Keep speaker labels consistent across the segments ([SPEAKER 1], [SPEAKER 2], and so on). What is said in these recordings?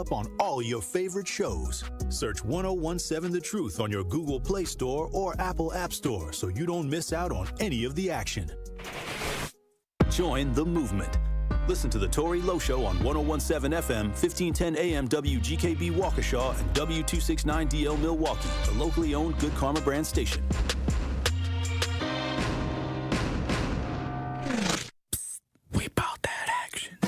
[SPEAKER 1] Up on all your favorite shows. Search 1017 The Truth on your Google Play Store or Apple App Store so you don't miss out on any of the action. Join the movement. Listen to the Tory Lowe Show on 1017 FM, 1510 AM WGKB Waukesha and W269DL Milwaukee, the locally owned Good Karma brand station. Psst, we bought that action.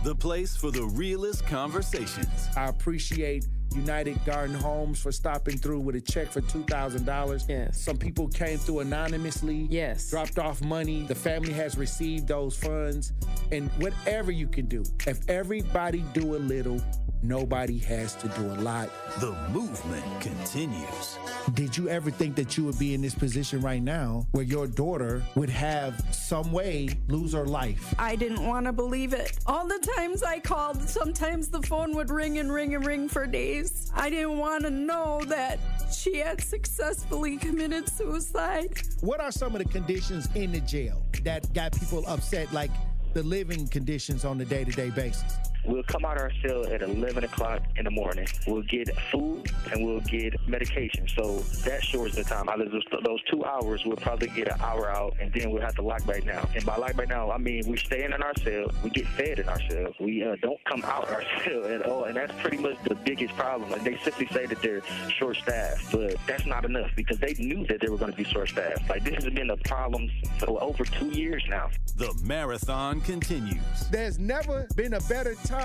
[SPEAKER 1] The place for the realest conversations.
[SPEAKER 2] I appreciate United Garden Homes for stopping through with a check for $2,000.
[SPEAKER 3] Yes.
[SPEAKER 2] Some people came through anonymously.
[SPEAKER 3] Yes.
[SPEAKER 2] Dropped off money. The family has received those funds. And whatever you can do, if everybody do a little, nobody has to do a lot.
[SPEAKER 1] The movement continues.
[SPEAKER 2] Did you ever think that you would be in this position right now where your daughter would have some way lose her life?
[SPEAKER 4] I didn't want to believe it. All the times I called, sometimes the phone would ring and ring and ring for days. I didn't want to know that she had successfully committed suicide.
[SPEAKER 2] What are some of the conditions in the jail that got people upset, like the living conditions on a day-to-day basis?
[SPEAKER 5] We'll come out our cell at 11 o'clock in the morning. We'll get food and we'll get medication. So that shortens the time. Out of those 2 hours, we'll probably get an hour out, and then we'll have to lock back down. And by lock back down, I mean we're staying in our cell. We get fed in our cell. We don't come out our cell at all, and that's pretty much the biggest problem. Like, they simply say that they're short-staffed, but that's not enough because they knew that they were going to be short-staffed. Like, this has been a problem for over 2 years now.
[SPEAKER 1] The marathon continues.
[SPEAKER 2] There's never been a better time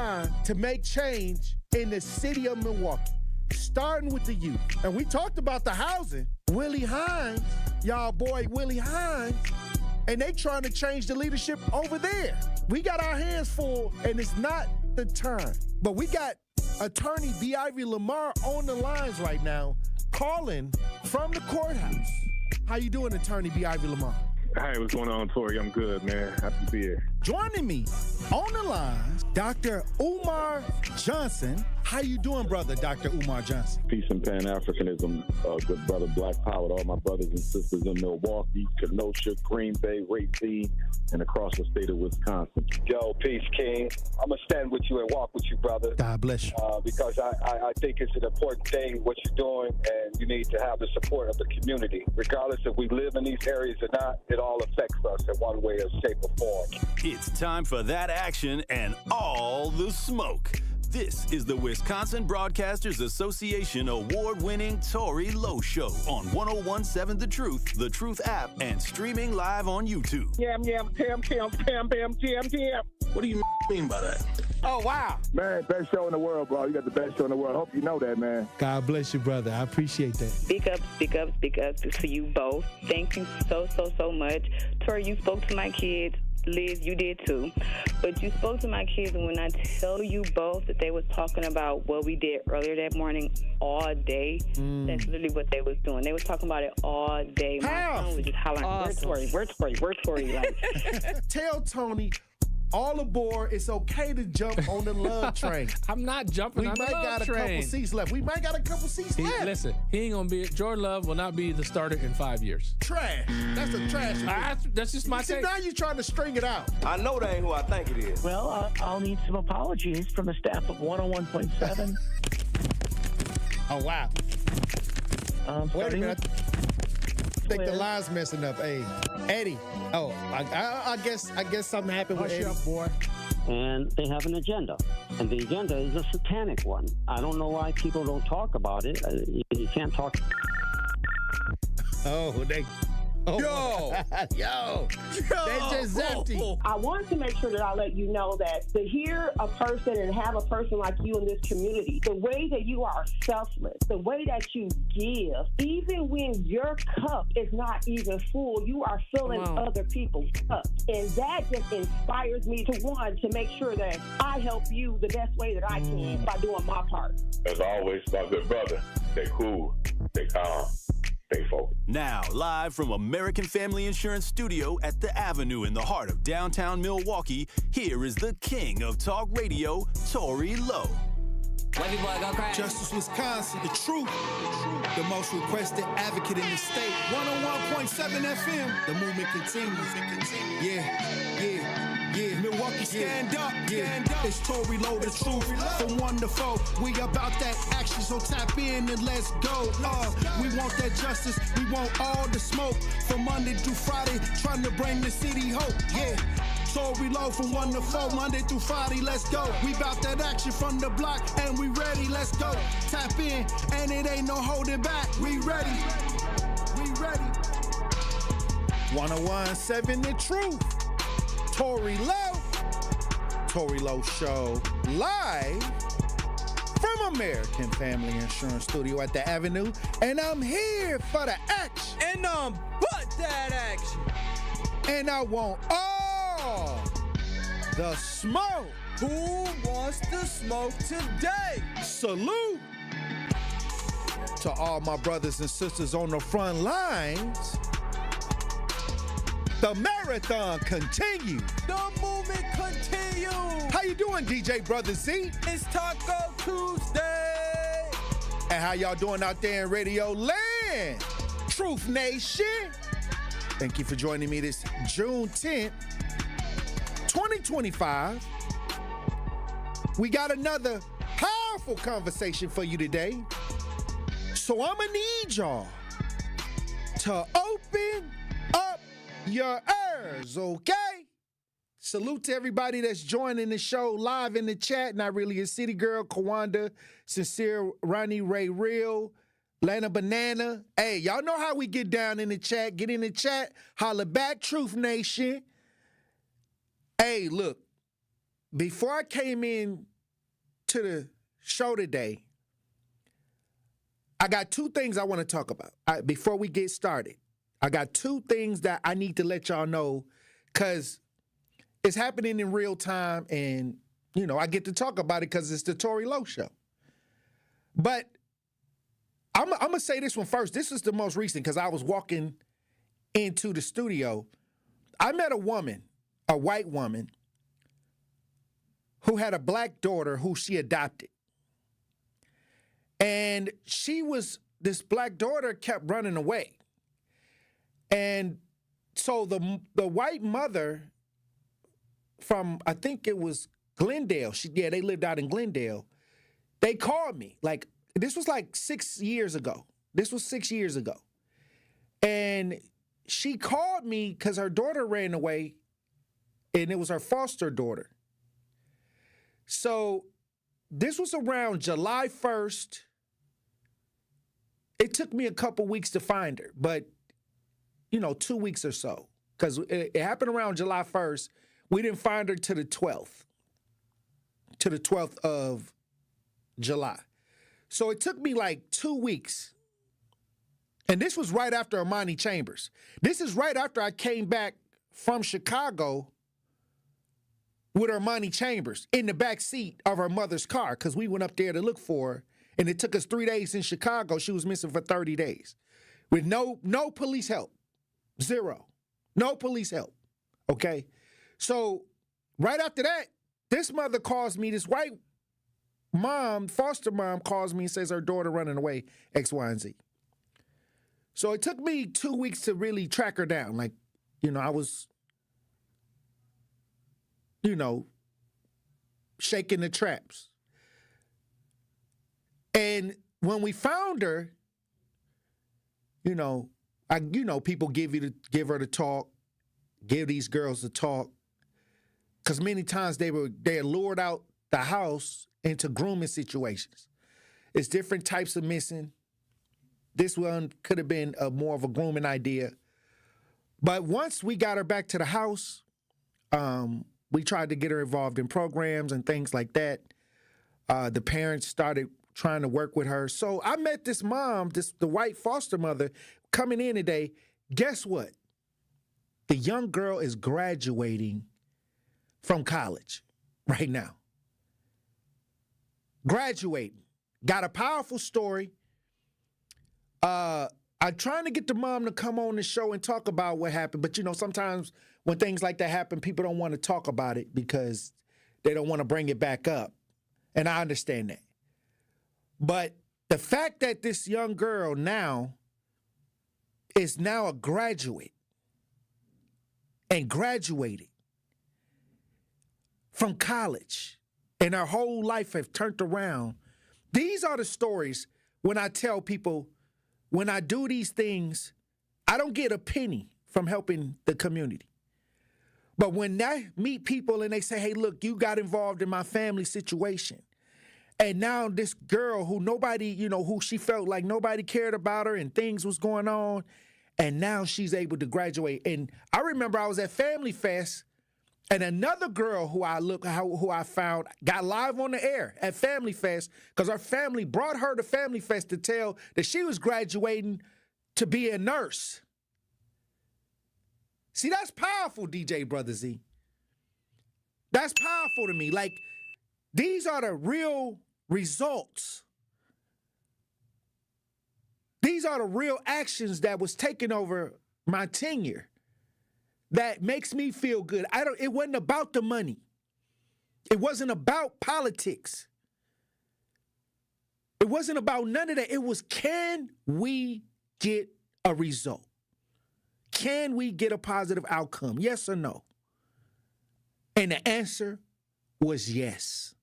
[SPEAKER 2] to make change in the city of Milwaukee, starting with the youth. And we talked about the housing. Willie Hines, y'all boy Willie Hines, and they trying to change the leadership over there. We got our hands full, and it's not the time. But we got attorney B. Ivy Lamar on the lines right now, calling from the courthouse. How you doing, attorney B. Ivy Lamar?
[SPEAKER 6] Hey, what's going on, Tory? I'm good, man. Happy to be here.
[SPEAKER 2] Joining me on the line, Dr. Umar Johnson. How you doing, brother, Dr. Umar Johnson?
[SPEAKER 6] Peace and Pan-Africanism, good brother, Black Power, to all my brothers and sisters in Milwaukee, Kenosha, Green Bay, Racine, and across the state of Wisconsin.
[SPEAKER 7] Yo, peace, King. I'm going to stand with you and walk with you, brother.
[SPEAKER 2] God bless you.
[SPEAKER 7] Because I think it's an important thing, what you're doing, and you need to have the support of the community. Regardless if we live in these areas or not, it all affects us in one way or shape or form.
[SPEAKER 1] It's time for that action and all the smoke. This is the Wisconsin Broadcasters Association award-winning Tory Lowe Show on 1017 The Truth app, and streaming live on YouTube.
[SPEAKER 7] Yam, pam, jam.
[SPEAKER 6] What do you mean by that?
[SPEAKER 2] Oh, wow.
[SPEAKER 6] Man, best show in the world, bro. You got the best show in the world. Hope you know that, man.
[SPEAKER 2] God bless you, brother. I appreciate that.
[SPEAKER 3] Speak up to you both. Thank you so much. Tory, you spoke to my kids. Liz, you did too. But you spoke to my kids, and when I tell you both that they was talking about what we did earlier that morning all day, that's literally what they was doing. They was talking about it all day. My son was just hollering,
[SPEAKER 4] Awesome.
[SPEAKER 3] Where's Tory? Like,
[SPEAKER 2] Tell Tony, all aboard. It's okay to jump on the love train.
[SPEAKER 8] I'm not jumping on the love train.
[SPEAKER 2] We might got a couple seats left.
[SPEAKER 8] Listen, he ain't going to be, Jordan Love will not be the starter in 5 years.
[SPEAKER 2] Trash. That's a trash.
[SPEAKER 8] That's just my take.
[SPEAKER 2] Now you're trying to string it out.
[SPEAKER 9] I know that ain't who I think it is.
[SPEAKER 5] Well, I'll need some apologies from the staff of 101.7.
[SPEAKER 2] Oh, wow. Wait a minute. I think the
[SPEAKER 5] Liz.
[SPEAKER 2] line's messing up. Hey, Eddie. Oh, I guess something happened with Eddie.
[SPEAKER 8] Up, boy.
[SPEAKER 5] And they have an agenda. And the agenda is a satanic one. I don't know why people don't talk about it. You can't talk.
[SPEAKER 2] Oh, they... Oh, yo, they just empty.
[SPEAKER 10] I wanted to make sure that I let you know that to hear a person and have a person like you in this community, the way that you are selfless, the way that you give, even when your cup is not even full, you are filling other people's cups. And that just inspires me to make sure that I help you the best way that I can by doing my part.
[SPEAKER 6] As always, my good brother, stay cool, stay calm.
[SPEAKER 1] Now, live from American Family Insurance Studio at the Avenue in the heart of downtown Milwaukee, here is the king of talk radio, Tory Lowe.
[SPEAKER 11] Wavy boy, go crazy.
[SPEAKER 12] Justice Wisconsin, the truth. The most requested advocate in the state. 101.7 FM. The movement continues. Yeah. Milwaukee, stand up. It's Tory, Lowe, the truth. From 1 to 4, we about that action, so tap in and let's go. We want that justice. We want all the smoke. From Monday through Friday, trying to bring the city hope. Yeah. Tory, Lowe from 1 to 4, Monday through Friday, let's go. We bout that action from the block, and we ready, let's go. Tap in, and it ain't no holding back. We ready.
[SPEAKER 2] 101.7 The Truth. Tory Lowe. Tory Lowe Show live from American Family Insurance Studio at the Avenue. And I'm here for the action.
[SPEAKER 13] And but that action.
[SPEAKER 2] And I want all the smoke.
[SPEAKER 13] Who wants the smoke today?
[SPEAKER 2] Salute to all my brothers and sisters on the front lines. The marathon continues.
[SPEAKER 13] The movement continues.
[SPEAKER 2] How you doing, DJ Brother Z?
[SPEAKER 13] It's Taco Tuesday.
[SPEAKER 2] And how y'all doing out there in Radio Land? Truth Nation. Thank you for joining me this June 10th, 2025. We got another powerful conversation for you today. So I'm gonna need y'all to open up your ears, okay? Salute to everybody that's joining the show live in the chat. Not really a city girl, Kawanda, Sincere, Ronnie, Ray Real, Lana Banana. Hey, y'all know how we get down in the chat. Get in the chat. Holla back, Truth Nation. Hey, look, before I came in to the show today, I got two things I want to talk about. Before we get started, I got two things that I need to let y'all know because it's happening in real time and, you know, I get to talk about it because it's the Tory Lowe Show. But I'm going to say this one first. This is the most recent because I was walking into the studio. I met a woman, a white woman, who had a black daughter who she adopted. And this black daughter kept running away. And so the white mother from, I think it was Glendale, they lived out in Glendale, they called me. Like, this was like 6 years ago. And she called me because her daughter ran away, and it was her foster daughter. So this was around July 1st. It took me a couple weeks to find her, but, 2 weeks or so, because it happened around July 1st. We didn't find her to the 12th of July. So it took me like 2 weeks. And this was right after Amani Chambers. This is right after I came back from Chicago with Amani Chambers in the back seat of her mother's car because we went up there to look for her. And it took us 3 days in Chicago. She was missing for 30 days with no police help. Zero. No police help. Okay? So right after that, this mother calls me, this white mom, foster mom calls me and says her daughter running away, X, Y, and Z. So it took me 2 weeks to really track her down. Like, I was, shaking the traps. And when we found her, people give her the talk, give these girls the talk, because many times they're lured out the house into grooming situations. It's different types of missing. This one could have been more of a grooming idea. But once we got her back to the house, we tried to get her involved in programs and things like that. The parents started trying to work with her. So I met this mom, the white foster mother, coming in today. Guess what? The young girl is graduating from college right now. Graduating. Got a powerful story. I'm trying to get the mom to come on the show and talk about what happened. But, sometimes when things like that happen, people don't want to talk about it because they don't want to bring it back up. And I understand that. But the fact that this young girl is now a graduate and graduated from college and her whole life have turned around. These are the stories when I tell people, when I do these things, I don't get a penny from helping the community. But when I meet people and they say, hey, look, you got involved in my family situation. And now this girl who nobody, who she felt like nobody cared about her and things was going on. And now she's able to graduate. And I remember I was at Family Fest and another girl who I found got live on the air at Family Fest because her family brought her to Family Fest to tell that she was graduating to be a nurse. See, that's powerful, DJ Brother Z. That's powerful to me. Like, these are the real results. These are the real actions that was taken over my tenure that makes me feel good. It wasn't about the money. It wasn't about politics. It wasn't about none of that. It was, can we get a result? Can we get a positive outcome? Yes or no? And the answer was yes.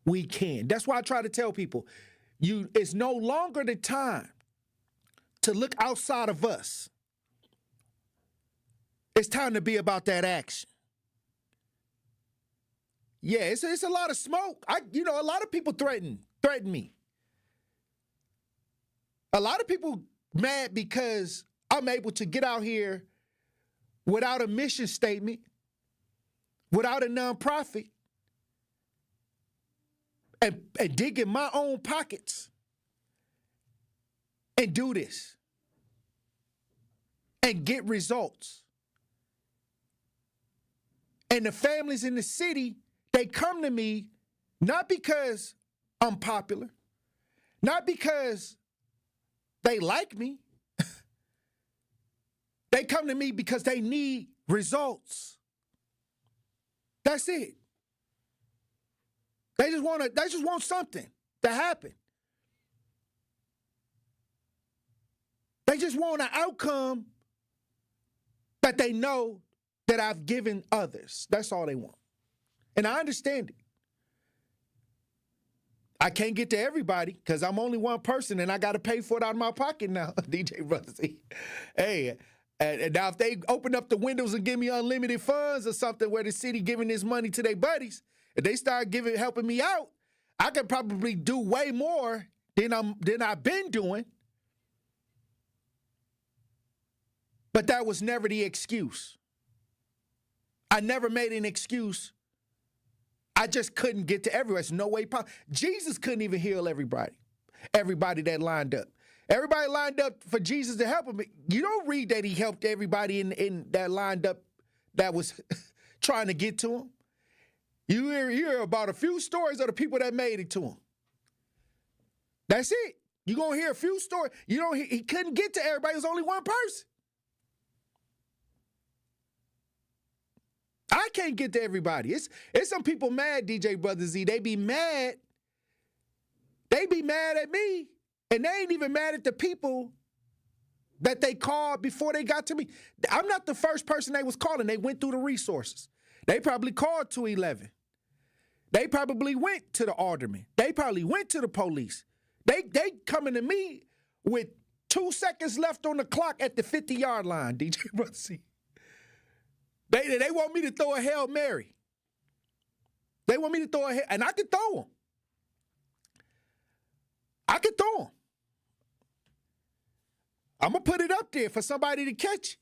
[SPEAKER 2] We can. That's why I try to tell people, it's no longer the time to look outside of us. It's time to be about that action. Yeah, it's a lot of smoke. A lot of people threaten me. A lot of people mad because I'm able to get out here without a mission statement, without a nonprofit, and dig in my own pockets and do this and get results. And the families in the city, they come to me not because I'm popular, not because they like me. They come to me because they need results. That's it. They just want something to happen. They just want an outcome that they know that I've given others. That's all they want. And I understand it. I can't get to everybody because I'm only one person and I got to pay for it out of my pocket now, DJ Brother Z. Hey, and now if they open up the windows and give me unlimited funds or something where the city giving this money to their buddies, if they start helping me out, I could probably do way more than I've been doing. But that was never the excuse. I never made an excuse. I just couldn't get to everywhere. There's no way possible. Jesus couldn't even heal everybody that lined up. Everybody lined up for Jesus to help him. You don't read that he helped everybody in that lined up that was trying to get to him. You hear about a few stories of the people that made it to him. That's it. You're going to hear a few stories. He couldn't get to everybody. It was only one person. I can't get to everybody. It's some people mad, DJ Brother Z. They be mad. They be mad at me. And they ain't even mad at the people that they called before they got to me. I'm not the first person they was calling. They went through the resources. They probably called 211. They probably went to the alderman. They probably went to the police. They coming to me with 2 seconds left on the clock at the 50-yard line, DJ Brother Z. They want me to throw a Hail Mary. They want me to throw and I can throw them. I can throw them. I'm going to put it up there for somebody to catch.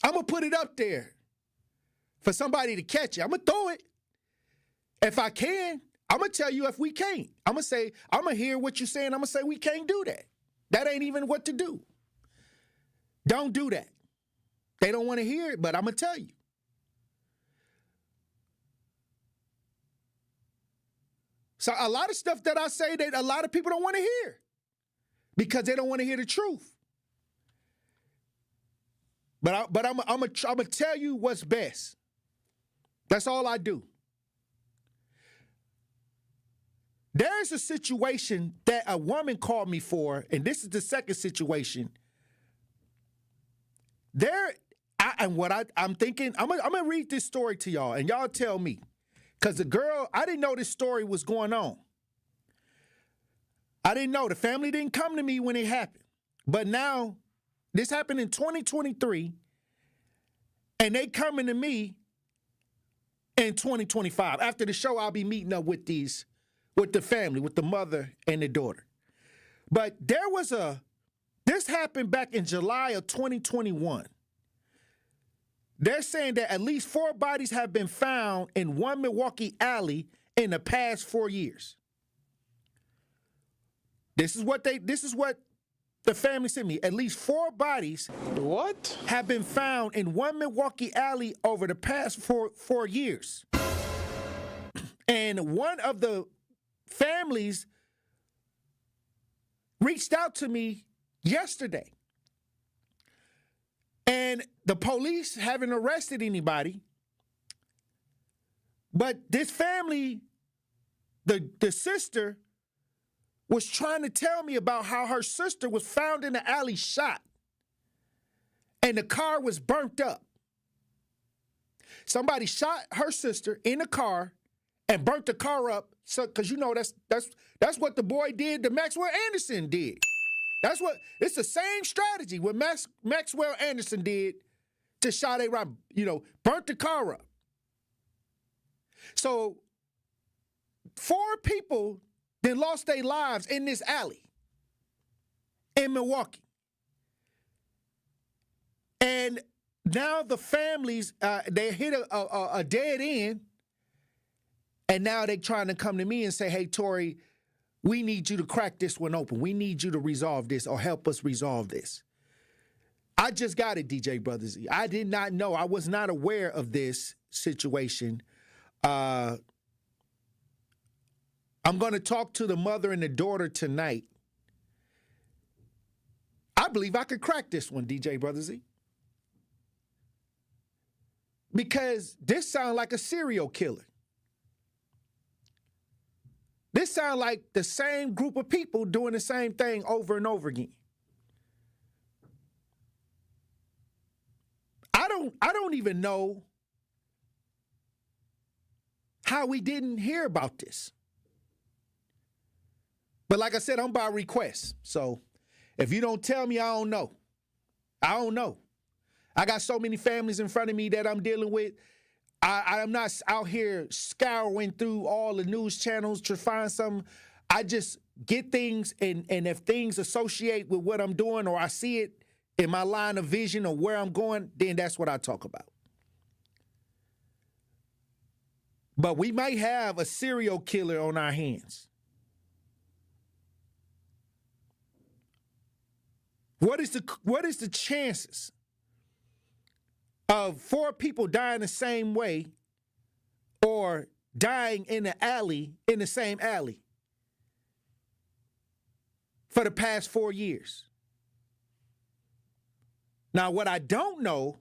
[SPEAKER 2] I'm going to put it up there for somebody to catch it. I'm going to throw it. If I can, I'm going to tell you if we can't. I'm going to say, I'm going to hear what you're saying. I'm going to say we can't do that. That ain't even what to do. Don't do that. They don't want to hear it, but I'm going to tell you. So a lot of stuff that I say that a lot of people don't want to hear because they don't want to hear the truth. But I'm going to tell you what's best. That's all I do. There's a situation that a woman called me for, and this is the second situation. I'm thinking, I'm gonna read this story to y'all, and y'all tell me. Because the girl, I didn't know this story was going on. I didn't know. The family didn't come to me when it happened. But now, this happened in 2023, and they coming to me in 2025. After the show, I'll be meeting up with the family, with the mother and the daughter. But this happened back in July of 2021. They're saying that at least 4 bodies have been found in one Milwaukee alley in the past 4 years. This is what the family sent me. At least 4 bodies have been found in one Milwaukee alley over the past four years. And one of the families reached out to me yesterday. And the police haven't arrested anybody. But this family, the sister, was trying to tell me about how her sister was found in the alley shot. And the car was burnt up. Somebody shot her sister in the car and burnt the car up. So, because you know that's what the boy did to Maxwell Anderson did. It's the same strategy what Maxwell Anderson did to Sade Rob, burnt the car up. So 4 people then lost their lives in this alley in Milwaukee. And now the families, they hit a dead end, and now they're trying to come to me and say, hey, Tory, we need you to crack this one open. We need you to resolve this or help us resolve this. I just got it, DJ Brother Z. I did not know. I was not aware of this situation. I'm going to talk to the mother and the daughter tonight. I believe I could crack this one, DJ Brother Z. Because this sounds like a serial killer. This sounds like the same group of people doing the same thing over and over again. I don't even know how we didn't hear about this. But like I said, I'm by request. So if you don't tell me, I don't know. I don't know. I got so many families in front of me that I'm dealing with. I'm not out here scouring through all the news channels to find something. I just get things, and if things associate with what I'm doing or I see it in my line of vision or where I'm going, then that's what I talk about. But we might have a serial killer on our hands. What is the chances of 4 people dying the same way or dying in the same alley for the past 4 years? Now, what I don't know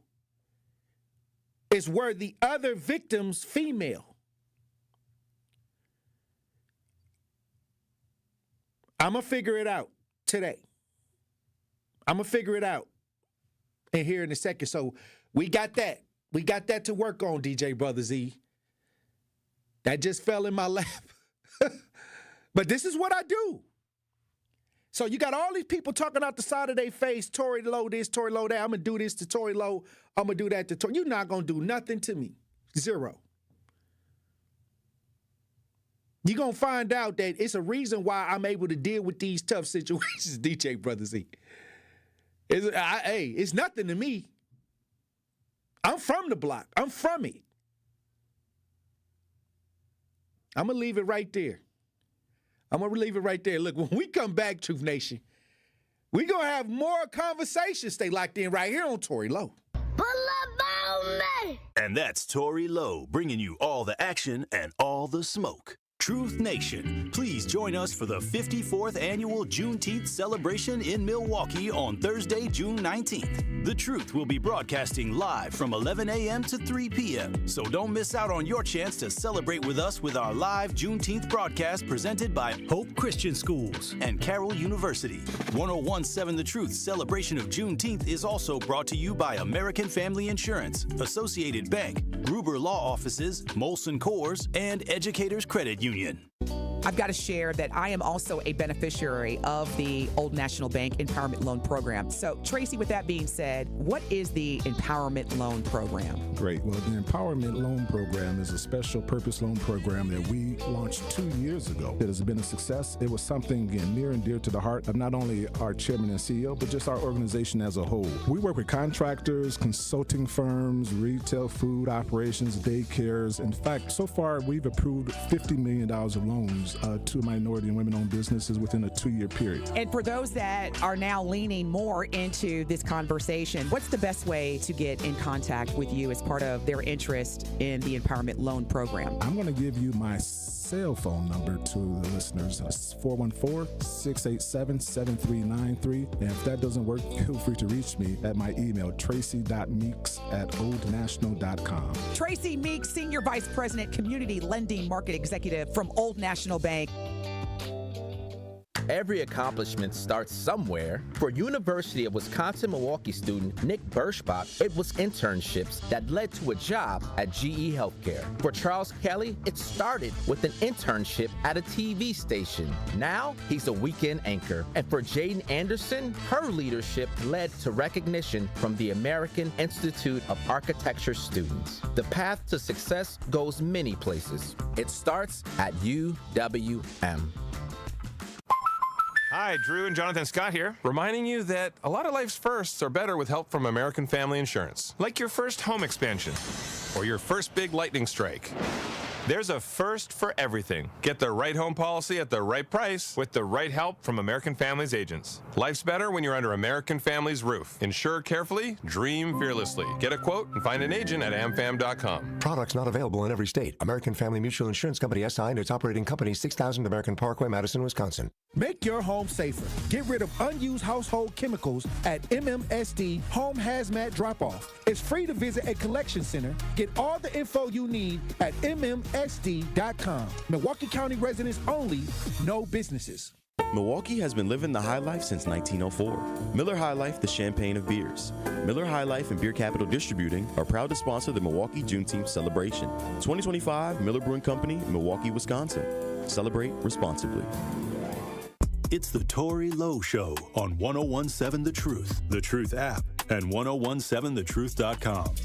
[SPEAKER 2] is were the other victims female? I'm going to figure it out today. I'm going to figure it out in here in a second. So we got that. We got that to work on, DJ Brother Z. That just fell in my lap. But this is what I do. So you got all these people talking out the side of their face, Tory Lowe this, Tory Lowe that. I'm going to do this to Tory Lowe. I'm going to do that to Tory. You're not going to do nothing to me. 0. You're going to find out that it's a reason why I'm able to deal with these tough situations, DJ Brother Z. It's nothing to me. I'm from the block. I'm from it. I'm going to leave it right there. Look, when we come back, Truth Nation, we're going to have more conversations. Stay locked in right here on Tory Lowe.
[SPEAKER 1] And that's Tory Lowe, bringing you all the action and all the smoke. Truth Nation, please join us for the 54th annual Juneteenth celebration in Milwaukee on Thursday, June 19th. The Truth will be broadcasting live from 11 a.m. to 3 p.m., so don't miss out on your chance to celebrate with us with our live Juneteenth broadcast presented by Hope Christian Schools and Carroll University. 1017 The Truth celebration of Juneteenth is also brought to you by American Family Insurance, Associated Bank, Gruber Law Offices, Molson Coors, and Educators Credit Union.
[SPEAKER 11] I've got to share that I am also a beneficiary of the Old National Bank Empowerment Loan Program. So, Tracy, with that being said, what is the Empowerment Loan Program?
[SPEAKER 14] Great. Well, the Empowerment Loan Program is a special purpose loan program that we launched 2 years ago. It has been a success. It was something near and dear to the heart of not only our chairman and CEO, but just our organization as a whole. We work with contractors, consulting firms, retail food operations, daycares. In fact, so far, we've approved $50 million of loans to minority and women-owned businesses within a 2-year period.
[SPEAKER 11] And for those that are now leaning more into this conversation, what's the best way to get in contact with you as part of their interest in the Empowerment Loan Program?
[SPEAKER 14] I'm going to give you my cell phone number to the listeners. It's 414-687-7393. And if that doesn't work, feel free to reach me at my email, tracy.meeks@oldnational.com.
[SPEAKER 11] Tracy Meeks, Senior Vice President, Community Lending Market Executive from Old National Bank.
[SPEAKER 15] Every accomplishment starts somewhere. For University of Wisconsin-Milwaukee student Nick Burschbach, it was internships that led to a job at GE Healthcare. For Charles Kelly, it started with an internship at a TV station. Now, he's a weekend anchor. And for Jaden Anderson, her leadership led to recognition from the American Institute of Architecture students. The path to success goes many places. It starts at UWM.
[SPEAKER 16] Hi, Drew and Jonathan Scott here, reminding you that a lot of life's firsts are better with help from American Family Insurance. Like your first home expansion or your first big lightning strike. There's a first for everything. Get the right home policy at the right price with the right help from American Family's agents. Life's better when you're under American Family's roof. Insure carefully, dream fearlessly. Get a quote and find an agent at amfam.com.
[SPEAKER 17] Products not available in every state. American Family Mutual Insurance Company SI and its operating company, 6000 American Parkway, Madison, Wisconsin.
[SPEAKER 2] Make your home safer. Get rid of unused household chemicals at MMSD Home Hazmat Drop-Off. It's free to visit a collection center. Get all the info you need at MMSD.com. Milwaukee County residents only, no businesses.
[SPEAKER 18] Milwaukee has been living the high life since 1904. Miller High Life, the champagne of beers. Miller High Life and Beer Capital Distributing are proud to sponsor the Milwaukee Juneteenth celebration. 2025 Miller Brewing Company, Milwaukee, Wisconsin. Celebrate responsibly.
[SPEAKER 1] It's the Tory Lowe Show on 1017 The Truth, The Truth app, and 1017thetruth.com.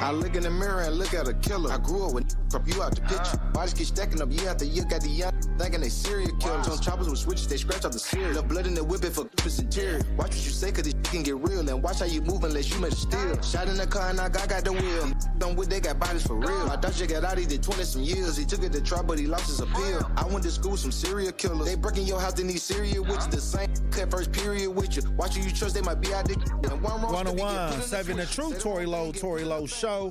[SPEAKER 19] I look in the mirror and look at a killer. I grew up with up you out the picture. Bodies keep stacking up year after year. Got the young thinking they serial killers. On choppers with switches, they scratch off the cereal. The blood in the whip it for piss and tears. Watch what you say, cause this can get real. And watch how you move unless you made a steal. Shot in the car and I got the wheel. Done with they got bodies for real. I thought you got out, he did 20 some years. He took it to trial, but he lost his appeal. I went to school with some serial killers. They breaking your house, they need serial with you. The same cut first period with you. Watch who you trust, they might be out there.
[SPEAKER 2] 101.7 The Truth, Tory Lowe Show.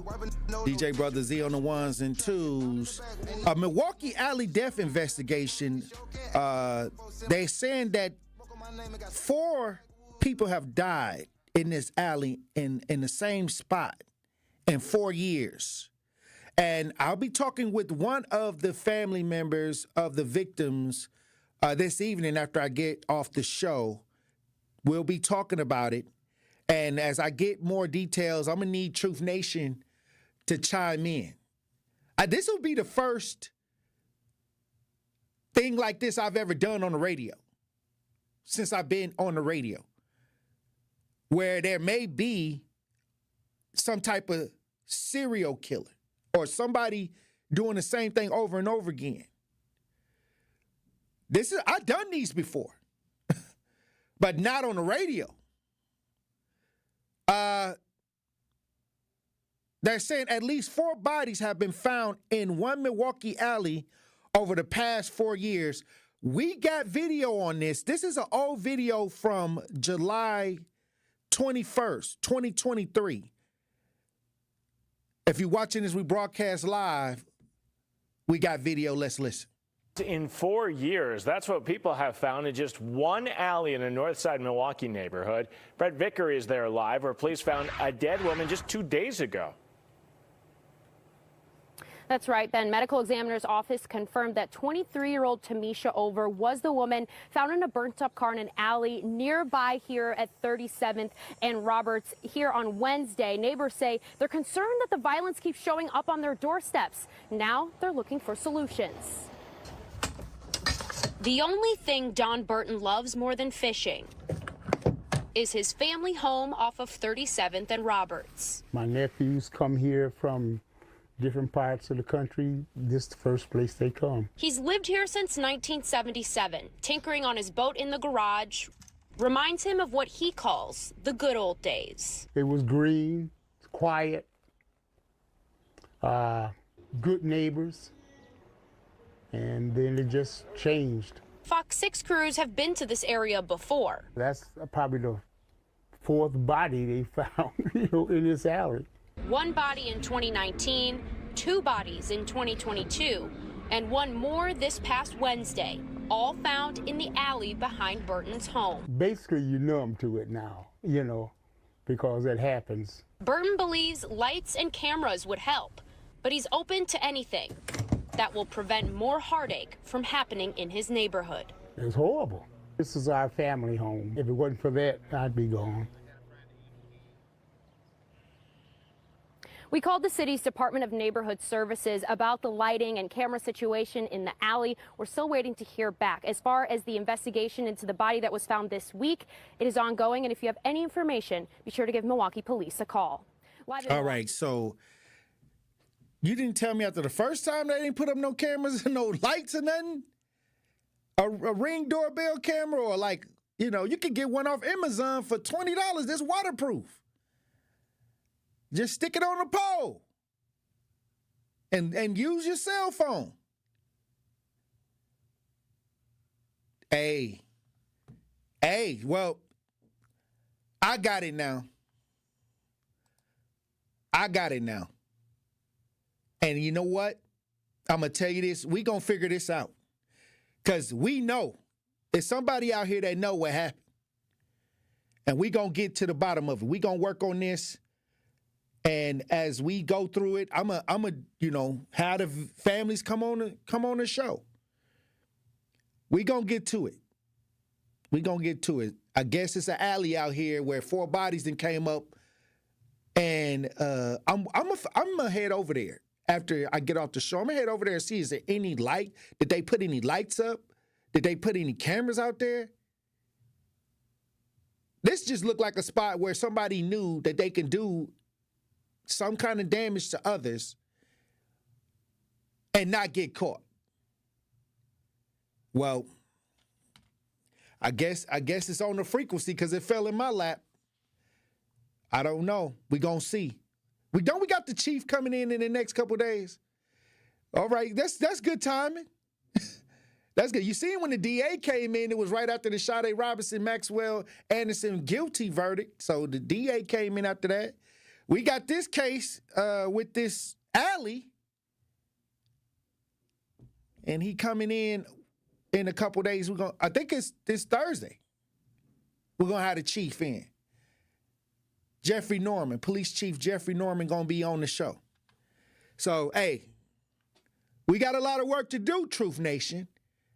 [SPEAKER 2] DJ Brother Z on the ones and twos. A Milwaukee alley death investigation. They're saying that 4 people have died in this alley in the same spot in 4 years. And I'll be talking with one of the family members of the victims this evening after I get off the show. We'll be talking about it. And as I get more details, I'm going to need Truth Nation to chime in. This will be the first thing like this I've ever done on the radio since I've been on the radio, where there may be some type of serial killer or somebody doing the same thing over and over again. I've done these before, but not on the radio. They're saying at least 4 bodies have been found in one Milwaukee alley over the past 4 years. We got video on this. This is an old video from July 21st, 2023. If you're watching this, we broadcast live. We got video. Let's listen.
[SPEAKER 20] In 4 years, that's what people have found in just one alley in a north side Milwaukee neighborhood. Brett Vickery is there live, where police found a dead woman just 2 days ago.
[SPEAKER 21] That's right, Ben. Medical examiner's office confirmed that 23-year-old Tamisha Over was the woman found in a burnt-up car in an alley nearby here at 37th and Roberts here on Wednesday. Neighbors say they're concerned that the violence keeps showing up on their doorsteps. Now they're looking for solutions. The only thing Don Burton loves more than fishing is his family home off of 37th and Roberts.
[SPEAKER 22] My nephews come here from different parts of the country. This is the first place they come.
[SPEAKER 21] He's lived here since 1977. Tinkering on his boat in the garage reminds him of what he calls the good old days.
[SPEAKER 22] It was green, quiet, good neighbors, and then it just changed.
[SPEAKER 21] Fox 6 crews have been to this area before.
[SPEAKER 22] That's probably the fourth body they found, in this alley.
[SPEAKER 21] One body in 2019, 2 bodies in 2022, and one more this past Wednesday, all found in the alley behind Burton's home.
[SPEAKER 22] Basically, you're numb to it now, because it happens.
[SPEAKER 21] Burton believes lights and cameras would help, but he's open to anything that will prevent more heartache from happening in his neighborhood.
[SPEAKER 22] It's horrible. This is our family home. If it wasn't for that, I'd be gone.
[SPEAKER 21] We called the city's Department of Neighborhood Services about the lighting and camera situation in the alley. We're still waiting to hear back. As far as the investigation into the body that was found this week, it is ongoing. And if you have any information, be sure to give Milwaukee Police a call.
[SPEAKER 2] All right, so you didn't tell me after the first time they didn't put up no cameras and no lights or nothing? A Ring doorbell camera, or you could get one off Amazon for $20 that's waterproof. Just stick it on the pole and use your cell phone. Hey, well, I got it now. And you know what? I'm going to tell you this. We going to figure this out. Because we know there's somebody out here that know what happened. And we going to get to the bottom of it. We going to work on this. And as we go through it, I'm a have the families come on the show. We gonna get to it. I guess it's an alley out here where 4 bodies then came up, and I'm gonna head over there after I get off the show. I'm gonna head over there and see, is there any light? Did they put any lights up? Did they put any cameras out there? This just looked like a spot where somebody knew that they can do some kind of damage to others and not get caught. Well, I guess it's on the frequency because it fell in my lap. I don't know. We gonna see. We got the chief coming in the next couple of days. All right, that's good timing. That's good. You seen when the DA came in, it was right after the Sade Robinson, Maxwell Anderson guilty verdict. So the DA came in after that. We got this case with this alley, and he coming in a couple days. I think it's this Thursday. We're gonna have the chief in. Jeffrey Norman, Police Chief Jeffrey Norman, gonna be on the show. So, hey, we got a lot of work to do, Truth Nation.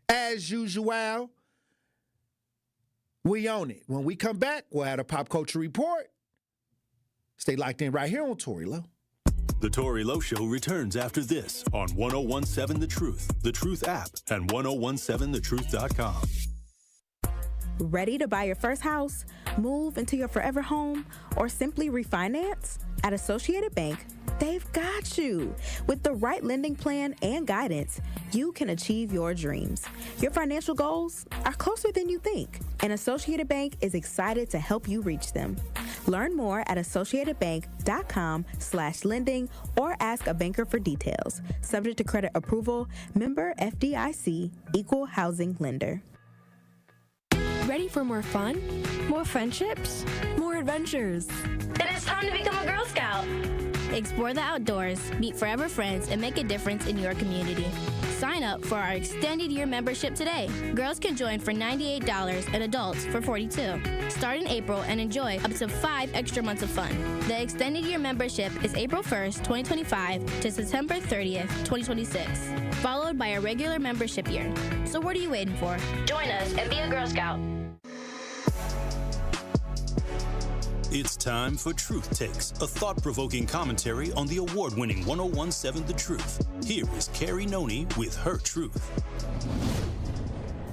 [SPEAKER 2] As usual, we own it. When we come back, we'll have a pop culture report. Stay locked in right here on Tory Lowe.
[SPEAKER 1] The Tory Lowe Show returns after this on 1017 The Truth, The Truth app, and 1017thetruth.com.
[SPEAKER 23] Ready to buy your first house, move into your forever home, or simply refinance? At Associated Bank, they've got you. With the right lending plan and guidance, you can achieve your dreams. Your financial goals are closer than you think, and Associated Bank is excited to help you reach them. Learn more at associatedbank.com/lending or ask a banker for details. Subject to credit approval, member FDIC, equal housing lender.
[SPEAKER 3] Ready for more fun? More friendships? More adventures?
[SPEAKER 4] Then it's time to become a Girl Scout.
[SPEAKER 3] Explore the outdoors, meet forever friends, and make a difference in your community. Sign up for our extended year membership today. Girls can join for $98 and adults for $42. Start in April and enjoy up to 5 extra months of fun. The extended year membership is April 1st, 2025 to September 30th, 2026, followed by a regular membership year. So what are you waiting for?
[SPEAKER 4] Join us and be a Girl Scout.
[SPEAKER 1] It's time for Truth Takes, a thought-provoking commentary on the award-winning 1017 The Truth. Here is Carrie Noni with her truth.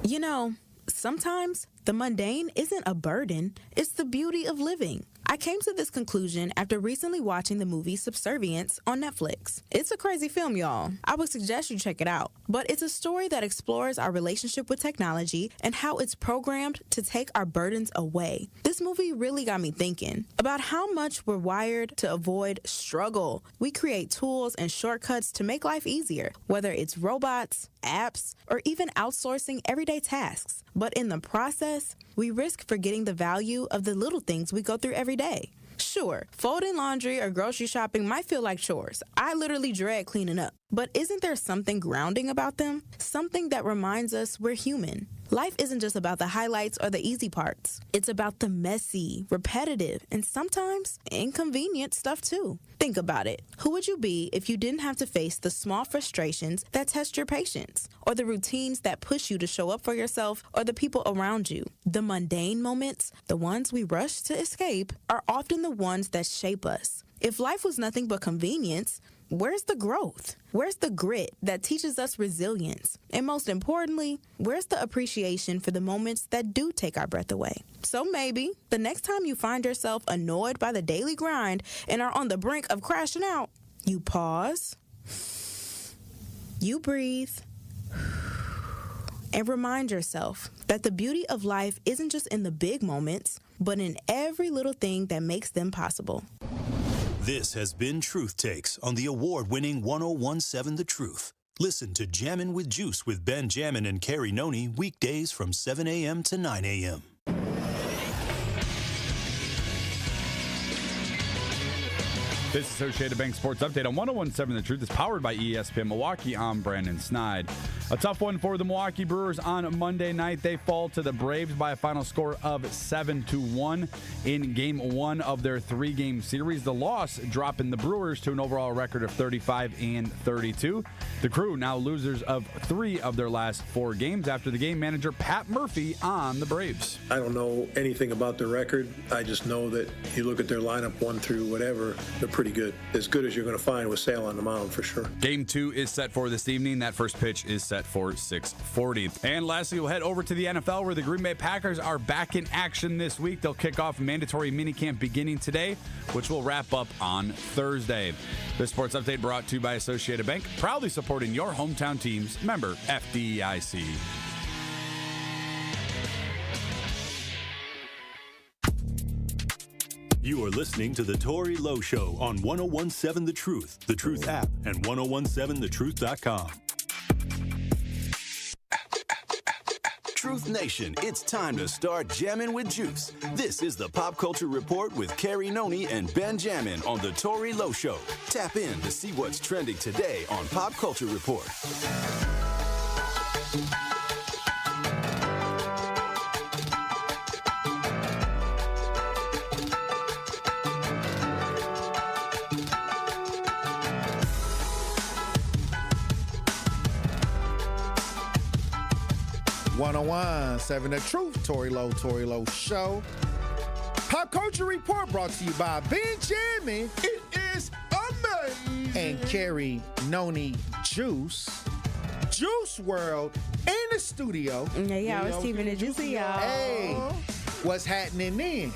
[SPEAKER 23] You know, sometimes the mundane isn't a burden, it's the beauty of living. I came to this conclusion after recently watching the movie Subservience on Netflix. It's a crazy film, y'all. I would suggest you check it out. But it's a story that explores our relationship with technology and how it's programmed to take our burdens away. This movie really got me thinking about how much we're wired to avoid struggle. We create tools and shortcuts to make life easier, whether it's robots, apps, or even outsourcing everyday tasks. But in the process, we risk forgetting the value of the little things we go through every day. Sure, folding laundry or grocery shopping might feel like chores. I literally dread cleaning up. But isn't there something grounding about them? Something that reminds us we're human. Life isn't just about the highlights or the easy parts. It's about the messy, repetitive, and sometimes inconvenient stuff too. Think about it. Who would you be if you didn't have to face the small frustrations that test your patience, or the routines that push you to show up for yourself or the people around you? The mundane moments, the ones we rush to escape, are often the ones that shape us. If life was nothing but convenience, where's the growth? Where's the grit that teaches us resilience? And most importantly, where's the appreciation for the moments that do take our breath away? So maybe the next time you find yourself annoyed by the daily grind and are on the brink of crashing out, you pause, you breathe, and remind yourself that the beauty of life isn't just in the big moments, but in every little thing that makes them possible.
[SPEAKER 1] This has been Truth Takes on the award-winning 1017 The Truth. Listen to Jammin' with Juice with Ben Jammin and Carrie Noni weekdays from 7 a.m. to 9 a.m.
[SPEAKER 7] This Associated Bank Sports Update on 1017 The Truth is powered by ESPN Milwaukee. I'm Brandon Snide. A tough one for the Milwaukee Brewers on Monday night. They fall to the Braves by a final score of 7-1 in Game 1 of their 3-game series. The loss dropping the Brewers to an overall record of 35-32. The Crew now losers of 3 of their last 4 games after the game manager Pat Murphy on the Braves.
[SPEAKER 24] I don't know anything about their record. I just know that you look at their lineup 1 through whatever, they're pretty good. As good as you're going to find with Sale on the mound for sure.
[SPEAKER 7] Game 2 is set for this evening. That first pitch is set for 6:40. And lastly, we'll head over to the NFL where the Green Bay Packers are back in action this week. They'll kick off mandatory minicamp beginning today, which will wrap up on Thursday. This sports update brought to you by Associated Bank, proudly supporting your hometown teams. Member FDIC.
[SPEAKER 1] You are listening to The Tory Lowe Show on 1017 The Truth app, and 1017thetruth.com. Truth Nation, it's time to start jamming with juice. This is the Pop Culture Report with Carrie Noni and Ben Jammin on The Tory Lowe Show. Tap in to see what's trending today on Pop Culture Report.
[SPEAKER 2] Seven The Truth, Tory Lowe Show. Pop Culture Report brought to you by Benjamin. It is amazing. And Carrie Noni Juice. Juice World in the studio.
[SPEAKER 23] Yeah, I was keeping it juicy, y'all.
[SPEAKER 2] Hey, what's happening then?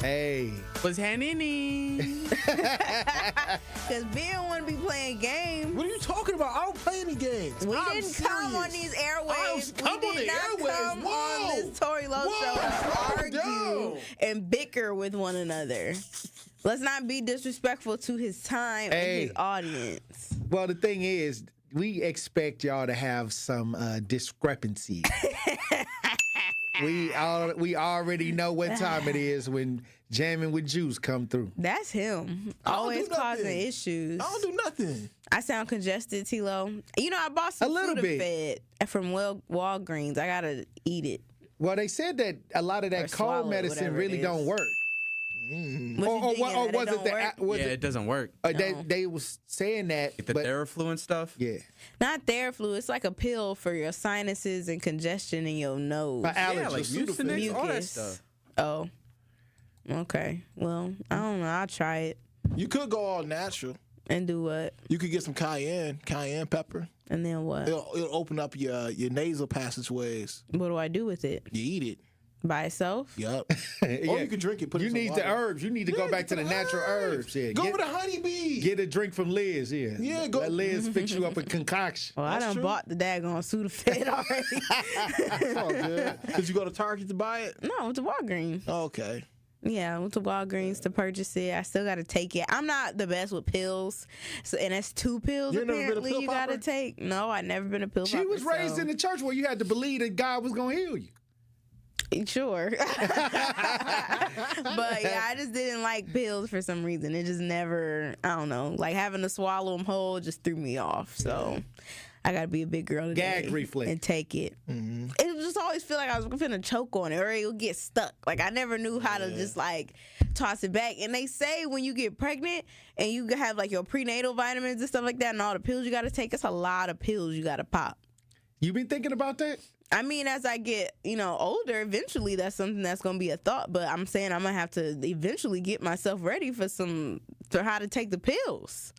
[SPEAKER 2] Hey.
[SPEAKER 5] What's happening?
[SPEAKER 8] Because Ben don't want to be playing games.
[SPEAKER 9] What are you talking about? I don't play any games.
[SPEAKER 8] We didn't come on these airwaves. We did not come on this Tory Lowe show to argue and bicker with one another. Let's not be disrespectful to his time and his audience.
[SPEAKER 2] Well, the thing is, we expect y'all to have some discrepancies. We already know what time it is when Jamming with Juice come through.
[SPEAKER 8] That's him. Always causing issues.
[SPEAKER 9] I don't do nothing.
[SPEAKER 8] I sound congested, T-Lo. You know, I bought some Sudafed from Walgreens. I got to eat it.
[SPEAKER 2] Well, they said that a lot of that cold medicine really don't work.
[SPEAKER 5] Or was it that? It doesn't work.
[SPEAKER 2] They was saying that.
[SPEAKER 5] Like the Theraflu and stuff?
[SPEAKER 2] Yeah.
[SPEAKER 8] Not Theraflu. It's like a pill for your sinuses and congestion in your nose.
[SPEAKER 2] For allergies.
[SPEAKER 5] Yeah, like Mucinex, all that stuff.
[SPEAKER 8] Oh. Okay. Well, I don't know. I'll try it.
[SPEAKER 9] You could go all natural.
[SPEAKER 8] And do what?
[SPEAKER 9] You could get some cayenne pepper.
[SPEAKER 8] And then what?
[SPEAKER 9] It'll open up your nasal passageways.
[SPEAKER 8] What do I do with it?
[SPEAKER 9] You eat it.
[SPEAKER 8] By itself?
[SPEAKER 9] Yup. Or you can drink it. Put it in some
[SPEAKER 2] need
[SPEAKER 9] water.
[SPEAKER 2] the herbs. You need to go back to the natural herbs. Yeah.
[SPEAKER 9] Go with a honeybee.
[SPEAKER 2] Get a drink from Liz. Yeah.
[SPEAKER 9] Yeah. Go.
[SPEAKER 2] Let Liz fix you up a concoction.
[SPEAKER 8] Well, I done bought the daggone Sudafed already.
[SPEAKER 9] That's all good. Did you go to Target to buy it?
[SPEAKER 8] No, I went to Walgreens.
[SPEAKER 9] Oh, okay.
[SPEAKER 8] Yeah, I went to Walgreens to purchase it. I still got to take it. I'm not the best with pills, and that's 2 pills apparently you got to take. No, I never been a pill popper.
[SPEAKER 2] She was raised in the church where you had to believe that God was going to heal you.
[SPEAKER 8] Sure. But yeah, I just didn't like pills for some reason. It just never, I don't know, like having to swallow them whole just threw me off. So I got to be a big girl today.
[SPEAKER 2] Gag reflex.
[SPEAKER 8] And take it.
[SPEAKER 2] Mm-hmm.
[SPEAKER 8] It just always feel like I was finna choke on it or it would get stuck. Like I never knew how to just like toss it back. And they say when you get pregnant and you have like your prenatal vitamins and stuff like that and all the pills you got to take, it's a lot of pills you got to pop.
[SPEAKER 2] You been thinking about that?
[SPEAKER 8] I mean, as I get, older, eventually that's something that's going to be a thought. But I'm saying I'm going to have to eventually get myself ready for how to take the pills.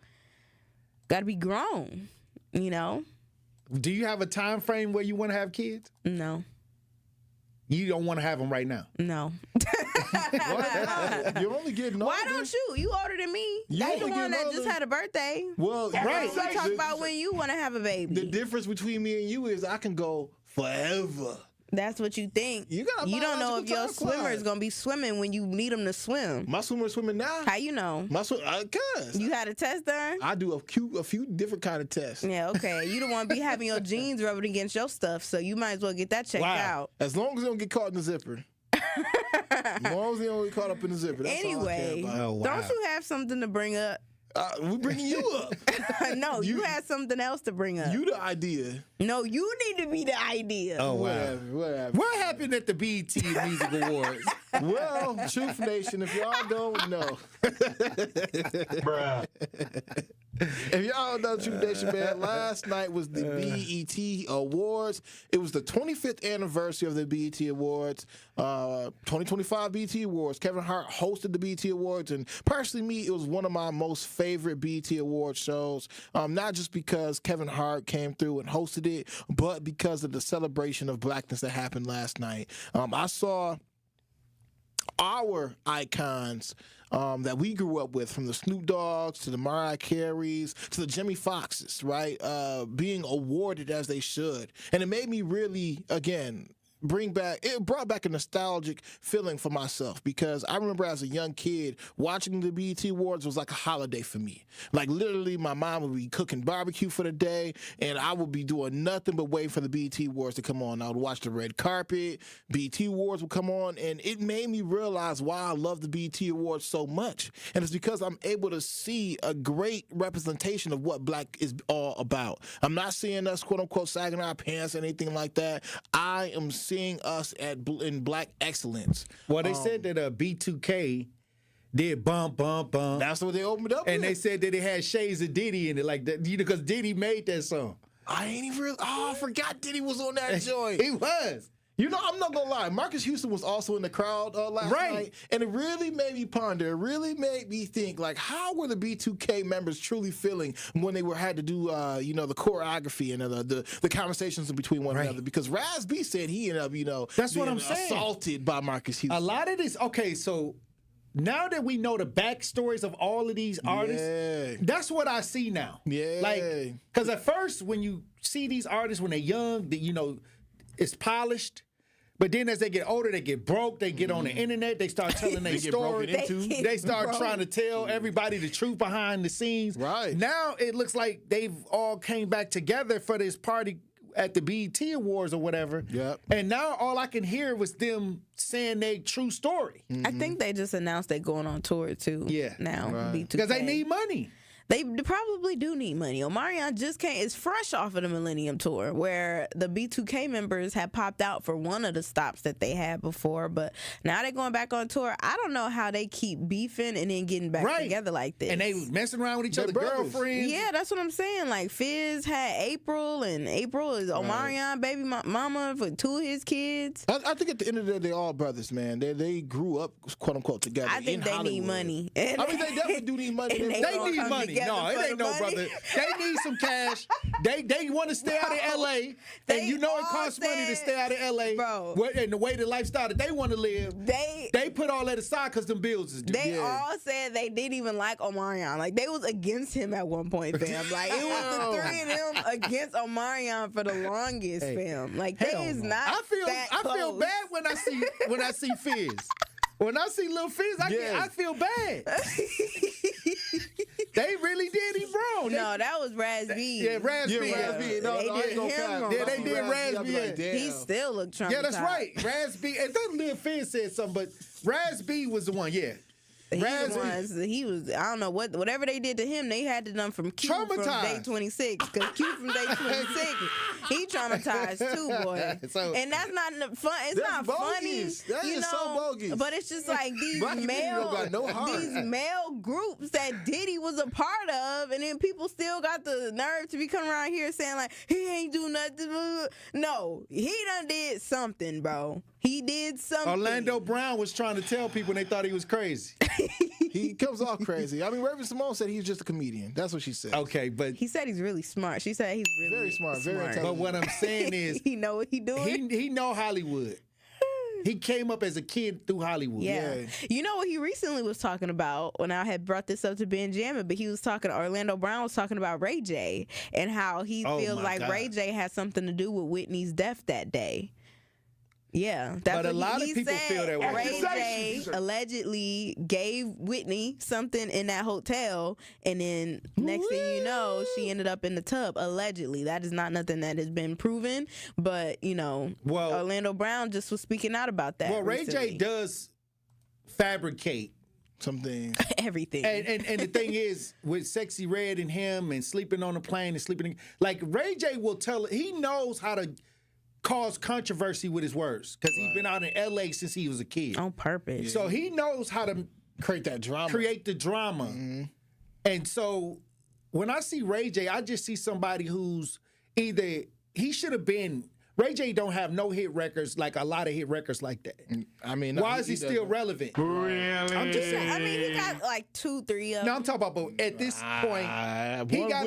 [SPEAKER 8] Got to be grown,
[SPEAKER 2] Do you have a time frame where you want to have kids?
[SPEAKER 8] No.
[SPEAKER 2] You don't want to have them right now?
[SPEAKER 8] No.
[SPEAKER 9] You're only getting older.
[SPEAKER 8] Why don't you? You older than me. You're the one that just had a birthday.
[SPEAKER 9] Well, right.
[SPEAKER 8] You talk about when you want to have a baby.
[SPEAKER 9] The difference between me and you is I can go forever.
[SPEAKER 8] That's what you think. You don't know if your swimmer is going to be swimming when you need them to swim.
[SPEAKER 9] My swimmer is swimming now.
[SPEAKER 8] How you know?
[SPEAKER 9] Cause
[SPEAKER 8] you had a test done?
[SPEAKER 9] I do a few different kind of tests.
[SPEAKER 8] Yeah, okay. You don't want to be having your jeans rubbing against your stuff, so you might as well get that checked out.
[SPEAKER 9] As long as they don't get caught in the zipper. As long as they don't get caught up in the zipper. That's
[SPEAKER 8] anyway,
[SPEAKER 9] all I care about.
[SPEAKER 8] Don't you have something to bring up?
[SPEAKER 9] We're bringing you up.
[SPEAKER 8] No, you had something else to bring up.
[SPEAKER 9] You the idea.
[SPEAKER 8] No, you need to be the idea.
[SPEAKER 2] Oh, wow.
[SPEAKER 9] Whatever.
[SPEAKER 2] What happened at the BET Music Awards?
[SPEAKER 9] Well, Truth Nation, if y'all don't know. Bruh. If y'all don't know Truth Nation, man, last night was the BET Awards. It was the 25th anniversary of the BET Awards. 2025 BET Awards. Kevin Hart hosted the BET Awards, and personally, me, it was one of my most favorite BET Awards shows. Not just because Kevin Hart came through and hosted it, but because of the celebration of blackness that happened last night. I saw our icons that we grew up with, from the Snoop Dogg's to the Mariah Careys to the Jimmy Foxes, right, being awarded as they should. And it made me really, again, it brought back a nostalgic feeling for myself, because I remember as a young kid watching the BET Awards was like a holiday for me. Like literally my mom would be cooking barbecue for the day and I would be doing nothing but waiting for the BET Awards to come on. I would watch the red carpet, BET Awards would come on, and it made me realize why I love the BET Awards so much. And it's because I'm able to see a great representation of what black is all about. I'm not seeing us quote unquote sagging our pants or anything like that. I am seeing us in black excellence.
[SPEAKER 2] Well, they said that B2K did bump.
[SPEAKER 9] That's what they opened up
[SPEAKER 2] and
[SPEAKER 9] with.
[SPEAKER 2] they said that it had shades of Diddy in it, like that, because Diddy made that song.
[SPEAKER 9] I ain't even I forgot Diddy was on that joint.
[SPEAKER 2] He was.
[SPEAKER 9] I'm not gonna lie. Marcus Houston was also in the crowd last night, and it really made me ponder. It really made me think, like, how were the B2K members truly feeling when they had to do, the choreography and the conversations in between one another? Because Raz B said he ended up,
[SPEAKER 2] that's
[SPEAKER 9] being
[SPEAKER 2] what I'm saying,
[SPEAKER 9] assaulted by Marcus Houston.
[SPEAKER 2] A lot of this. Okay, so now that we know the backstories of all of these artists, that's what I see now.
[SPEAKER 9] Yeah.
[SPEAKER 2] Like, because at first, when you see these artists when they're young, it's polished. But then as they get older, they get broke. They get on the internet. They start telling their story. They start trying to tell everybody the truth behind the scenes.
[SPEAKER 9] Right.
[SPEAKER 2] Now it looks like they've all came back together for this party at the BET Awards or whatever.
[SPEAKER 9] Yep.
[SPEAKER 2] And now all I can hear was them saying their true story.
[SPEAKER 8] I think they just announced they're going on tour too.
[SPEAKER 2] Yeah.
[SPEAKER 8] Now.
[SPEAKER 2] Right. Because they need money.
[SPEAKER 8] They probably do need money. Omarion just is fresh off of the Millennium Tour, where the B2K members had popped out for one of the stops that they had before, but now they're going back on tour. I don't know how they keep beefing and then getting back together like this.
[SPEAKER 2] And they messing around with each other, girlfriends.
[SPEAKER 8] Yeah, that's what I'm saying. Like Fizz had April, and April is Omarion baby mama for two of his kids.
[SPEAKER 9] I think at the end of the day, they're all brothers, man. They grew up, quote unquote, together.
[SPEAKER 8] I think they need money.
[SPEAKER 9] I mean, they definitely do need money.
[SPEAKER 2] They need money. No, it ain't no brother. They need some cash. They want to stay out of LA, and you know it costs money to stay out of LA.
[SPEAKER 8] Bro.
[SPEAKER 2] And the way the lifestyle that they want to live, they put all that aside because them bills is due.
[SPEAKER 8] They all said they didn't even like Omarion. Like they was against him at one point, fam. Like it was the three of them against Omarion for the longest, fam. Like they is not.
[SPEAKER 2] I feel bad when I see Fizz. When I see Lil Fizz, I feel bad. They really did him wrong.
[SPEAKER 8] No, that was Raz B.
[SPEAKER 2] Yeah, Raz B.
[SPEAKER 9] No, they did him wrong.
[SPEAKER 2] Yeah, they did Raz B.
[SPEAKER 8] He still looked traumatized.
[SPEAKER 2] Yeah, that's right. Raz B. And then Lil Fizz said something, but Raz B was the one, yeah.
[SPEAKER 8] He was, I don't know, whatever they did to him, they had to done from Q from day 26. Because Q from day 26, he traumatized too, boy. And that's not fun. It's not
[SPEAKER 9] bogus.
[SPEAKER 8] funny.
[SPEAKER 9] That is so bogus.
[SPEAKER 8] But it's just like these male groups that Diddy was a part of, and then people still got the nerve to be coming around here saying like, he ain't do nothing. No, he done did something, bro. He did something.
[SPEAKER 2] Orlando Brown was trying to tell people and they thought he was crazy.
[SPEAKER 9] He comes off crazy. I mean, Raven Simone said he's just a comedian. That's what she said.
[SPEAKER 2] Okay, but
[SPEAKER 8] he said he's really smart. She said he's really
[SPEAKER 9] very smart, very intelligent.
[SPEAKER 2] But what I'm saying is,
[SPEAKER 8] he know what he doing.
[SPEAKER 2] He know Hollywood. He came up as a kid through Hollywood.
[SPEAKER 8] Yeah. You know what he recently was talking about when I had brought this up to Benjamin, but he was talking, Orlando Brown was talking about Ray J and how he feels like Ray J had something to do with Whitney's death that day. Yeah, that's
[SPEAKER 2] but a lot of people feel that way.
[SPEAKER 8] Ray J allegedly gave Whitney something in that hotel, and then next thing you know, she ended up in the tub. Allegedly, that is not nothing that has been proven, but Orlando Brown just was speaking out about that.
[SPEAKER 2] Well, Ray J does fabricate
[SPEAKER 9] something,
[SPEAKER 8] everything,
[SPEAKER 2] and the thing is with Sexy Red and him and sleeping on the plane and sleeping like Ray J will tell. He knows how to cause controversy with his words because he's been out in LA since he was a kid
[SPEAKER 8] on purpose.
[SPEAKER 2] So he knows how to
[SPEAKER 9] create that drama,
[SPEAKER 2] Mm-hmm. And so when I see Ray J, I just see somebody who's either he should have been. Ray J don't have no hit records, like a lot of hit records like that.
[SPEAKER 9] I mean,
[SPEAKER 2] why is he still relevant?
[SPEAKER 9] Really?
[SPEAKER 2] I'm just saying.
[SPEAKER 8] I mean, he got like 2-3 of them.
[SPEAKER 2] No, I'm talking about, but at this point, he got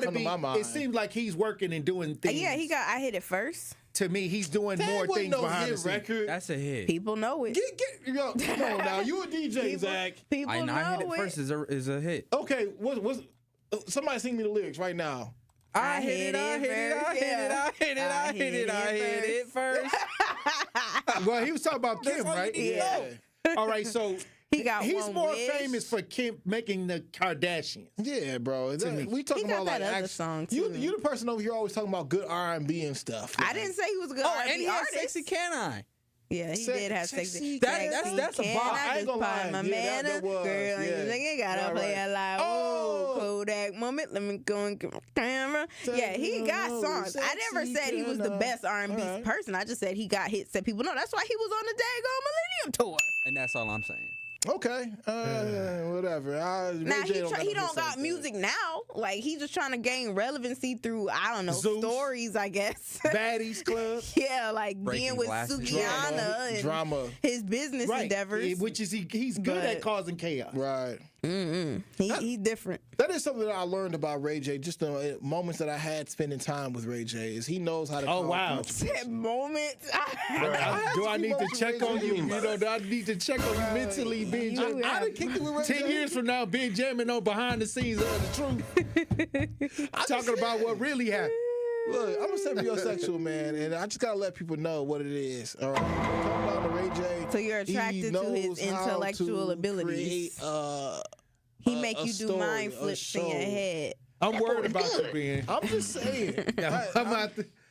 [SPEAKER 2] to be. It seems like he's working and doing things.
[SPEAKER 8] Yeah, I hit it first.
[SPEAKER 2] To me, he's doing more things behind the scenes.
[SPEAKER 5] That's a hit.
[SPEAKER 8] People know it.
[SPEAKER 9] Come on now, you a DJ, Zach.
[SPEAKER 8] People know
[SPEAKER 5] I hit it first is a hit.
[SPEAKER 9] Okay, what's somebody sing me the lyrics right now.
[SPEAKER 5] I hit it first.
[SPEAKER 2] Well, he was talking about Kim, right?
[SPEAKER 8] Yeah.
[SPEAKER 2] All right, so he's more famous for Kim making the Kardashians.
[SPEAKER 9] Yeah, bro. We talking about like
[SPEAKER 8] other song too.
[SPEAKER 9] You the person over here always talking about good R&B and stuff.
[SPEAKER 8] I didn't say he was a good R&B
[SPEAKER 5] and he
[SPEAKER 8] artist.
[SPEAKER 5] had Sexy Can I?
[SPEAKER 8] Yeah, he did have sexy.
[SPEAKER 5] That's a bar.
[SPEAKER 9] I ain't gonna lie.
[SPEAKER 8] My man,
[SPEAKER 9] that was.
[SPEAKER 8] girl, you gotta play it like, oh, Kodak moment. Let me go and get my camera. Yeah, he got songs. I never said he was the best R&B person. I just said he got hits that people know. That's why he was on the daggone Millennium Tour.
[SPEAKER 5] And that's all I'm saying.
[SPEAKER 9] Okay, whatever.
[SPEAKER 8] Now he don't got music now. Like he's just trying to gain relevancy through stories, I guess.
[SPEAKER 2] Baddies Club.
[SPEAKER 8] Yeah, like
[SPEAKER 5] Breaking
[SPEAKER 8] being with
[SPEAKER 5] glasses.
[SPEAKER 8] Sukiana and
[SPEAKER 9] drama.
[SPEAKER 8] his business endeavors.
[SPEAKER 2] Which is he's good at causing chaos.
[SPEAKER 9] Right.
[SPEAKER 8] He's different.
[SPEAKER 9] That is something that I learned about Ray J. Just the moments that I had spending time with Ray J. Is he knows how to.
[SPEAKER 2] Oh wow!
[SPEAKER 8] Moments.
[SPEAKER 2] Do I need to check on you? Do I need to check on you mentally, Big Jam?
[SPEAKER 9] I done kicked it with Ray
[SPEAKER 2] 10
[SPEAKER 9] J.
[SPEAKER 2] years from now, Big Jam and know behind the scenes of the truth. Talking about what really happened.
[SPEAKER 9] Look, I'm a sapiosexual man, and I just gotta let people know what it is. All right, come down to Ray J.
[SPEAKER 8] So you're attracted to his intellectual abilities. He make you do mind flips in your head.
[SPEAKER 2] I'm worried about you, Ben.
[SPEAKER 9] I'm just saying.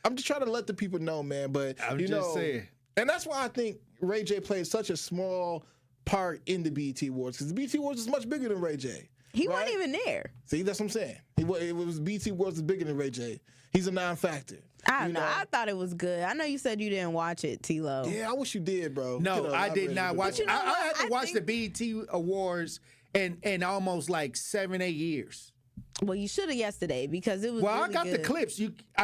[SPEAKER 9] I'm just trying to let the people know, man. But
[SPEAKER 2] I'm
[SPEAKER 9] you
[SPEAKER 2] just
[SPEAKER 9] know,
[SPEAKER 2] saying.
[SPEAKER 9] And that's why I think Ray J played such a small part in the BET Awards, because the BET Awards is much bigger than Ray J.
[SPEAKER 8] He wasn't even there.
[SPEAKER 9] See, that's what I'm saying. It was BET Awards is bigger than Ray J. He's a non-factor.
[SPEAKER 8] I don't know. I thought it was good. I know you said you didn't watch it, T-Lo.
[SPEAKER 9] Yeah, I wish you did, bro.
[SPEAKER 2] No, I did not watch it.
[SPEAKER 8] You know
[SPEAKER 2] I had to watch
[SPEAKER 8] think
[SPEAKER 2] the BET Awards in almost like 7-8 years.
[SPEAKER 8] Well, you should have yesterday because it was.
[SPEAKER 2] Well,
[SPEAKER 8] really
[SPEAKER 2] I got
[SPEAKER 8] good.
[SPEAKER 2] the clips.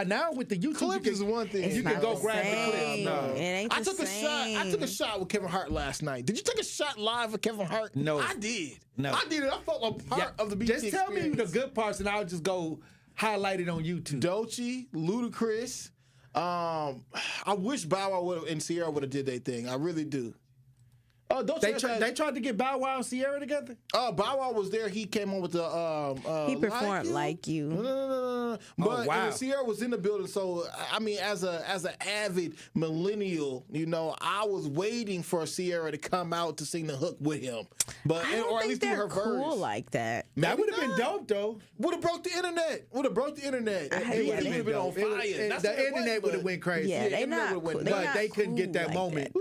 [SPEAKER 2] Now with the YouTube,
[SPEAKER 9] Clips is one thing.
[SPEAKER 2] You can go grab the clips.
[SPEAKER 9] No.
[SPEAKER 8] It ain't
[SPEAKER 9] I
[SPEAKER 8] the
[SPEAKER 9] took a
[SPEAKER 8] same.
[SPEAKER 9] shot. I took a shot with Kevin Hart last night. Did you take a shot live with Kevin Hart?
[SPEAKER 2] No,
[SPEAKER 9] I did.
[SPEAKER 2] No,
[SPEAKER 9] I did it. I felt a part of the BET
[SPEAKER 2] Just tell me
[SPEAKER 9] experience.
[SPEAKER 2] the good parts, and I'll just go highlight it on YouTube.
[SPEAKER 9] Doechii, Ludacris. I wish Bow Wow and Sierra would have did their thing. I really do.
[SPEAKER 2] They tried to get Bow Wow and Sierra together?
[SPEAKER 9] Bow Wow was there. He came on with the
[SPEAKER 8] he performed Like You.
[SPEAKER 9] No. But
[SPEAKER 2] wow.
[SPEAKER 9] and Sierra was in the building. So I mean, as an avid millennial, I was waiting for Sierra to come out to sing the hook with him. But
[SPEAKER 8] I don't
[SPEAKER 9] or at
[SPEAKER 8] think
[SPEAKER 9] least do
[SPEAKER 8] they're
[SPEAKER 9] her
[SPEAKER 8] cool
[SPEAKER 9] verse.
[SPEAKER 8] like that.
[SPEAKER 2] That would have been dope, though.
[SPEAKER 9] Would have broke the internet. It would have been on fire.
[SPEAKER 2] The internet would have went crazy.
[SPEAKER 8] Yeah, they not cool.
[SPEAKER 2] But they couldn't get that moment.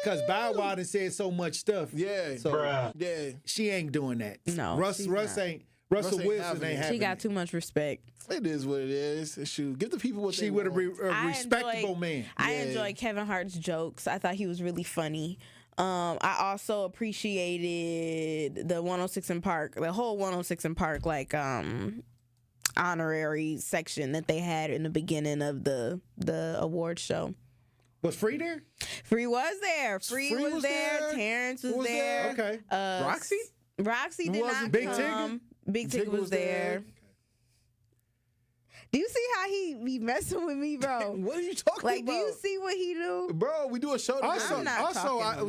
[SPEAKER 2] Because Bow Wow done said so much stuff.
[SPEAKER 9] Yeah.
[SPEAKER 2] So
[SPEAKER 9] yeah.
[SPEAKER 2] She ain't doing that.
[SPEAKER 8] No.
[SPEAKER 2] Russell Wilson ain't having
[SPEAKER 8] She got too much respect.
[SPEAKER 9] It is what it is. Shoot, give the people what
[SPEAKER 2] she
[SPEAKER 9] they
[SPEAKER 2] would
[SPEAKER 9] want.
[SPEAKER 2] a respectable man.
[SPEAKER 8] I enjoyed Kevin Hart's jokes. I thought he was really funny. I also appreciated the 106 in Park, the whole 106 in Park, honorary section that they had in the beginning of the award show.
[SPEAKER 2] Was Free there?
[SPEAKER 8] Free was there. Free was there. Terrence was there.
[SPEAKER 2] Okay.
[SPEAKER 8] Roxy did not
[SPEAKER 2] Big
[SPEAKER 8] come. Big Tigger was there. Do you see how he be messing with me, bro?
[SPEAKER 9] What are you talking about?
[SPEAKER 8] Do you see what he do?
[SPEAKER 9] Bro, we do a show together.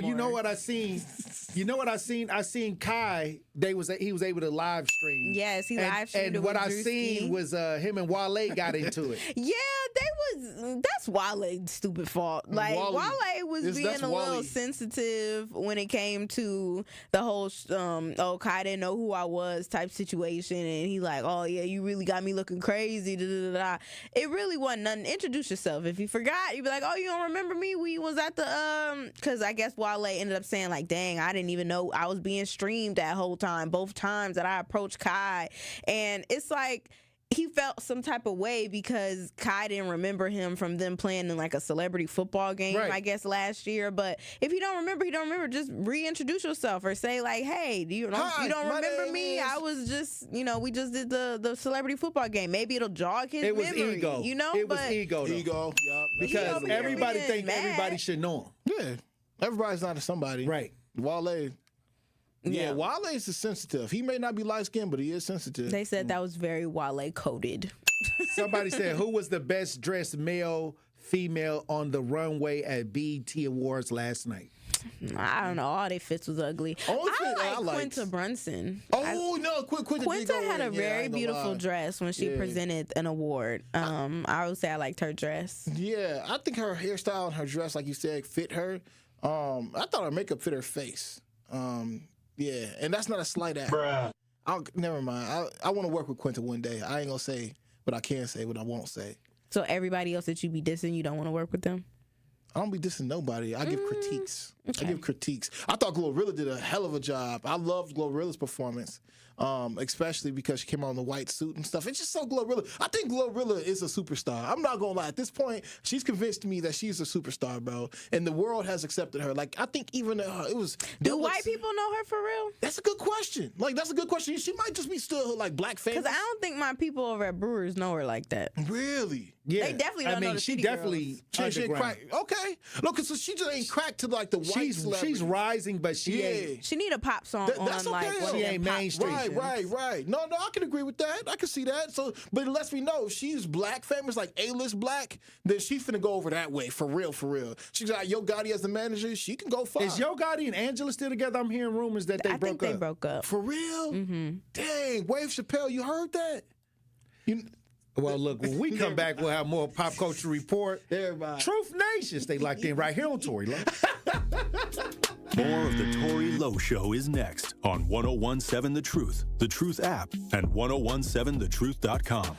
[SPEAKER 2] You know what I seen? I seen Kai. He was able to live stream.
[SPEAKER 8] Yes, he live streamed.
[SPEAKER 2] And what I seen was him and Wale got into it.
[SPEAKER 8] Yeah, that's Wale's stupid fault. Wale was being a little sensitive when it came to the whole Kai didn't know who I was type situation, and he like, oh yeah, you really got me looking crazy. It really wasn't nothing. Introduce yourself. If you forgot, you'd be like, oh, you don't remember me? We was at the because I guess Wale ended up saying like, dang, I didn't even know I was being streamed that whole time, both times that I approached Kai. And it's like he felt some type of way because Kai didn't remember him from them playing in like a celebrity football game, I guess, last year. But if you don't remember, just reintroduce yourself or say like, hey, you don't remember me? I was just, we just did the celebrity football game. Maybe it'll jog his memory.
[SPEAKER 2] It was ego.
[SPEAKER 8] It
[SPEAKER 2] was ego.
[SPEAKER 9] Ego. Yep.
[SPEAKER 2] Because everybody think everybody should know him.
[SPEAKER 9] Yeah. Everybody's not a somebody.
[SPEAKER 2] Right.
[SPEAKER 9] Wale. Yeah, Wale is sensitive. He may not be light skinned, but he is sensitive.
[SPEAKER 8] They said that was very Wale coded.
[SPEAKER 2] Somebody said, who was the best dressed male, female on the runway at BET Awards last night?
[SPEAKER 8] I don't know. All their fits was ugly. I like Quinta Brunson. Quinta had a very beautiful dress when she presented an award. I would say I liked her dress.
[SPEAKER 9] Yeah, I think her hairstyle and her dress, like you said, fit her. I thought her makeup fit her face. Yeah, and that's not a slight at. Never mind. I want to work with Quinta one day. I ain't gonna say what I can say, what I won't say.
[SPEAKER 8] So everybody else that you be dissing, you don't want to work with them?
[SPEAKER 9] I don't be dissing nobody. I give critiques. Okay. I give critiques. I thought Glorilla did a hell of a job. I loved Glorilla's performance. especially because she came on in the white suit and stuff. It's just so Glorilla. I think Glorilla is a superstar. I'm not gonna lie. At this point, she's convinced me that she's a superstar, bro, and the world has accepted her. Like, I think even it was.
[SPEAKER 8] Do white people know her for real?
[SPEAKER 9] That's a good question. Like, that's a good question. She might just be still like black famous.
[SPEAKER 8] Because I don't think my people over at Brewers know her like that.
[SPEAKER 9] Really?
[SPEAKER 2] Yeah.
[SPEAKER 8] They definitely don't know the
[SPEAKER 2] she
[SPEAKER 8] city
[SPEAKER 2] definitely
[SPEAKER 8] girls.
[SPEAKER 9] She ain't crack. Okay. Look, so she just ain't cracked to like the white celebrity.
[SPEAKER 2] She's rising, but she ain't.
[SPEAKER 8] She need a pop song
[SPEAKER 9] That's
[SPEAKER 8] on
[SPEAKER 9] okay.
[SPEAKER 8] like
[SPEAKER 2] She ain't mainstream.
[SPEAKER 9] Right. No, I can agree with that. I can see that. So, but it lets me know if she's black famous, like A-list black, then she's finna go over that way for real. She's got Yo Gotti as the manager. She can go far.
[SPEAKER 2] Is Yo Gotti and Angela still together? I'm hearing rumors that they broke up.
[SPEAKER 8] They broke up.
[SPEAKER 9] For real?
[SPEAKER 8] Mm-hmm.
[SPEAKER 9] Dang, Wave Chappelle, you heard that?
[SPEAKER 2] Well, look, when we come back, we'll have more Pop Culture Report.
[SPEAKER 9] Everybody.
[SPEAKER 2] Truth Nation, stay locked in right here on Tory Lowe.
[SPEAKER 1] More of the Tory Lowe Show is next on 1017 The Truth app, and 1017thetruth.com.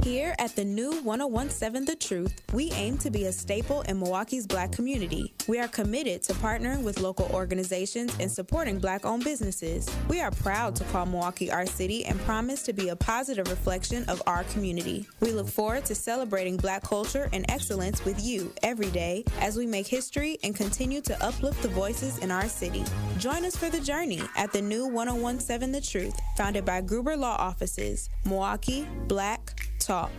[SPEAKER 23] Here at the new 1017 The Truth, we aim to be a staple in Milwaukee's Black community. We are committed to partnering with local organizations and supporting Black-owned businesses. We are proud to call Milwaukee our city and promise to be a positive reflection of our community. We look forward to celebrating Black culture and excellence with you every day as we make history and continue to uplift the voices in our city. Join us for the journey at the new 1017 The Truth, founded by Gruber Law Offices, Milwaukee Black Talk.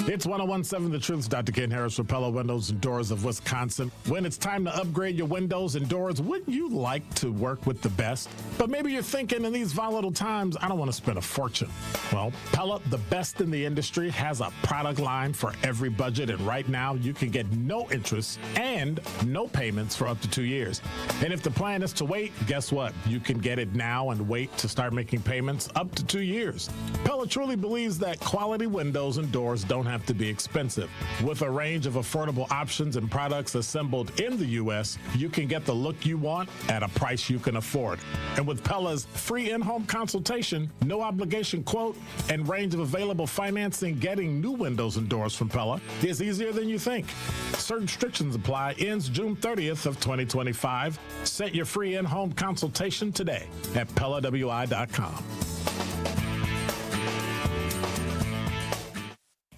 [SPEAKER 6] It's 1017 The Truth's Dr. Ken Harris for Pella Windows and Doors of Wisconsin. When it's time to upgrade your windows and doors, wouldn't you like to work with the best? But maybe you're thinking in these volatile times, I don't want to spend a fortune. Well, Pella, the best in the industry, has a product line for every budget, and right now you can get no interest and no payments for up to 2 years. And if the plan is to wait, guess what? You can get it now and wait to start making payments up to 2 years. Pella truly believes that quality windows and doors don't have to be expensive. With a range of affordable options and products assembled in the U.S., you can get the look you want at a price you can afford. And with Pella's free in-home consultation, no obligation quote, and range of available financing, getting new windows and doors from Pella is easier than you think. Certain restrictions apply. Ends June 30th of 2025. Set your free in-home consultation today at PellaWI.com.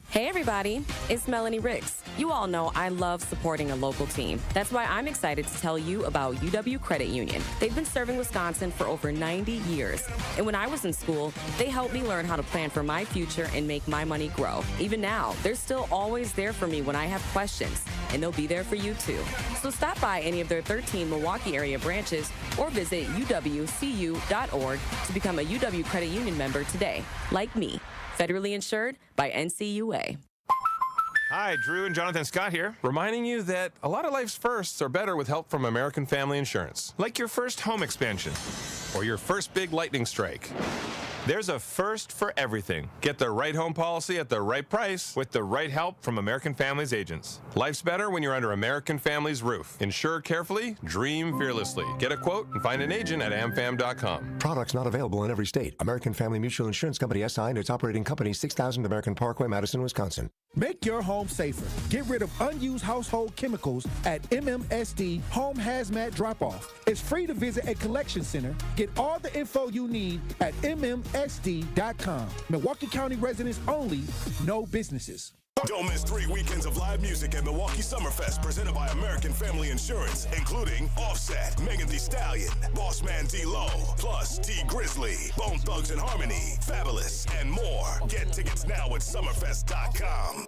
[SPEAKER 10] Hey everybody, it's Melanie Ricks. You all know I love supporting a local team. That's why I'm excited to tell you about UW Credit Union. They've been serving Wisconsin for over 90 years. And when I was in school, they helped me learn how to plan for my future and make my money grow. Even now, they're still always there for me when I have questions, and they'll be there for you too. So stop by any of their 13 Milwaukee area branches or visit uwcu.org to become a UW Credit Union member today, like me. Federally insured by NCUA.
[SPEAKER 16] Hi, Drew and Jonathan Scott here, reminding you that a lot of life's firsts are better with help from American Family Insurance. Like your first home expansion or your first big lightning strike. There's a first for everything. Get the right home policy at the right price with the right help from American Family's agents. Life's better when you're under American Family's roof. Insure carefully, dream fearlessly. Get a quote and find an agent at amfam.com.
[SPEAKER 17] Products not available in every state. American Family Mutual Insurance Company SI and its operating company 6000 American Parkway, Madison, Wisconsin.
[SPEAKER 2] Make your home safer. Get rid of unused household chemicals at MMSD Home Hazmat Drop-Off. It's free to visit a collection center. Get all the info you need at MMSD.com. Milwaukee County residents only, no businesses.
[SPEAKER 12] Don't miss 3 weekends of live music at Milwaukee Summerfest presented by American Family Insurance, including Offset, Megan Thee Stallion, Bossman D. Lowe, plus T. Grizzly, Bone Thugs and Harmony, Fabulous, and more. Get tickets now at summerfest.com.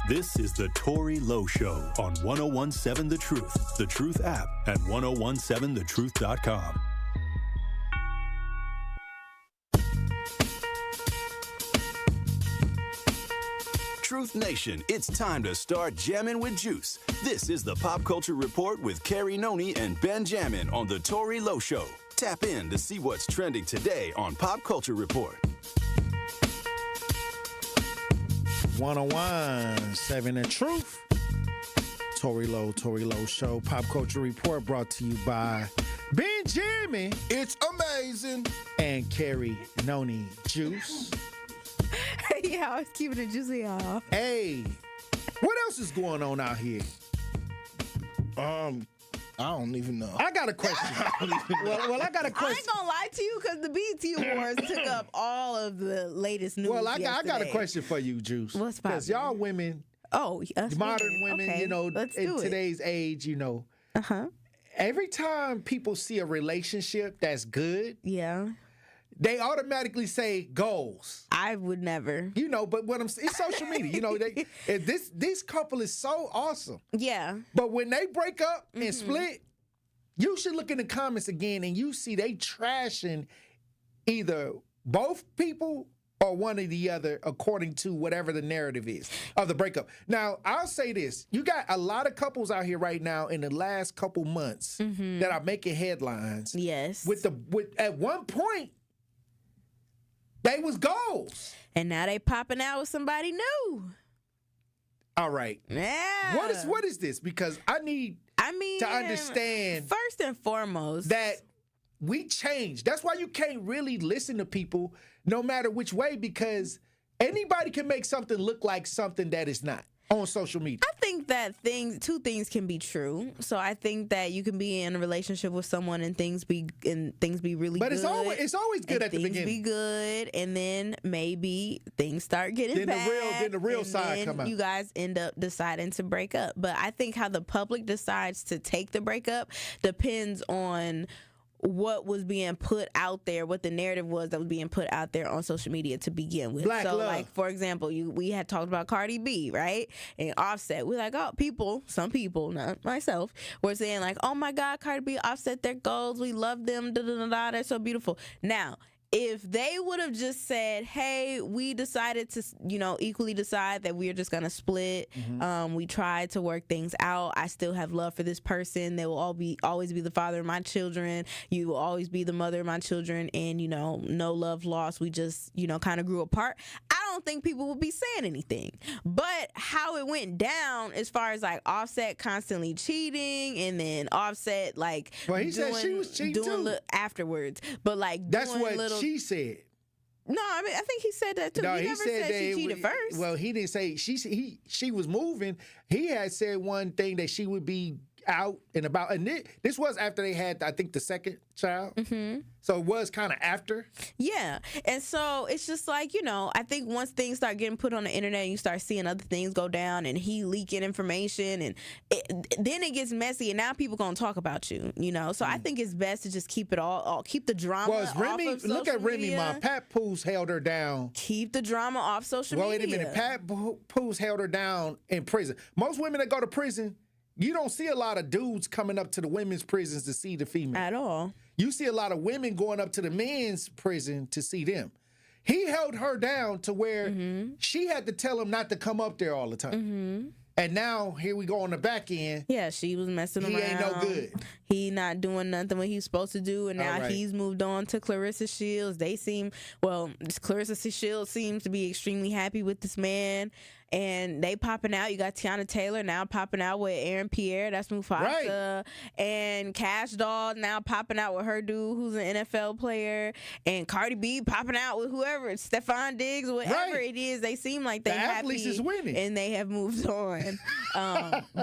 [SPEAKER 1] This is the Tory Lowe Show on 1017 The Truth app, and 1017thetruth.com. Truth Nation, it's time to start jamming with juice. This is the Pop Culture Report with Carrie Noni and Ben Jammin on the Tory Lowe Show. Tap in to see what's trending today on Pop Culture Report.
[SPEAKER 2] 1017 The Truth. Tory Lowe Show. Pop Culture Report brought to you by Ben Jammin.
[SPEAKER 9] It's amazing.
[SPEAKER 2] And Carrie Noni Juice.
[SPEAKER 8] Yeah, I was keeping it juicy, y'all.
[SPEAKER 2] Hey, what else is going on out here?
[SPEAKER 9] I I don't even know.
[SPEAKER 2] I got a question. well, I got a
[SPEAKER 8] I
[SPEAKER 2] question.
[SPEAKER 8] ain't gonna lie to you because the BET Awards took up all of the latest news.
[SPEAKER 2] Well, I got a
[SPEAKER 8] yesterday.
[SPEAKER 2] question for you, Juice.
[SPEAKER 8] What's
[SPEAKER 2] Because y'all women,
[SPEAKER 8] us
[SPEAKER 2] modern women,
[SPEAKER 8] Okay,
[SPEAKER 2] you know,
[SPEAKER 8] let's
[SPEAKER 2] in
[SPEAKER 8] do it.
[SPEAKER 2] today's age, you know,
[SPEAKER 8] Uh-huh.
[SPEAKER 2] every time people see a relationship that's good, they automatically say goals.
[SPEAKER 8] I would never.
[SPEAKER 2] You know, but what I'm saying, it's social media. You know, this couple is so awesome.
[SPEAKER 8] Yeah.
[SPEAKER 2] But when they break up and split, you should look in the comments again and you see they trashing either both people or one or the other according to whatever the narrative is of the breakup. Now, I'll say this. You got a lot of couples out here right now in the last couple months that are making headlines.
[SPEAKER 8] Yes.
[SPEAKER 2] With at one point, they was goals.
[SPEAKER 8] And now they popping out with somebody new.
[SPEAKER 2] All right.
[SPEAKER 8] Yeah.
[SPEAKER 2] What is this? Because I mean to understand
[SPEAKER 8] first and foremost
[SPEAKER 2] that we change. That's why you can't really listen to people no matter which way, because anybody can make something look like something that is not on social media.
[SPEAKER 8] I think that two things can be true. So I think that you can be in a relationship with someone and things be really
[SPEAKER 2] But
[SPEAKER 8] good.
[SPEAKER 2] it's always good at the beginning.
[SPEAKER 8] Things be good, and then maybe things start getting bad.
[SPEAKER 2] Then the real side
[SPEAKER 8] then
[SPEAKER 2] come out.
[SPEAKER 8] You guys end up deciding to break up. But I think how the public decides to take the breakup depends on what was being put out there, what the narrative was that was being put out there on social media to begin with.
[SPEAKER 2] Black
[SPEAKER 8] so,
[SPEAKER 2] love.
[SPEAKER 8] like, for example, we had talked about Cardi B, right? And Offset. We're like, some people, not myself, were saying like, oh my God, Cardi B, Offset, their goals. We love them. Da, da, da, da, they're so beautiful. Now, if they would have just said, hey, we decided to, equally decide that we're just going to split. We tried to work things out. I still have love for this person. They will always be the father of my children. You will always be the mother of my children. And, no love lost. We just, kind of grew apart. I don't think people would be saying anything. But how it went down as far as like Offset constantly cheating and then Offset like
[SPEAKER 2] he said she was cheating too.
[SPEAKER 8] Afterwards. But like
[SPEAKER 2] that's what she said.
[SPEAKER 8] No, I mean I think he said that too.
[SPEAKER 2] No,
[SPEAKER 8] he never said she cheated first.
[SPEAKER 2] Well, he didn't say she was moving. He had said one thing that she would be out and about, and this was after they had, I think, the second child. So it was kind of after.
[SPEAKER 8] Yeah, and so it's just like, I think once things start getting put on the internet, and you start seeing other things go down, and he leaking information, and then it gets messy, and now people gonna talk about you. So I think it's best to just keep it all keep the drama.
[SPEAKER 2] Well, Remy,
[SPEAKER 8] off of social
[SPEAKER 2] look at Remy
[SPEAKER 8] media.
[SPEAKER 2] Ma. Pat Poose held her down.
[SPEAKER 8] Keep the drama off social media.
[SPEAKER 2] Wait a minute. Pat Poose held her down in prison. Most women that go to prison, you don't see a lot of dudes coming up to the women's prisons to see the female.
[SPEAKER 8] At all.
[SPEAKER 2] You see a lot of women going up to the men's prison to see them. He held her down to where she had to tell him not to come up there all the time. And now here we go on the back end.
[SPEAKER 8] Yeah, she was messing around.
[SPEAKER 2] He ain't no good.
[SPEAKER 8] He not doing nothing what he's supposed to do, and now he's moved on to Clarissa Shields. Clarissa Shields seems to be extremely happy with this man, and they popping out. You got Tiana Taylor now popping out with Aaron Pierre, that's Mufasa, and Cash Doll now popping out with her dude who's an NFL player, and Cardi B popping out with whoever, Stephon Diggs, whatever it is. They seem like they
[SPEAKER 2] athletes
[SPEAKER 8] happy
[SPEAKER 2] is winning,
[SPEAKER 8] and they have moved on.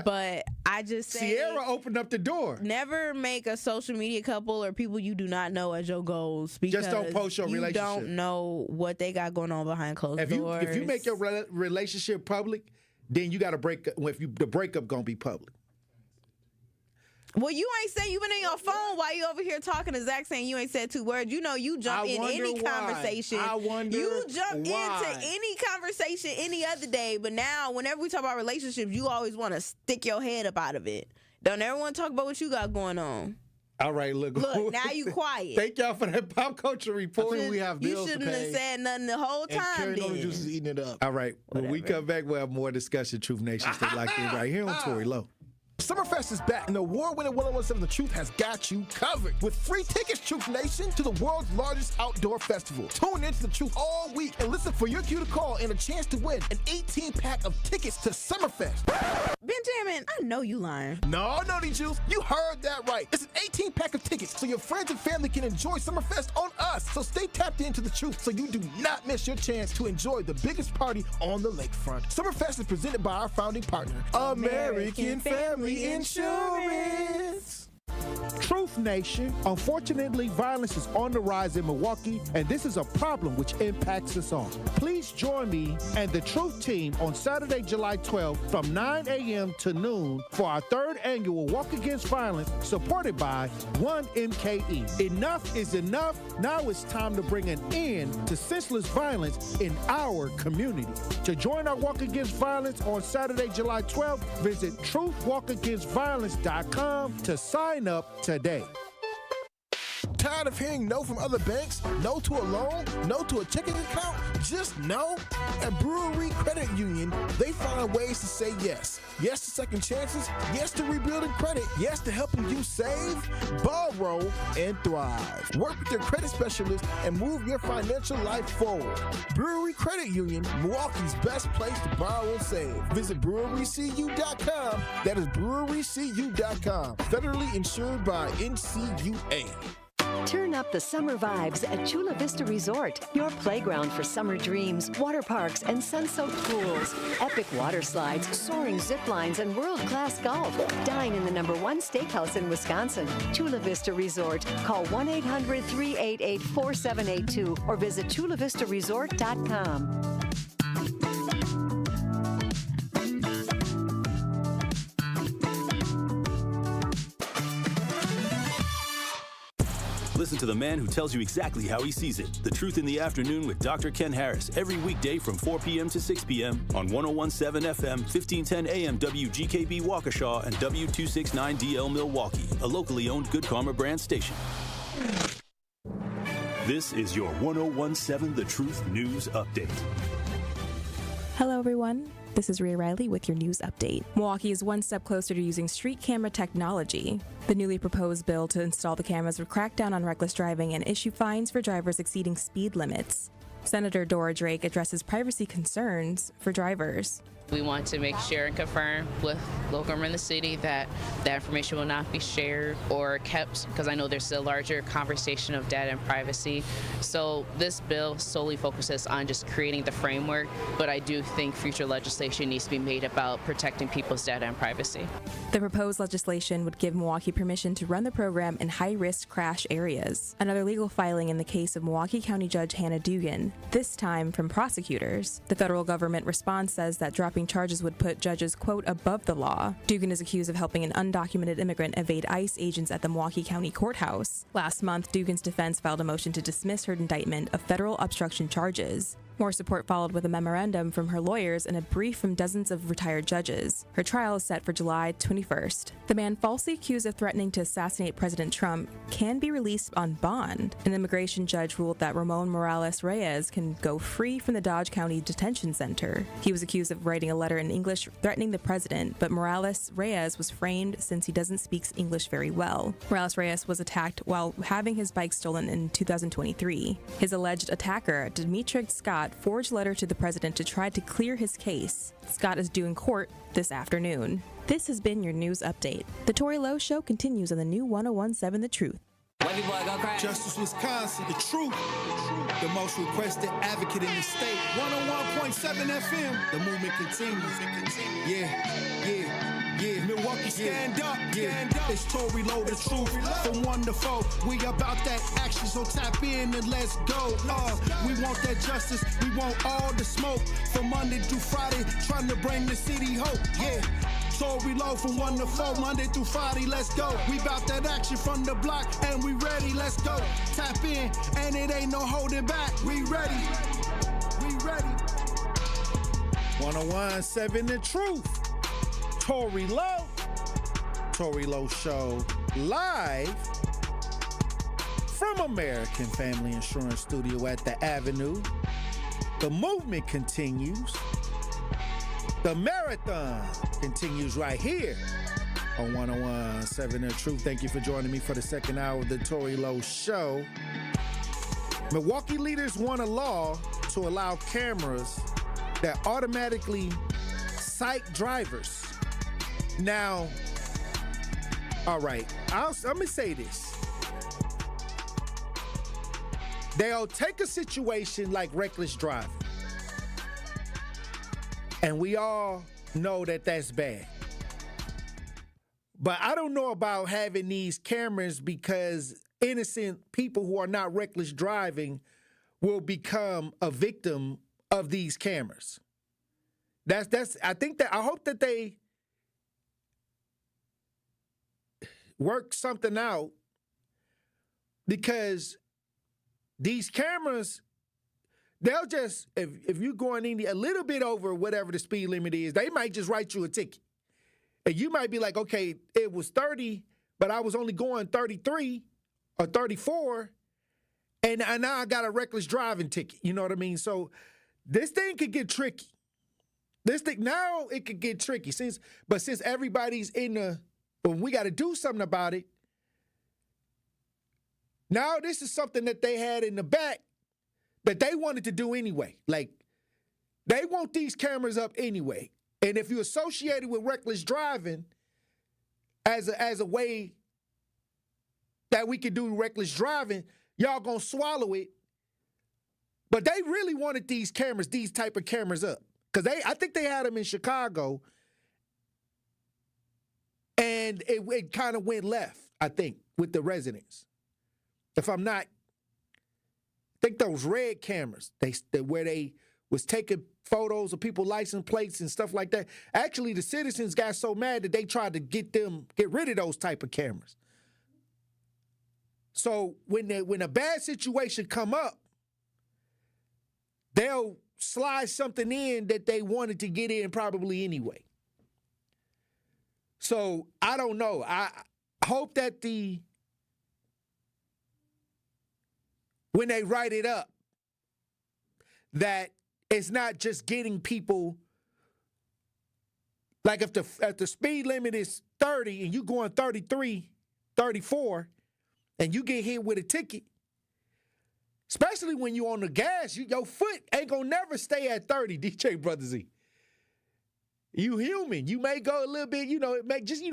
[SPEAKER 8] But I just say
[SPEAKER 2] Sierra opened up the door.
[SPEAKER 8] Never make a social media couple or people you do not know as your goals, because
[SPEAKER 2] just don't post your relationship.
[SPEAKER 8] You don't know what they got going on behind closed doors.
[SPEAKER 2] If you make your relationship public, then you got to break up. The breakup gonna be public.
[SPEAKER 8] Well, you ain't saying you been in your phone while you over here talking to Zach saying you ain't said 2 words. You jump in any conversation. You jump into any conversation any other day. But now, whenever we talk about relationships, you always want to stick your head up out of it. Don't ever want to talk about what you got going on.
[SPEAKER 2] All right, look,
[SPEAKER 8] now you quiet.
[SPEAKER 2] Thank y'all for that pop culture report.
[SPEAKER 9] We have bills to pay.
[SPEAKER 8] You shouldn't have said nothing the whole time.
[SPEAKER 9] And Carrie Juice is eating it up.
[SPEAKER 2] All right, when we come back, we'll have more discussion. Truth Nation, stay locked in right here on Tory Lowe.
[SPEAKER 9] Summerfest is back, and the award-winning 1017 The Truth has got you covered. With free tickets, Truth Nation, to the world's largest outdoor festival. Tune into The Truth all week and listen for your cue to call and a chance to win an 18-pack of tickets to Summerfest.
[SPEAKER 8] Benjamin, I know you lying.
[SPEAKER 9] No, Juice, you heard that right. It's an 18-pack of tickets so your friends and family can enjoy Summerfest on us. So stay tapped into The Truth so you do not miss your chance to enjoy the biggest party on the lakefront. Summerfest is presented by our founding partner, American Family Tory Insurance.
[SPEAKER 2] Truth Nation, unfortunately, violence is on the rise in Milwaukee, and this is a problem which impacts us all. Please join me and the Truth Team on Saturday, July 12th from 9 a.m. to noon for our third annual Walk Against Violence, supported by 1MKE. Enough is enough. Now it's time to bring an end to senseless violence in our community. To join our Walk Against Violence on Saturday, July 12th, visit truthwalkagainstviolence.com to sign up today.
[SPEAKER 9] Tired of hearing no from other banks? No to a loan? No to a checking account? Just no? At Brewery Credit Union, they find ways to say yes. Yes to second chances. Yes to rebuilding credit. Yes to helping you save, borrow, and thrive. Work with your credit specialist and move your financial life forward. Brewery Credit Union, Milwaukee's best place to borrow and save. Visit brewerycu.com. That is brewerycu.com. Federally insured by NCUA.
[SPEAKER 11] Turn up the summer vibes at Chula Vista Resort, your playground for summer dreams, water parks, and sun-soaked pools, epic water slides, soaring zip lines, and world-class golf. Dine in the #1 steakhouse in Wisconsin. Chula Vista Resort. Call 1-800-388-4782 or visit chulavistaresort.com.
[SPEAKER 1] Listen to the man who tells you exactly how he sees it. The Truth in the Afternoon with Dr. Ken Harris every weekday from 4 p.m. to 6 p.m. on 101.7 FM, 1510 AM WGKB Waukesha and W269DL Milwaukee, a locally owned Good Karma brand station. This is your 101.7 The Truth News Update.
[SPEAKER 13] Hello, everyone. This is Rhea Riley with your news update. Milwaukee is one step closer to using street camera technology. The newly proposed bill to install the cameras would crack down on reckless driving and issue fines for drivers exceeding speed limits. Senator Dora Drake addresses privacy concerns for drivers.
[SPEAKER 14] We want to make sure and confirm with local government in the city that that information will not be shared or kept, because I know there's a larger conversation of data and privacy. So this bill solely focuses on just creating the framework, but I do think future legislation needs to be made about protecting people's data and privacy.
[SPEAKER 13] The proposed legislation would give Milwaukee permission to run the program in high-risk crash areas. Another legal filing in the case of Milwaukee County Judge Hannah Dugan, this time from prosecutors. The federal government response says that dropping charges would put judges, quote, above the law. Dugan is accused of helping an undocumented immigrant evade ICE agents at the Milwaukee County Courthouse. Last month, Dugan's defense filed a motion to dismiss her indictment of federal obstruction charges. More support followed with a memorandum from her lawyers and a brief from dozens of retired judges. Her trial is set for July 21st. The man falsely accused of threatening to assassinate President Trump can be released on bond. An immigration judge ruled that Ramon Morales Reyes can go free from the Dodge County Detention Center. He was accused of writing a letter in English threatening the president, but Morales Reyes was framed since he doesn't speak English very well. Morales Reyes was attacked while having his bike stolen in 2023. His alleged attacker, Demetri Scott, forged a letter to the president to try to clear his case. Scott is due in court this afternoon. This has been your news update. The Tory Lowe Show continues on the new 101.7 The Truth.
[SPEAKER 15] Justice Wisconsin, the truth, the most requested advocate in the state. 101.7 FM, the movement continues. Yeah. Milwaukee, stand up. It's Tory Lowe, the truth. From 1 to 4, we about that action, so tap in and let's go. We want that justice, we want all the smoke. From Monday through Friday, trying to bring the city hope. Yeah. Tory Lowe from 1 to 4, Monday through Friday, let's go. We bout that action from the block, and we ready, let's go. Tap in, and it ain't no holding back. We ready.
[SPEAKER 2] 101.7 The Truth. Tory Lowe. Tory Lowe Show live from American Family Insurance Studio at the Avenue. The movement continues. The marathon continues right here on 101.7 The Truth. Thank you for joining me for the second hour of the Tory Lowe Show. Milwaukee leaders want a law to allow cameras that automatically cite drivers. Now, all right, let me say this. They'll take a situation like reckless driving, and we all know that that's bad. But I don't know about having these cameras because innocent people who are not reckless driving will become a victim of these cameras. I hope that they work something out, because these cameras, they'll just, if you're going a little bit over whatever the speed limit is, they might just write you a ticket. And you might be like, okay, it was 30, but I was only going 33 or 34, and now I got a reckless driving ticket. You know what I mean? So this thing could get tricky. Now it could get tricky. Since everybody's we got to do something about it. Now this is something that they had in the back that they wanted to do anyway. Like, they want these cameras up anyway. And if you're associated with reckless driving as a way that we could do reckless driving, y'all gonna swallow it. But they really wanted these type of cameras up. Because I think they had them in Chicago, and it kind of went left, I think, with the residents. If I'm not, I think those red cameras, where they was taking photos of people's license plates and stuff like that. Actually, the citizens got so mad that they tried to get rid of those type of cameras. So when a bad situation come up, they'll slide something in that they wanted to get in probably anyway. So I don't know. I hope that when they write it up, that it's not just getting people, like if the speed limit is 30 and you going 33, 34, and you get hit with a ticket, especially when you on the gas, your foot ain't gonna never stay at 30, DJ Brother Z. You human. You may go a little bit, it may just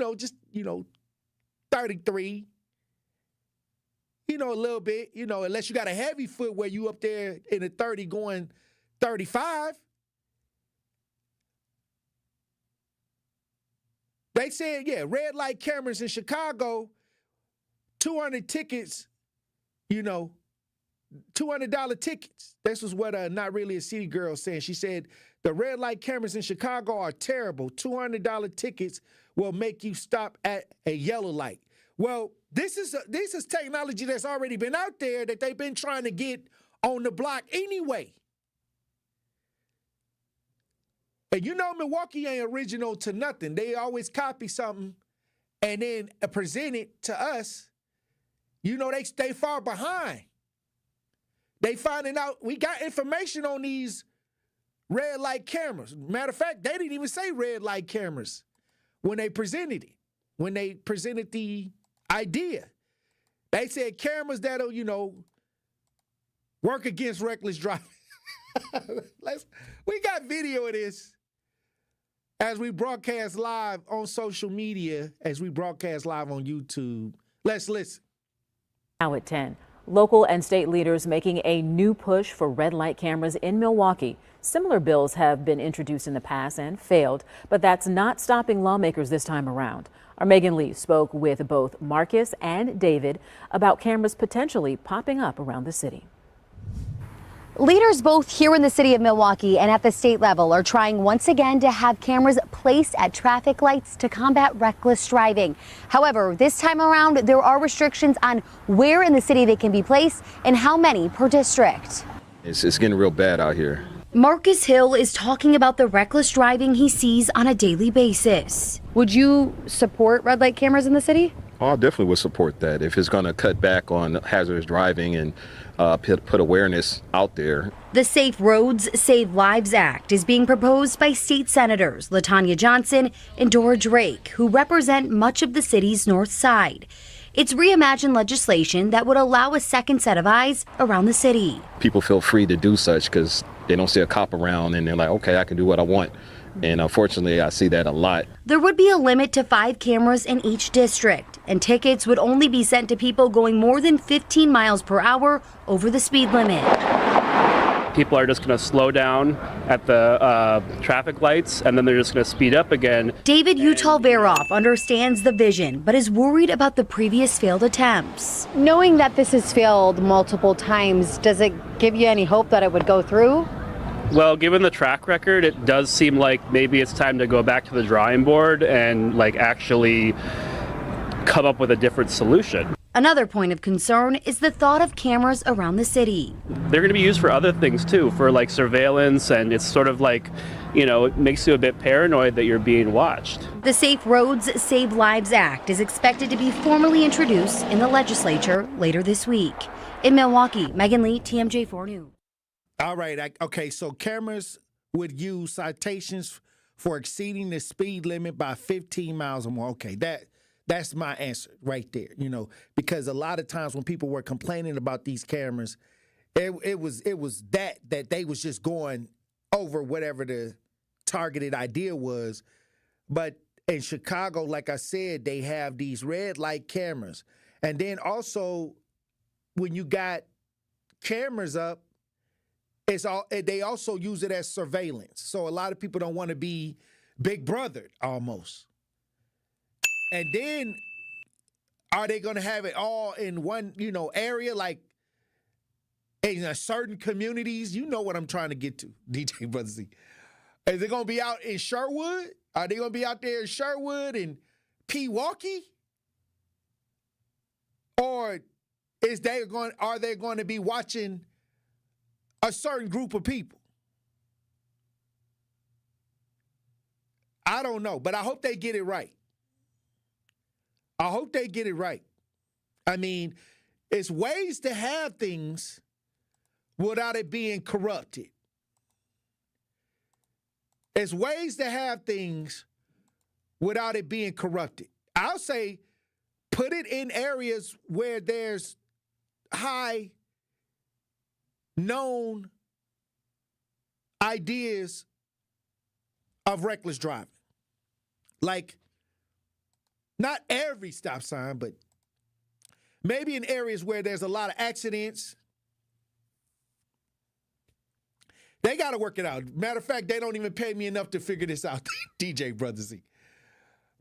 [SPEAKER 2] 33, a little bit, unless you got a heavy foot where you up there in the 30 going 35. They said, red light cameras in Chicago, 200 tickets, $200 tickets. This was what Not Really a City Girl said. She said, the red light cameras in Chicago are terrible. $200 tickets will make you stop at a yellow light. Well, this is technology that's already been out there that they've been trying to get on the block anyway. And Milwaukee ain't original to nothing. They always copy something and then present it to us. They stay far behind. They finding out, we got information on these red light cameras. Matter of fact, they didn't even say red light cameras when they presented it. When they presented the idea, they said cameras that'll, work against reckless driving. We got video of this as we broadcast live on social media, as we broadcast live on YouTube. Let's listen.
[SPEAKER 18] Now at 10, local and state leaders making a new push for red light cameras in Milwaukee. Similar bills have been introduced in the past and failed, but that's not stopping lawmakers this time around. Our Megan Lee spoke with both Marcus and David about cameras potentially popping up around the city.
[SPEAKER 19] Leaders both here in the city of Milwaukee and at the state level are trying once again to have cameras placed at traffic lights to combat reckless driving. However, this time around, there are restrictions on where in the city they can be placed and how many per district.
[SPEAKER 20] It's getting real bad out here.
[SPEAKER 19] Marcus Hill is talking about the reckless driving he sees on a daily basis. Would you support red light cameras in the city?
[SPEAKER 20] Oh, I definitely would support that if it's going to cut back on hazardous driving and put awareness out there.
[SPEAKER 19] The Safe Roads, Save Lives Act is being proposed by state senators LaTanya Johnson and Dora Drake, who represent much of the city's north side. It's reimagined legislation that would allow a second set of eyes around the city.
[SPEAKER 20] People feel free to do such because they don't see a cop around and they're like, okay, I can do what I want. And unfortunately, I see that a lot.
[SPEAKER 19] There would be a limit to 5 cameras in each district, and tickets would only be sent to people going more than 15 miles per hour over the speed limit.
[SPEAKER 3] people are just going to slow down at the traffic lights, and then they're just going to speed up again.
[SPEAKER 19] David Utah-Veroff understands the vision, but is worried about the previous failed attempts. Knowing that this has failed multiple times, does it give you any hope that it would go through?
[SPEAKER 3] Well, given the track record, it does seem like maybe it's time to go back to the drawing board and actually come up with a different solution.
[SPEAKER 19] Another point of concern is the thought of cameras around the city.
[SPEAKER 3] They're going to be used for other things too, for surveillance, and it's sort of it makes you a bit paranoid that you're being watched.
[SPEAKER 19] The Safe Roads Save Lives Act is expected to be formally introduced in the legislature later this week. In Milwaukee, Megan Lee, TMJ4 News.
[SPEAKER 2] All right. Okay, so cameras would use citations for exceeding the speed limit by 15 miles or more. Okay, that's my answer right there, because a lot of times when people were complaining about these cameras, it was that they was just going over whatever the targeted idea was. But in Chicago, like I said, they have these red light cameras. And then also when you got cameras up, they also use it as surveillance. So a lot of people don't want to be big brothered almost. And then are they going to have it all in one, area, like in a certain communities? You know what I'm trying to get to, DJ Brother Z. Is it going to be out in Sherwood? Are they going to be out there in Sherwood and Pewaukee? Or are they going to be watching a certain group of people? I don't know, but I hope they get it right. I hope they get it right. I mean, it's ways to have things without it being corrupted. It's ways to have things without it being corrupted. I'll say put it in areas where there's high known ideas of reckless driving. Like, not every stop sign, but maybe in areas where there's a lot of accidents. They got to work it out. Matter of fact, they don't even pay me enough to figure this out, DJ Brother Z.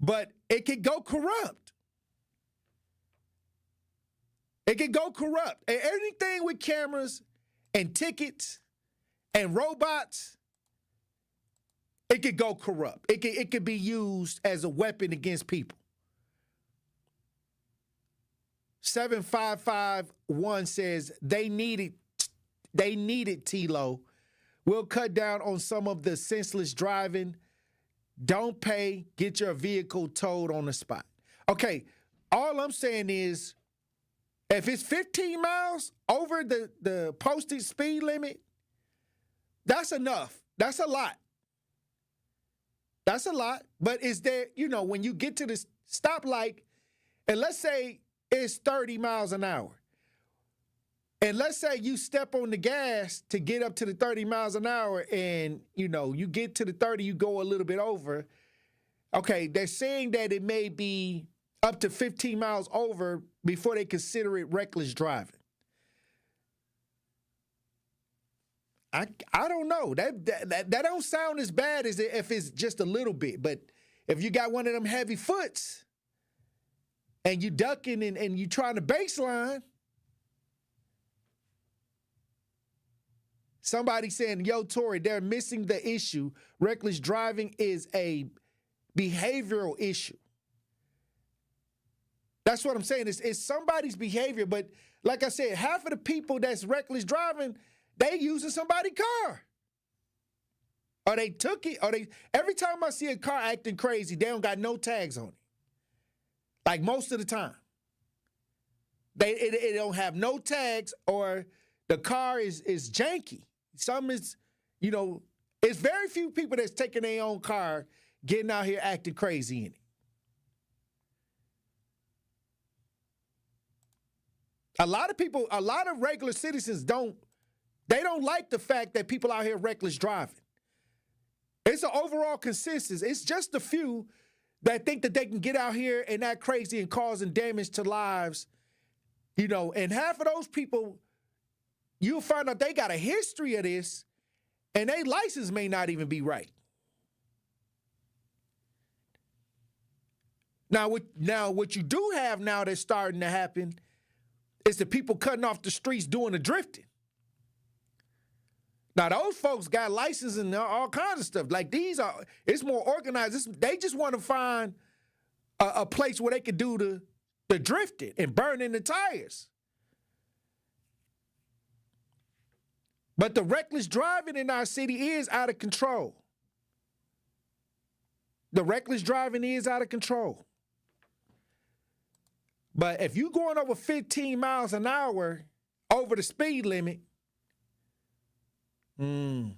[SPEAKER 2] But it could go corrupt. It could go corrupt. And anything with cameras and tickets and robots, it could go corrupt. It could be used as a weapon against people. 7551 says they need it, T-Lo. We'll cut down on some of the senseless driving. Don't pay, get your vehicle towed on the spot. Okay, all I'm saying is if it's 15 miles over the posted speed limit, that's enough. That's a lot. That's a lot. But is there, when you get to the stoplight, and let's say it's 30 miles an hour, and let's say you step on the gas to get up to the 30 miles an hour, and, you get to the 30, you go a little bit over. Okay, they're saying that it may be up to 15 miles over before they consider it reckless driving. I don't know. That don't sound as bad as if it's just a little bit. But if you got one of them heavy foots and you ducking and you trying to baseline, somebody saying, yo, Tory, they're missing the issue. Reckless driving is a behavioral issue. That's what I'm saying. It's somebody's behavior. But like I said, half of the people that's reckless driving, they using somebody's car. Or they took it. Every time I see a car acting crazy, they don't got no tags on it. Like most of the time. It don't have no tags, or the car is janky. Some is, it's very few people that's taking their own car, getting out here acting crazy in it. A lot of regular citizens don't like the fact that people out here reckless driving. It's an overall consensus. It's just a few that think that they can get out here and act crazy and causing damage to lives, and half of those people, you'll find out they got a history of this, and their license may not even be right. Now, what you do have now that's starting to happen is the people cutting off the streets doing the drifting. Now, those folks got license and all kinds of stuff. Like it's more organized. They just want to find a place where they could do the drifting and burning the tires. But the reckless driving in our city is out of control. The reckless driving is out of control. But if you're going over 15 miles an hour over the speed limit, I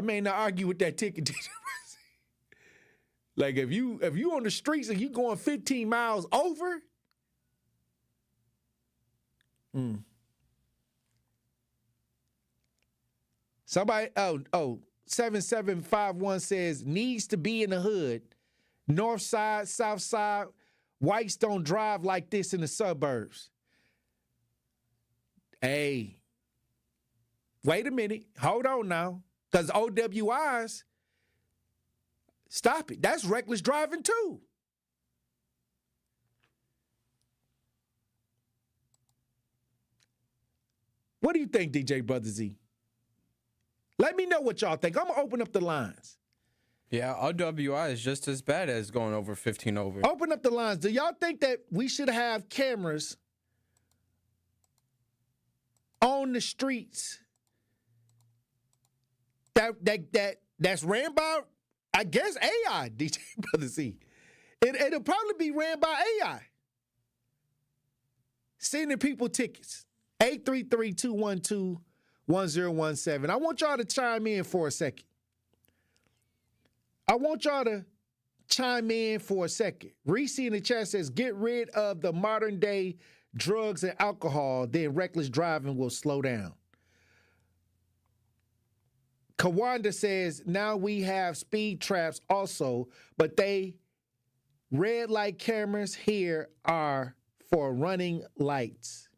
[SPEAKER 2] may not argue with that ticket. Like if you on the streets and you going 15 miles over, somebody 7751 says needs to be in the hood, north side, south side. Whites don't drive like this in the suburbs. Hey, wait a minute. Hold on now. Because OWIs, stop it. That's reckless driving too. What do you think, DJ Brother Z? Let me know what y'all think. I'm going to open up the lines.
[SPEAKER 4] Yeah, OWI is just as bad as going over 15 over.
[SPEAKER 2] Open up the lines. Do y'all think that we should have cameras on the streets that's ran by, I guess, AI, DJ Brother Z? It'll probably be ran by AI. Sending people tickets. 833-212-1017. I want y'all to chime in for a second. Reese in the chat says, get rid of the modern day drugs and alcohol, then reckless driving will slow down. Kawanda says, now we have speed traps also, but red light cameras here are for running lights.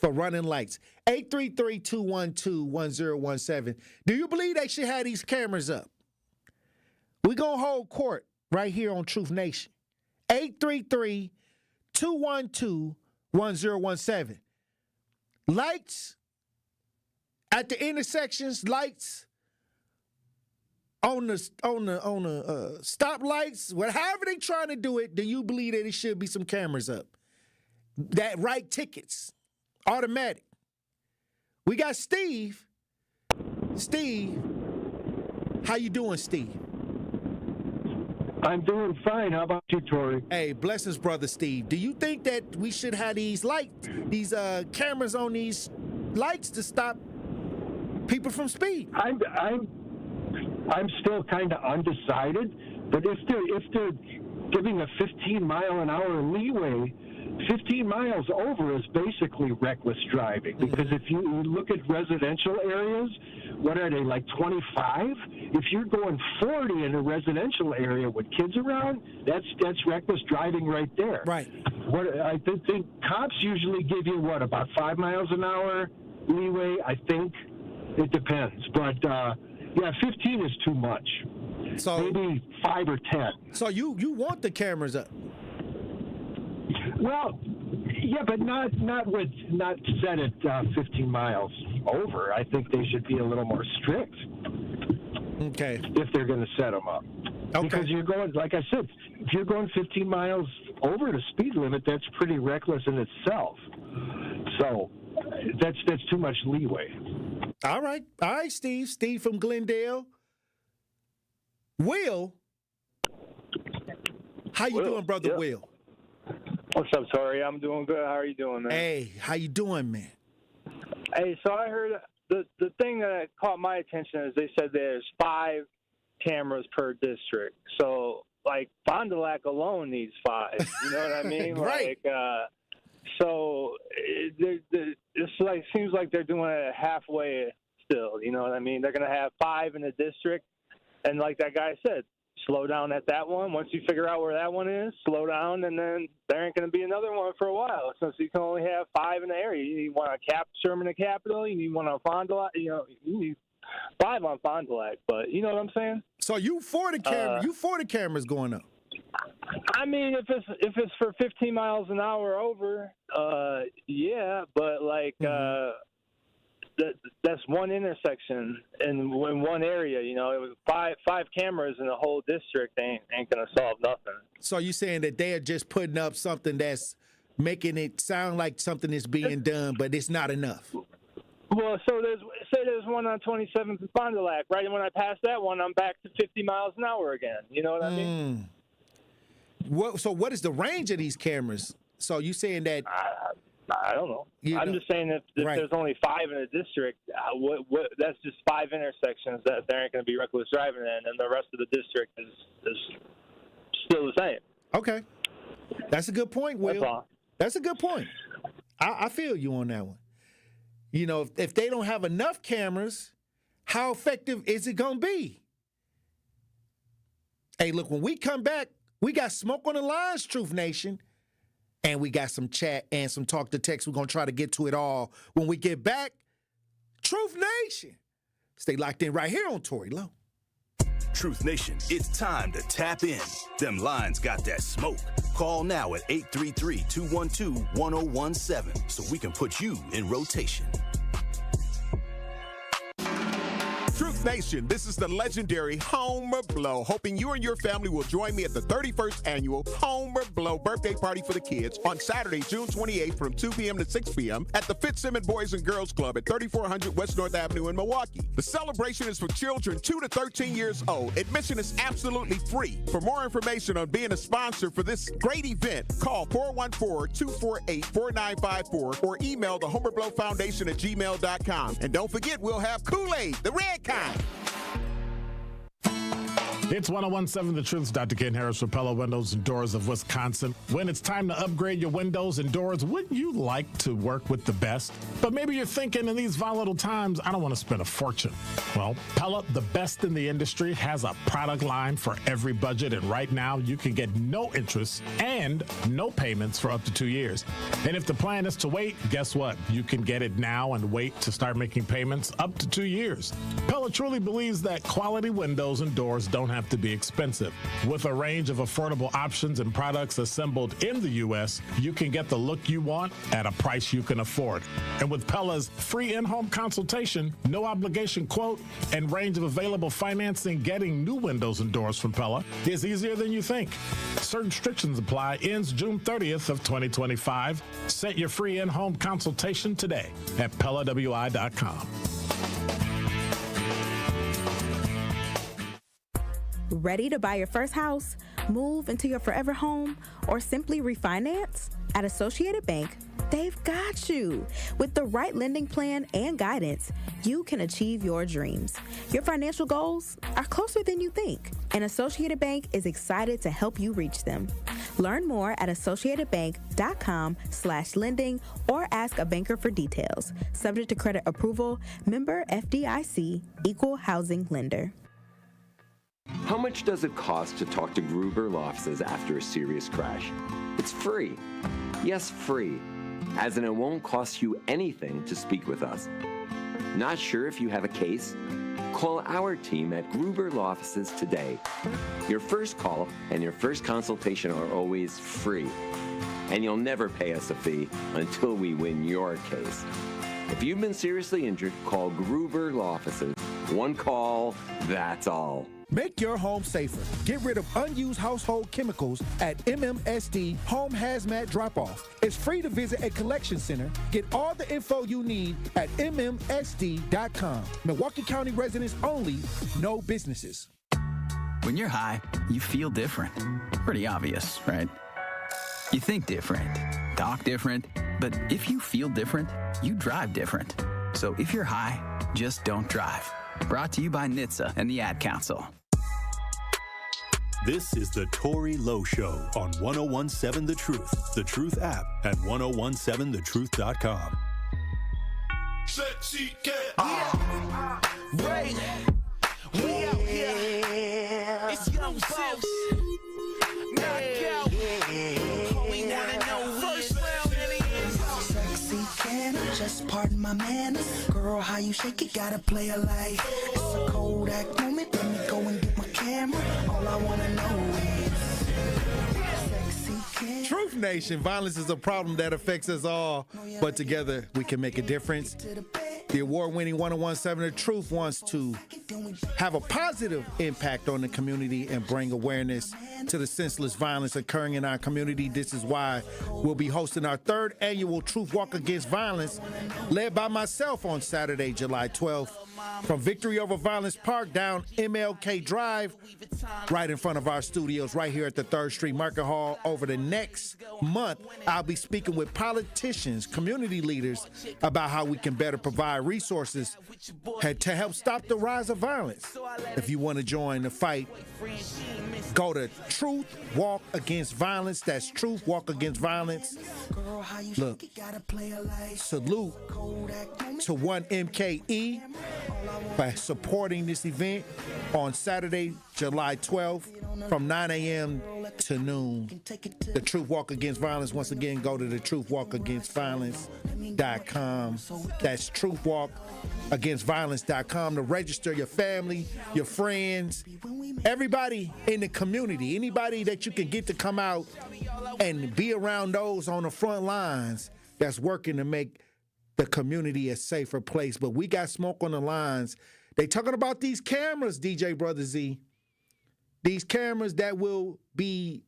[SPEAKER 2] 833-212-1017. Do you believe they should have these cameras up? We're going to hold court right here on Truth Nation. 833-212-1017. Lights at the intersections, lights on the stoplights, however they trying to do it, do you believe that it should be some cameras up? That write tickets, automatic. We got Steve. Steve, how you doing, Steve?
[SPEAKER 21] I'm doing fine. How about you, Tory?
[SPEAKER 2] Hey, blessings, brother Steve. Do you think that we should have these cameras on these lights to stop people from speed?
[SPEAKER 21] I'm still kind of undecided, but if they're giving a 15-mile-an-hour leeway, 15 miles over is basically reckless driving. Because if you look at residential areas, what are they, like 25? If you're going 40 in a residential area with kids around, that's reckless driving right there.
[SPEAKER 2] Right.
[SPEAKER 21] What I think cops usually give you about 5 miles an hour leeway. I think it depends, but 15 is too much. So maybe 5 or 10.
[SPEAKER 2] So you want the cameras up?
[SPEAKER 21] Well, yeah, but not set at 15 miles over. I think they should be a little more strict.
[SPEAKER 2] Okay.
[SPEAKER 21] If they're going to set them up. Okay. Because you're going, like I said, if you're going 15 miles over the speed limit, that's pretty reckless in itself. So that's too much leeway.
[SPEAKER 2] All right, Steve. Steve from Glendale. Will, how you doing, brother? Yep. Will.
[SPEAKER 22] What's up, Tory? I'm doing good. How are you doing, man?
[SPEAKER 2] Hey, how you doing, man?
[SPEAKER 22] Hey, so I heard the thing that caught my attention is they said there's 5 cameras per district. So, like, Fond du Lac alone needs 5. You know what I mean?
[SPEAKER 2] Right.
[SPEAKER 22] So it's like seems like they're doing it halfway still. You know what I mean? They're going to have 5 in the district, and like that guy said, slow down at that one. Once you figure out where that one is, slow down, and then there ain't going to be another one for a while. Since you can only have 5 in the area, you need one on Sherman and Capitol, you need one on Fond du Lac, you need 5 on Fond du Lac. But you know what I'm saying?
[SPEAKER 2] So you for the camera? You for the cameras going up?
[SPEAKER 22] I mean, if it's for 15 miles an hour over, yeah, but like that's one intersection in one area. You know, it was five cameras in the whole district ain't gonna solve nothing.
[SPEAKER 2] So you saying that they're just putting up something that's making it sound like something is being done, but it's not enough?
[SPEAKER 22] Well, so there's one on 27th and Fond du Lac, right? And when I pass that one, I'm back to 50 miles an hour again. You know what I mean?
[SPEAKER 2] So what is the range of these cameras? So you saying that?
[SPEAKER 22] I don't know. I'm just saying that if there's only 5 in a district, that's just 5 intersections that there ain't going to be reckless driving in, and the rest of the district is still the same.
[SPEAKER 2] Okay. That's a good point, Will. That's a good point. I feel you on that one. You know, if they don't have enough cameras, how effective is it going to be? Hey, look, when we come back, we got smoke on the lines, Truth Nation. And we got some chat and some talk to text. We're going to try to get to it all when we get back. Truth Nation. Stay locked in right here on Tory Lowe.
[SPEAKER 1] Truth Nation, it's time to tap in. Them lines got that smoke. Call now at 833-212-1017 so we can put you in rotation.
[SPEAKER 5] Truth Nation, this is the legendary Homer Blow, hoping you and your family will join me at the 31st annual Homer Blow birthday party for the kids on Saturday, June 28th from 2 p.m. to 6 p.m. at the Fitzsimmons Boys and Girls Club at 3400 West North Avenue in Milwaukee. The celebration is for children 2 to 13 years old. Admission is absolutely free. For more information on being a sponsor for this great event, call 414-248-4954 or email the Homer Blow Foundation at gmail.com. And don't forget, we'll have Kool-Aid, the red kind.
[SPEAKER 6] It's 1017 The Truth's Dr. Ken Harris for Pella Windows and Doors of Wisconsin. When it's time to upgrade your windows and doors, wouldn't you like to work with the best? But maybe you're thinking in these volatile times, I don't want to spend a fortune. Well, Pella, the best in the industry, has a product line for every budget. And right now, you can get no interest and no payments for up to 2 years. And if the plan is to wait, guess what? You can get it now and wait to start making payments up to 2 years. Pella truly believes that quality windows and doors don't have to be expensive. With a range of affordable options and products assembled in the U.S., you can get the look you want at a price you can afford. And with Pella's free in-home consultation, no obligation quote, and range of available financing, getting new windows and doors from Pella is easier than you think. Certain restrictions apply. Ends June 30th of 2025. Set your free in-home consultation today at PellaWI.com.
[SPEAKER 13] Ready to buy your first house, move into your forever home, or simply refinance? At Associated Bank, they've got you. With the right lending plan and guidance, you can achieve your dreams. Your financial goals are closer than you think, and Associated Bank is excited to help you reach them. Learn more at associatedbank.com/lending or ask a banker for details. Subject to credit approval, member FDIC, equal housing lender.
[SPEAKER 7] How much does it cost to talk to Gruber Law Offices after a serious crash? It's free. Yes, free. As in, it won't cost you anything to speak with us. Not sure if you have a case? Call our team at Gruber Law Offices today. Your first call and your first consultation are always free. And you'll never pay us a fee until we win your case. If you've been seriously injured, call Gruber Law Offices. One call, that's all.
[SPEAKER 2] Make your home safer. Get rid of unused household chemicals at MMSD Home Hazmat Drop-Off. It's free to visit a collection center. Get all the info you need at MMSD.com. Milwaukee County residents only, no businesses.
[SPEAKER 23] When you're high, you feel different. Pretty obvious, right? You think different, talk different, but if you feel different, you drive different. So if you're high, just don't drive. Brought to you by NHTSA and the Ad Council.
[SPEAKER 1] This is the Tory Lowe Show on 1017 The Truth app at 1017thetruth.com.
[SPEAKER 15] Sexy cat. Ray. We out here. It's Young Buck.
[SPEAKER 10] pardon my manners. Girl, how you shake it, gotta play a like. It's a Kodak moment, let me go and get my camera. All I wanna know is sexy can.
[SPEAKER 2] Truth Nation, violence is a problem that affects us all, but together we can make a difference. The award-winning 1017 The Truth wants to have a positive impact on the community and bring awareness to the senseless violence occurring in our community. This is why we'll be hosting our third annual Truth Walk Against Violence, led by myself on Saturday, July 12th, from Victory Over Violence Park down MLK Drive, right in front of our studios, right here at the 3rd Street Market Hall. Over the next month, I'll be speaking with politicians, community leaders, about how we can better provide resources to help stop the rise of violence. If you want to join the fight, go to Truth Walk Against Violence. That's Truth Walk Against Violence. Look, salute to 1MKE for supporting this event on Saturday, July 12th from 9 a.m. to noon. The Truth Walk Against Violence. Once again, go to the truthwalkagainstviolence.com. That's truthwalkagainstviolence.com to register your family, your friends, everybody in the community, anybody that you can get to come out and be around those on the front lines that's working to make the community a safer place. But we got smoke on the lines. They talking about these cameras, DJ Brother Z. These cameras that will be,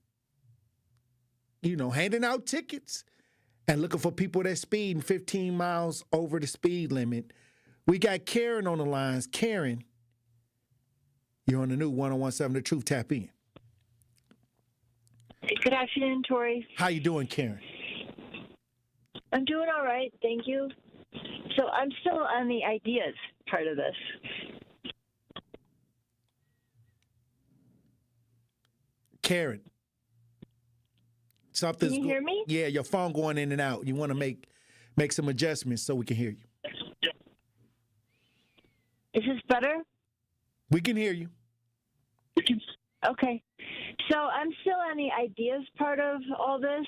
[SPEAKER 2] handing out tickets and looking for people that speeding 15 miles over the speed limit. We got Karen on the lines. Karen, you're on the new 1017 The Truth. Tap in.
[SPEAKER 16] Good afternoon, Tory.
[SPEAKER 2] How you doing, Karen?
[SPEAKER 16] I'm doing all right, thank you. So I'm still on the ideas part of this.
[SPEAKER 2] Karen, something's
[SPEAKER 16] can you hear me?
[SPEAKER 2] Yeah, your phone going in and out. You want to make some adjustments so we can hear you.
[SPEAKER 16] Is this better?
[SPEAKER 2] We can hear you.
[SPEAKER 16] Okay. So I'm still on the ideas part of all this.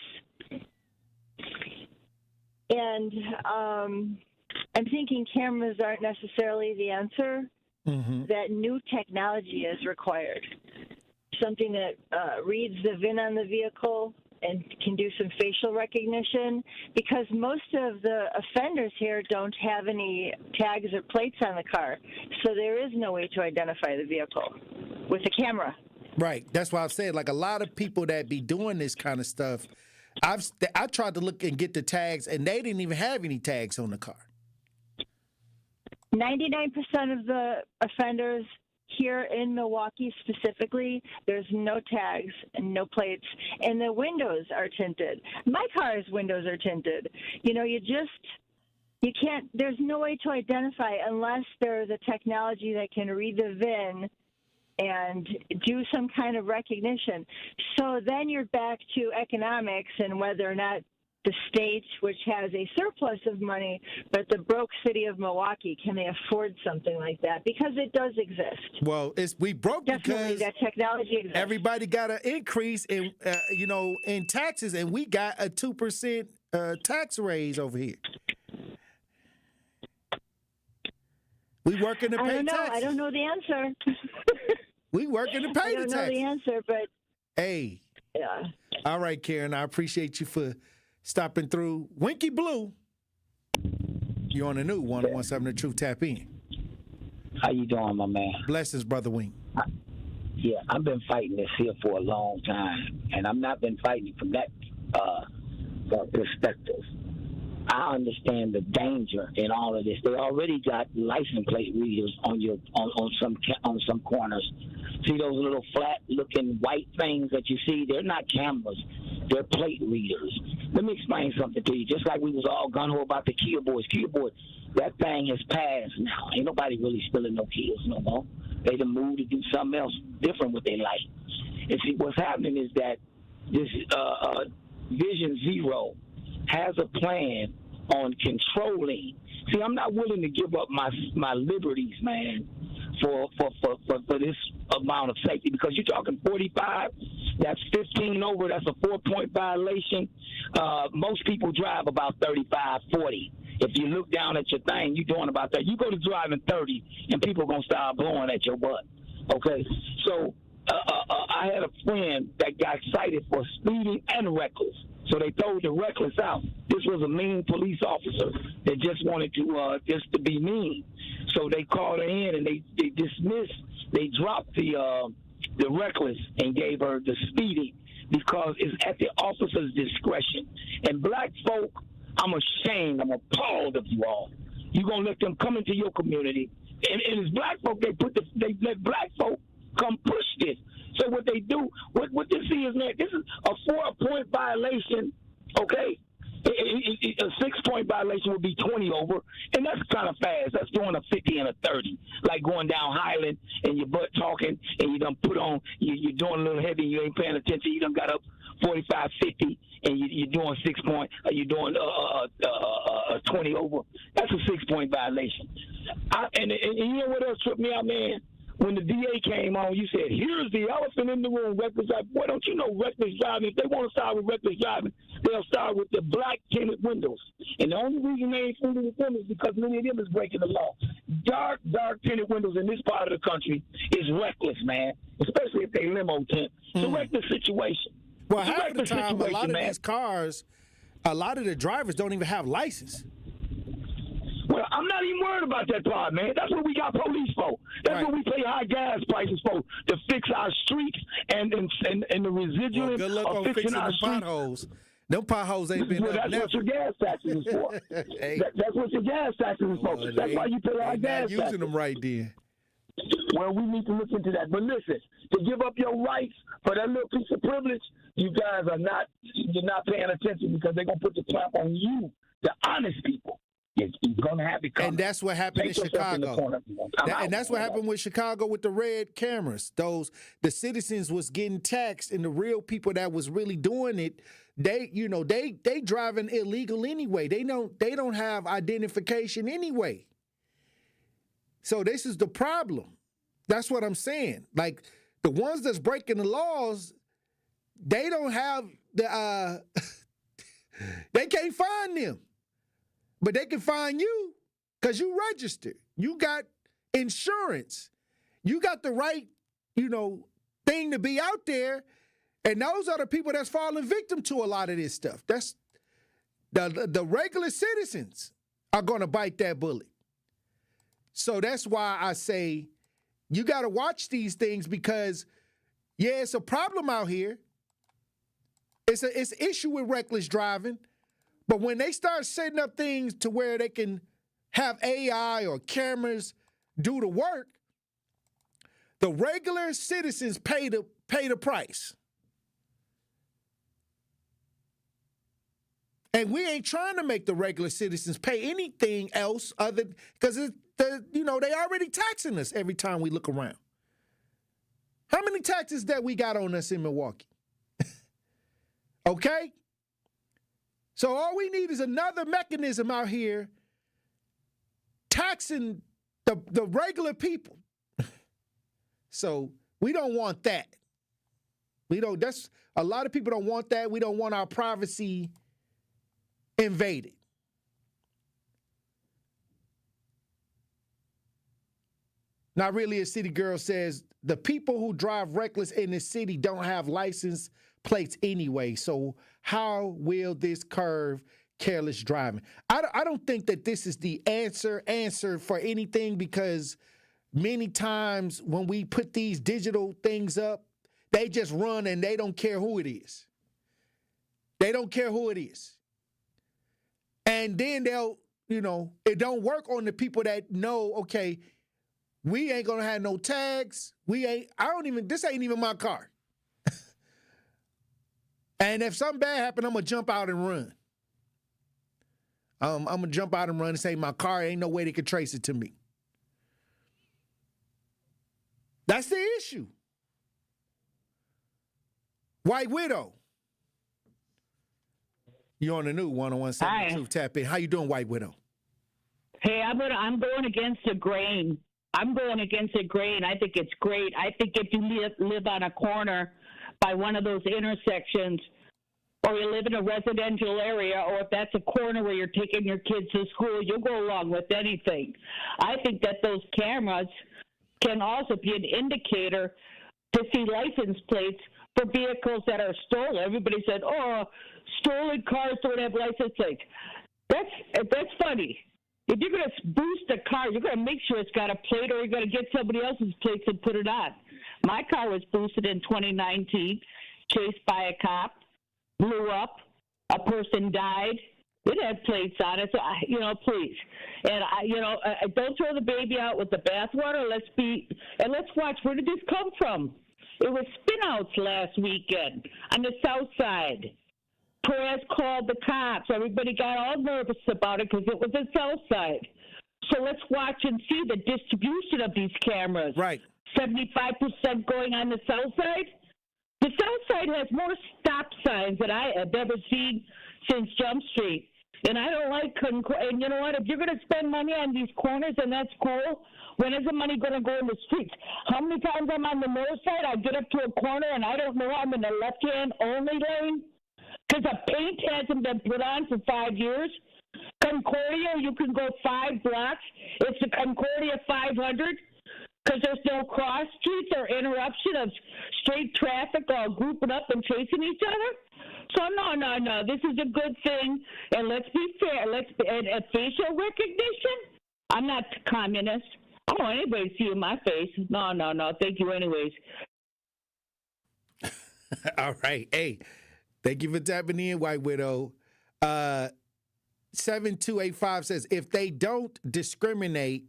[SPEAKER 16] And I'm thinking cameras aren't necessarily the answer, that new technology is required. Something that reads the VIN on the vehicle and can do some facial recognition, because most of the offenders here don't have any tags or plates on the car. So there is no way to identify the vehicle with a camera.
[SPEAKER 2] Right. That's why I've said, like, a lot of people that be doing this kind of stuff, I tried to look and get the tags, and they didn't even have any tags on the car.
[SPEAKER 16] 99% of the offenders here in Milwaukee specifically, there's no tags and no plates, and the windows are tinted. My car's windows are tinted. You can't, there's no way to identify unless there's a technology that can read the VIN and do some kind of recognition. So then you're back to economics and whether or not the state, which has a surplus of money, but the broke city of Milwaukee, can they afford something like that? Because it does exist.
[SPEAKER 2] Well, we broke
[SPEAKER 16] Definitely
[SPEAKER 2] because
[SPEAKER 16] that technology exists.
[SPEAKER 2] Everybody got an increase in, in taxes, and we got a 2% tax raise over here. We working to pay taxes.
[SPEAKER 16] I don't know the answer.
[SPEAKER 2] We working to pay the taxes.
[SPEAKER 16] I don't know the answer, but
[SPEAKER 2] hey.
[SPEAKER 16] Yeah.
[SPEAKER 2] All right, Karen, I appreciate you for stopping through. Winky Blue, you're on the new 1017 The Truth. Tap in.
[SPEAKER 17] How you doing, my man?
[SPEAKER 2] Blessings, Brother Wing.
[SPEAKER 17] Yeah, I've been fighting this here for a long time, and I've not been fighting from that perspective. I understand the danger in all of this. They already got license plate readers on some corners. See those little flat-looking white things that you see? They're not cameras. They're plate readers. Let me explain something to you. Just like we was all gung-ho about the Kia boys. Kia boys, that thing has passed now. Ain't nobody really stealing no Kias no more. They done moved to do something else different with their life. And see, what's happening is that this Vision Zero has a plan on controlling. See, I'm not willing to give up my liberties, man, for this amount of safety, because you're talking 45. That's 15 over. That's a 4-point violation. Most people drive about 35, 40. If you look down at your thing, you're doing about that. You go to driving 30, and people are going to start blowing at your butt. Okay? So I had a friend that got cited for speeding and reckless. So they throwed the reckless out. This was a mean police officer that just wanted to just to be mean. So they called her in and they dismissed. They dropped the reckless and gave her the speeding because it's at the officer's discretion. And black folk, I'm ashamed. I'm appalled of you all. You're gonna let them come into your community, and as black folk, they let black folk come push this. So what they do, what this is, man, this is a 4-point violation, okay? A 6-point violation would be 20 over, and that's kind of fast. That's doing a 50 and a 30, like going down Highland and your butt talking, and you done put on, you're doing a little heavy, you ain't paying attention, you done got up 45, 50, and you're doing 6 point, you're doing 20 over. That's a 6-point violation. And you know what else tripped me out, man? When the DA came on, you said, here's the elephant in the room, reckless driving. Boy, don't you know reckless driving? If they want to start with reckless driving, they'll start with the black tinted windows. And the only reason they ain't fooling with them is because many of them is breaking the law. Dark tinted windows in this part of the country is reckless, man, especially if they limo tint. It's a reckless situation.
[SPEAKER 2] Well, half the time, a lot of these cars, a lot of the drivers don't even have license.
[SPEAKER 17] Well, I'm not even worried about that part, man. That's what we got police for. That's what we pay high gas prices for, to fix our streets and the residual
[SPEAKER 2] good luck
[SPEAKER 17] of
[SPEAKER 2] on
[SPEAKER 17] fixing
[SPEAKER 2] fixing
[SPEAKER 17] our
[SPEAKER 2] the
[SPEAKER 17] streets.
[SPEAKER 2] potholes. Them potholes ain't been up
[SPEAKER 17] That's
[SPEAKER 2] never.
[SPEAKER 17] what your gas taxes is for.
[SPEAKER 2] Hey.
[SPEAKER 17] That's what your gas taxes is for. That's why you pay high gas taxes.
[SPEAKER 2] Using them right then.
[SPEAKER 17] Well, we need to look into that. But listen, to give up your rights for that little piece of privilege, you guys you're not paying attention because they're going to put the clamp on you, the honest people. You're going to have it coming.
[SPEAKER 2] And that's what happened in Chicago. And that's what happened with Chicago with the red cameras. The citizens was getting taxed, and the real people that was really doing it, they driving illegal anyway. They don't have identification anyway. So this is the problem. That's what I'm saying. Like the ones that's breaking the laws, they don't have the they can't find them. But they can find you because you registered. You got insurance. You got the right, thing to be out there. And those are the people that's falling victim to a lot of this stuff. That's the regular citizens are going to bite that bullet. So that's why I say you got to watch these things because, yeah, it's a problem out here. It's an issue with reckless driving. But when they start setting up things to where they can have AI or cameras do the work, the regular citizens pay the price. And we ain't trying to make the regular citizens pay anything else other because they already taxing us every time we look around. How many taxes that we got on us in Milwaukee? Okay? So all we need is another mechanism out here taxing the regular people. So we don't want that. That's a lot of people don't want that. We don't want our privacy invaded. Now, really, a city girl says the people who drive reckless in the city don't have license plates anyway. So how will this curb careless driving? I don't think that this is the answer for anything because many times when we put these digital things up, they just run and they don't care who it is. They don't care who it is. And then they'll, it don't work on the people that know, okay, we ain't gonna have no tags. This ain't even my car. And if something bad happened, I'm going to jump out and run. I'm going to jump out and run and say my car ain't no way they could trace it to me. That's the issue. White Widow. You on the new 101.7 Truth Tap In. How you doing, White Widow?
[SPEAKER 8] Hey, I'm going against the grain. I think it's great. I think if you live on a corner by one of those intersections, or you live in a residential area, or if that's a corner where you're taking your kids to school, you'll go along with anything. I think that those cameras can also be an indicator to see license plates for vehicles that are stolen. Everybody said, oh, stolen cars don't have license plates. That's funny. If you're going to boost a car, you're going to make sure it's got a plate, or you're going to get somebody else's plates and put it on. My car was boosted in 2019, chased by a cop, blew up, a person died. It had plates on it, so please. And don't throw the baby out with the bathwater. Let's watch. Where did this come from? It was spinouts last weekend on the south side. Pearce called the cops. Everybody got all nervous about it because it was the south side. So let's watch and see the distribution of these cameras.
[SPEAKER 2] Right.
[SPEAKER 8] 75% going on the south side. The south side has more stop signs than I have ever seen since Jump Street. And I don't like, and you know what, if you're going to spend money on these corners, and that's cool, when is the money going to go in the streets? How many times I'm on the north side, I get up to a corner and I don't know I'm in the left-hand only lane? Because the paint hasn't been put on for 5 years. Concordia, you can go 5 blocks. It's the Concordia 500 because there's no cross streets or interruption of straight traffic all grouping up and chasing each other. So no. This is a good thing, and let's be fair. And facial recognition. I'm not communist. I don't want anybody to see my face. No. Thank you, anyways.
[SPEAKER 2] All right. Hey, thank you for tapping in, White Widow. 7285 says if they don't discriminate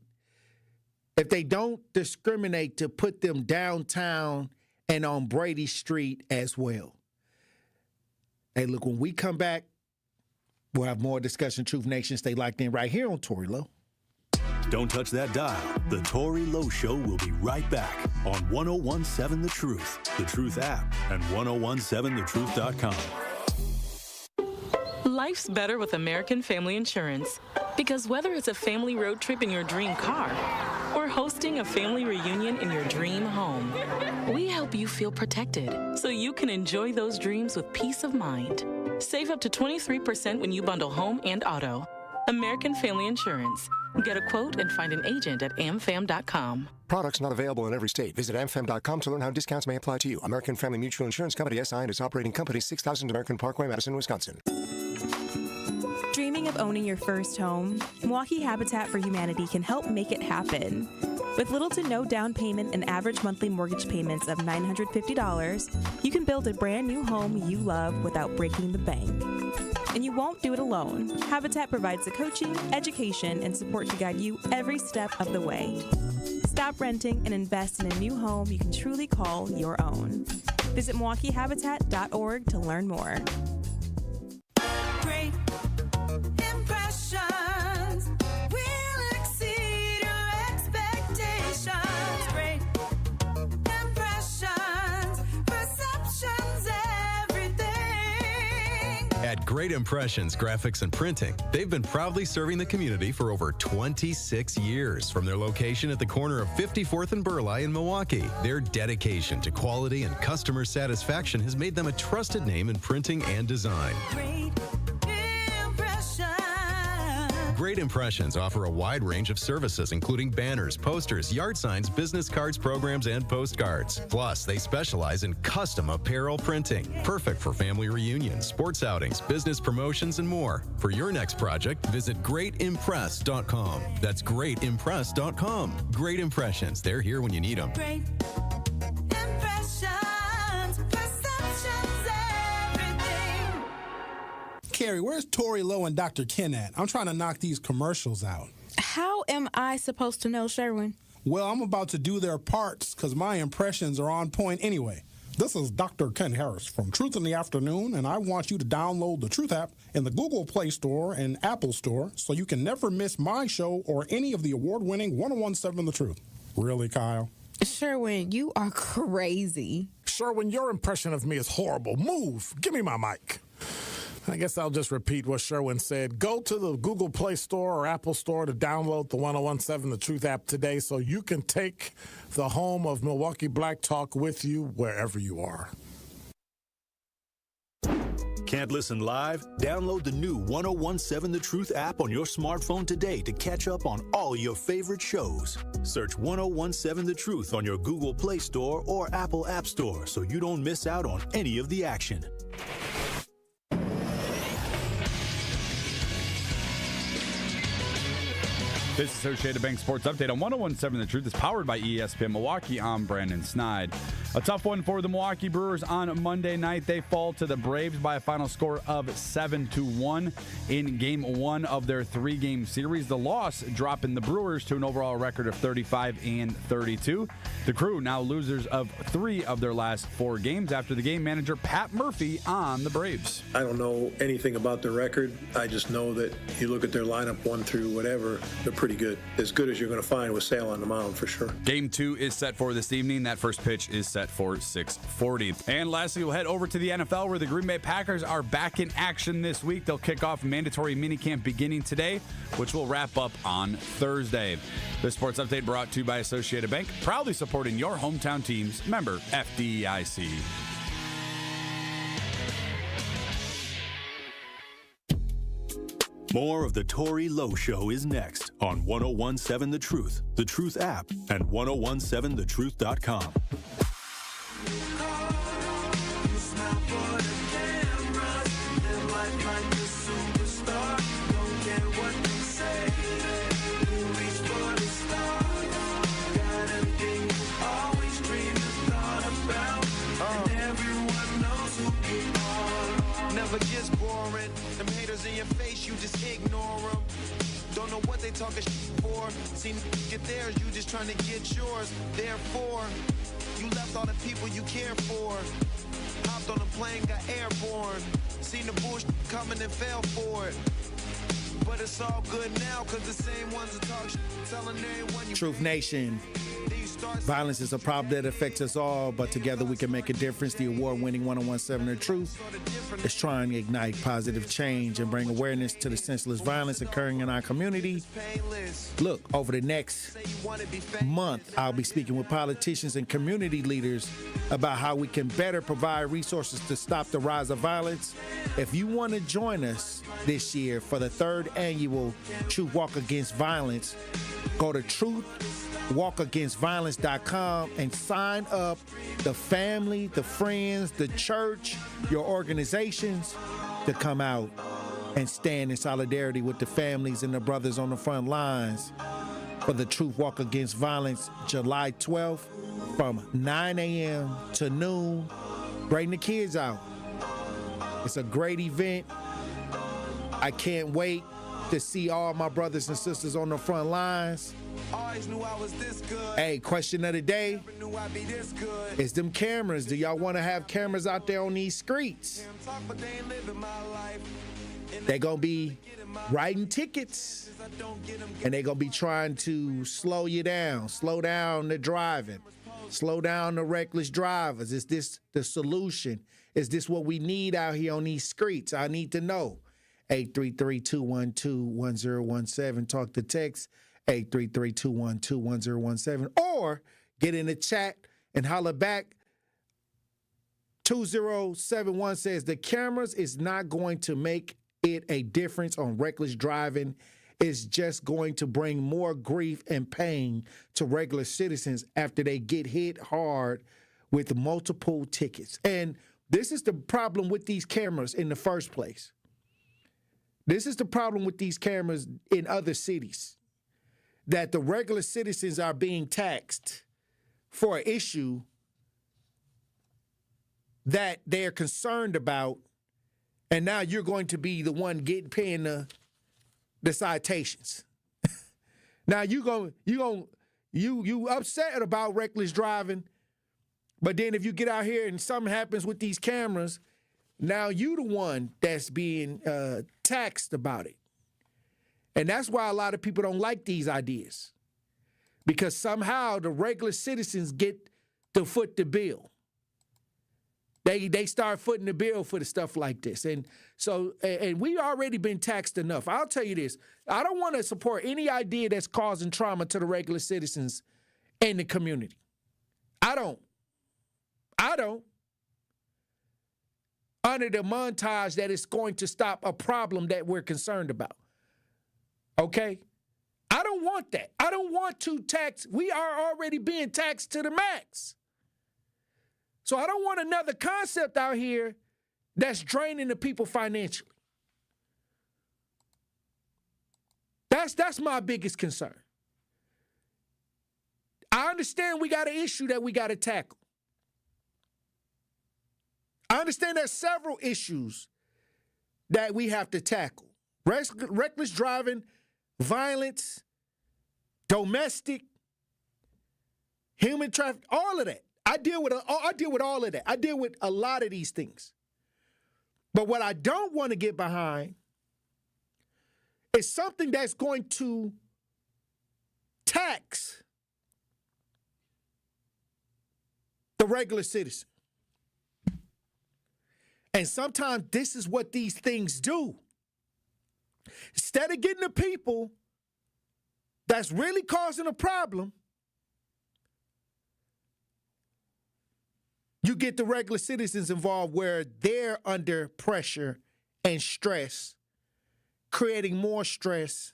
[SPEAKER 2] to put them downtown and on Brady Street as well. Hey, look, when we come back, we'll have more discussion. Truth Nation, stay locked in right here on Tory Lowe.
[SPEAKER 1] Don't touch that dial. The Tory Lowe Show will be right back on 1017 The Truth, The Truth app, and 1017thetruth.com.
[SPEAKER 9] Life's better with American Family Insurance. Because whether it's a family road trip in your dream car or hosting a family reunion in your dream home, we help you feel protected so you can enjoy those dreams with peace of mind. Save up to 23% when you bundle home and auto. American Family Insurance. Get a quote and find an agent at amfam.com.
[SPEAKER 11] Products not available in every state. Visit amfam.com to learn how discounts may apply to you. American Family Mutual Insurance Company, SI, and its operating company, 6000 American Parkway, Madison, Wisconsin.
[SPEAKER 13] Dreaming of owning your first home? Milwaukee Habitat for Humanity can help make it happen. With little to no down payment and average monthly mortgage payments of $950, you can build a brand new home you love without breaking the bank. And you won't do it alone. Habitat provides the coaching, education, and support to guide you every step of the way. Stop renting and invest in a new home you can truly call your own. Visit MilwaukeeHabitat.org to learn more.
[SPEAKER 10] Great impressions will exceed your expectations. Great impressions, perceptions, everything.
[SPEAKER 12] At Great Impressions Graphics and Printing, they've been proudly serving the community for over 26 years. From their location at the corner of 54th and Burleigh in Milwaukee, their dedication to quality and customer satisfaction has made them a trusted name in printing and design. Great Impressions offer a wide range of services, including banners, posters, yard signs, business cards, programs, and postcards. Plus, they specialize in custom apparel printing, perfect for family reunions, sports outings, business promotions, and more. For your next project, visit greatimpress.com. That's greatimpress.com. Great Impressions. They're here when you need them.
[SPEAKER 10] Great impressions, perceptions, everything.
[SPEAKER 24] Carrie, where's Tory Lowe and Dr. Ken at? I'm trying to knock these commercials out.
[SPEAKER 25] How am I supposed to know, Sherwin?
[SPEAKER 24] Well, I'm about to do their parts because my impressions are on point anyway. This is Dr. Ken Harris from Truth in the Afternoon, and I want you to download the Truth app in the Google Play Store and Apple Store so you can never miss my show or any of the award-winning 1017 The Truth. Really, Kyle?
[SPEAKER 25] Sherwin, you are crazy.
[SPEAKER 6] Sherwin, your impression of me is horrible. Move. Give me my mic. I guess I'll just repeat what Sherwin said. Go to the Google Play Store or Apple Store to download the 1017 The Truth app today so you can take the home of Milwaukee Black Talk with you wherever you are.
[SPEAKER 1] Can't listen live? Download the new 1017 The Truth app on your smartphone today to catch up on all your favorite shows. Search 1017 The Truth on your Google Play Store or Apple App Store so you don't miss out on any of the action.
[SPEAKER 3] This Associated Bank Sports Update on 1017 The Truth is powered by ESPN Milwaukee. I'm Brandon Snide. A tough one for the Milwaukee Brewers on Monday night. They fall to the Braves by a final score of 7-1 in Game 1 of their 3-game series. The loss dropping the Brewers to an overall record of 35-32. The Crew now losers of 3 of their last 4 games after the game manager Pat Murphy on the Braves.
[SPEAKER 14] I don't know anything about the record. I just know that you look at their lineup 1 through whatever, they're pretty good. As good as you're going to find with Sale on the mound for sure.
[SPEAKER 3] Game 2 is set for this evening. That first pitch is set for 6:40. And lastly, we'll head over to the NFL where the Green Bay Packers are back in action this week. They'll kick off mandatory minicamp beginning today, which will wrap up on Thursday. This sports update brought to you by Associated Bank, proudly supporting your hometown teams. Member FDIC.
[SPEAKER 1] More of the Tory Lowe Show is next on 1017 The Truth, The Truth app, and 1017thetruth.com.
[SPEAKER 18] Never gets boring. Them haters in your face, you just ignore them. Don't know what they talking for. See, get theirs, you just trying to get yours. Therefore, you left all the people you care for. Hopped on a plane, got airborne. Seen the bullshit coming and fell for it. But it's all good now, cause the same ones that talk shit, telling everyone you.
[SPEAKER 2] Truth Nation. Violence is a problem that affects us all, but together we can make a difference. The award-winning 1017 The Truth is trying to ignite positive change and bring awareness to the senseless violence occurring in our community. Look, over the next month, I'll be speaking with politicians and community leaders about how we can better provide resources to stop the rise of violence. If you want to join us this year for the 3rd annual Truth Walk Against Violence, go to truthwalkagainstviolence.com and sign up the family, the friends, the church, your organizations to come out and stand in solidarity with the families and the brothers on the front lines for the Truth Walk Against Violence, July 12th from 9 a.m. to noon. Bring the kids out. It's a great event. I can't wait to see all my brothers and sisters on the front lines.
[SPEAKER 18] Always knew I was this good.
[SPEAKER 2] Hey, question of the day.
[SPEAKER 18] Never knew I'd be this good.
[SPEAKER 2] Is them cameras. Do y'all want to have cameras out there on these streets? They're going to be writing tickets. And they're going to be trying to slow you down. Slow down the driving. Slow down the reckless drivers. Is this the solution? Is this what we need out here on these streets? I need to know. 833-212-1017. Talk to text 833-212-1017. Or get in the chat and holler back. 2071 says the cameras is not going to make it a difference on reckless driving. It's just going to bring more grief and pain to regular citizens after they get hit hard with multiple tickets. And this is the problem with these cameras in the first place. This is the problem with these cameras in other cities, that the regular citizens are being taxed for an issue that they're concerned about, and now you're going to be the one paying the citations. Now you upset about reckless driving, but then if you get out here and something happens with these cameras, now you the one that's being taxed about it. And that's why a lot of people don't like these ideas, because somehow the regular citizens get to foot the bill. They start footing the bill for the stuff like this. And so, and we already been taxed enough. I'll tell you this, I don't want to support any idea that's causing trauma to the regular citizens in the community. I don't. under the montage that it's going to stop a problem that we're concerned about. Okay? I don't want that. I don't want to tax. We are already being taxed to the max. So I don't want another concept out here that's draining the people financially. That's my biggest concern. I understand we got an issue that we got to tackle. I understand there's several issues that we have to tackle. Reckless driving, violence, domestic, human trafficking, all of that. I deal with all of that. I deal with a lot of these things. But what I don't want to get behind is something that's going to tax the regular citizen. And sometimes this is what these things do. Instead of getting the people that's really causing a problem, you get the regular citizens involved where they're under pressure and stress, creating more stress,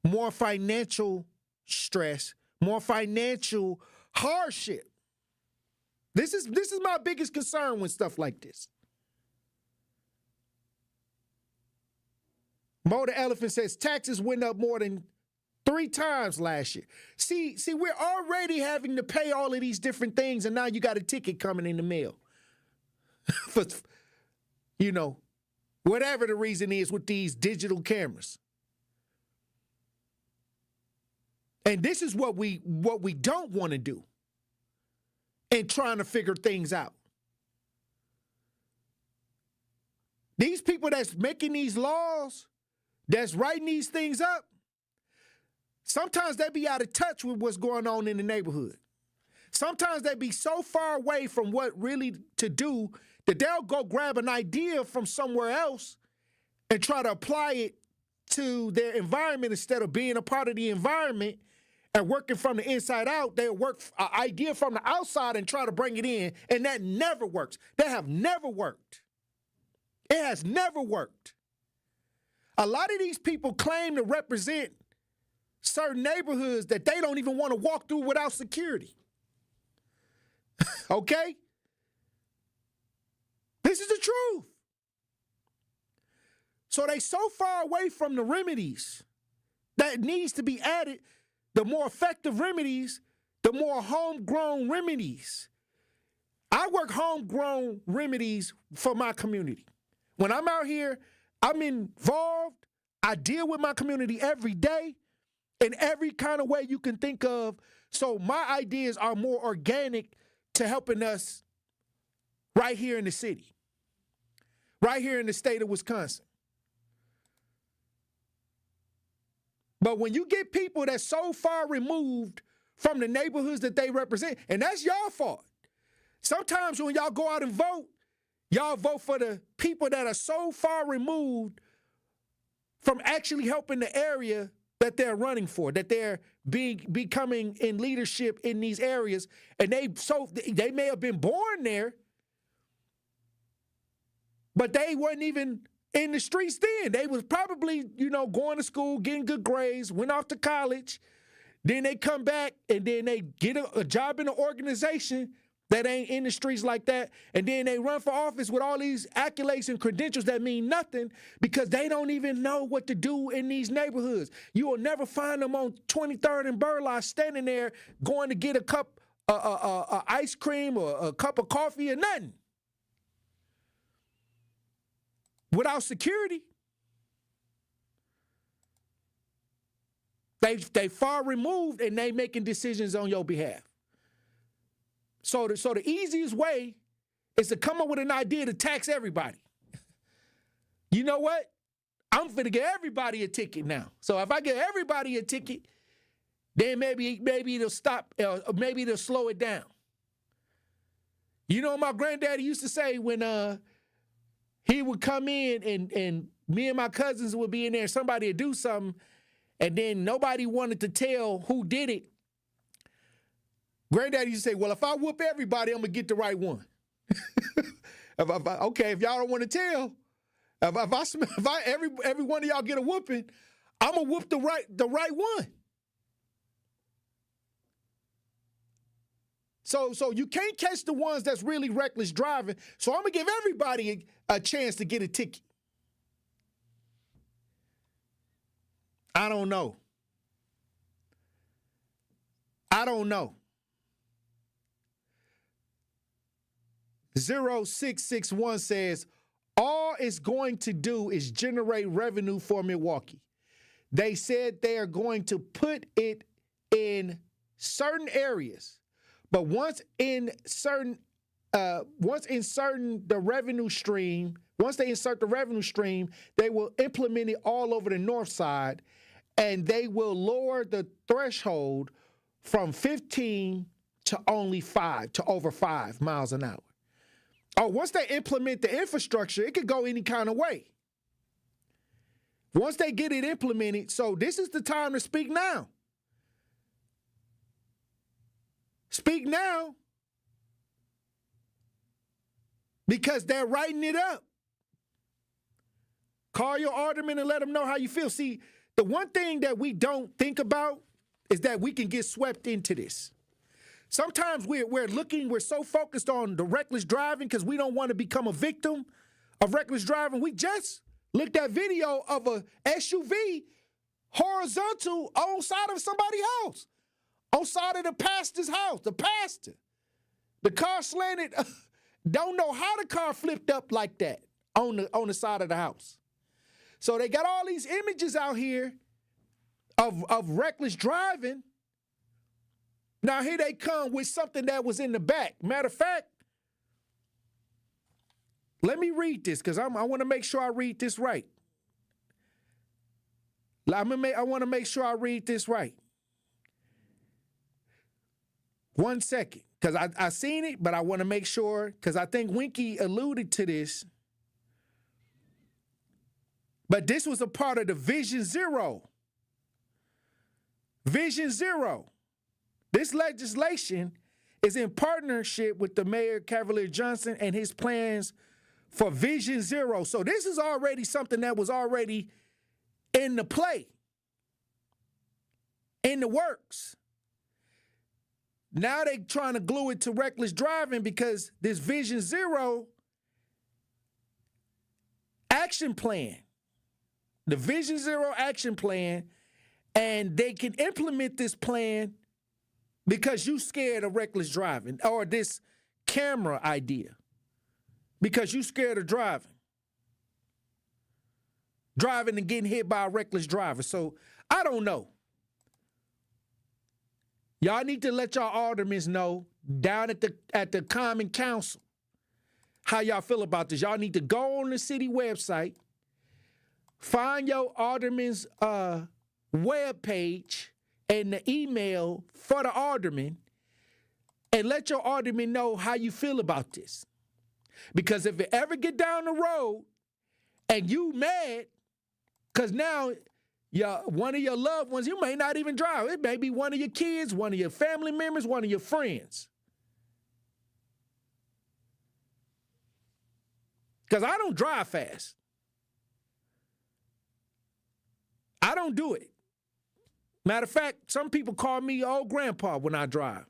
[SPEAKER 2] more financial stress, more financial hardship. This is my biggest concern with stuff like this. Mo the Elephant says taxes went up more than 3 times last year. See, we're already having to pay all of these different things, and now you got a ticket coming in the mail. For, whatever the reason is with these digital cameras. And this is what we don't want to do in trying to figure things out. These people that's making these laws, that's writing these things up, sometimes they be out of touch with what's going on in the neighborhood. Sometimes they be so far away from what really to do that they'll go grab an idea from somewhere else and try to apply it to their environment instead of being a part of the environment and working from the inside out. They'll work an idea from the outside and try to bring it in, and that never works. That have never worked. It has never worked. A lot of these people claim to represent certain neighborhoods that they don't even want to walk through without security. Okay? This is the truth. So they so far away from the remedies that needs to be added, the more effective remedies, the more homegrown remedies. I work homegrown remedies for my community. When I'm out here, I'm involved. I deal with my community every day in every kind of way you can think of. So my ideas are more organic to helping us right here in the city, right here in the state of Wisconsin. But when you get people that's so far removed from the neighborhoods that they represent, and that's y'all fault. Sometimes when y'all go out and vote, y'all vote for the people that are so far removed from actually helping the area that they're running for, that they're becoming in leadership in these areas, and they may have been born there, but they weren't even in the streets then. They was probably, going to school, getting good grades, went off to college, then they come back and then they get a job in an organization that ain't in the streets like that, and then they run for office with all these accolades and credentials that mean nothing because they don't even know what to do in these neighborhoods. You will never find them on 23rd and Burleigh standing there going to get a cup of ice cream or a cup of coffee or nothing. Without security. They far removed and they making decisions on your behalf. So the easiest way is to come up with an idea to tax everybody. You know what? I'm finna get everybody a ticket now. So if I get everybody a ticket, then maybe it'll stop, maybe it'll slow it down. You know, my granddaddy used to say when he would come in and me and my cousins would be in there, somebody would do something, and then nobody wanted to tell who did it. Granddaddy used to say, well, if I whoop everybody, I'm going to get the right one. If y'all don't want to tell, every one of y'all get a whooping, I'm gonna whoop the right one. So you can't catch the ones that's really reckless driving. So I'm gonna give everybody a chance to get a ticket. I don't know. 0661 says, all it's going to do is generate revenue for Milwaukee. They said they are going to put it in certain areas, but once they insert the revenue stream, they will implement it all over the north side, and they will lower the threshold from 15 to only 5 to over 5 miles an hour. Oh, once they implement the infrastructure, it could go any kind of way. Once they get it implemented, so this is the time to speak now. Speak now. Because they're writing it up. Call your alderman and let them know how you feel. See, the one thing that we don't think about is that we can get swept into this. Sometimes we're so focused on the reckless driving because we don't want to become a victim of reckless driving. We just looked at video of a SUV horizontal on side of somebody's house, on side of the pastor's house, the pastor. The car slanted, don't know how the car flipped up like that on the side of the house. So they got all these images out here of reckless driving. Now, here they come with something that was in the back. Matter of fact, let me read this because I want to make sure I read this right. I want to make sure I read this right. 1 second, because I seen it, but I want to make sure, because I think Winky alluded to this. But this was a part of the Vision Zero. Vision Zero. This legislation is in partnership with the Mayor Cavalier Johnson and his plans for Vision Zero. So this is already something that was already in the play, in the works. Now they're trying to glue it to reckless driving because this Vision Zero action plan, the Vision Zero action plan, and they can implement this plan because you scared of reckless driving, or this camera idea, because you scared of driving and getting hit by a reckless driver. So I don't know. Y'all need to let y'all aldermen know down at the Common Council how y'all feel about this. Y'all need to go on the city website, find your alderman's web page and the email for the alderman, and let your alderman know how you feel about this. Because if it ever get down the road and you mad, because now one of your loved ones, you may not even drive. It may be one of your kids, one of your family members, one of your friends. Because I don't drive fast. I don't do it. Matter of fact, some people call me old grandpa when I drive.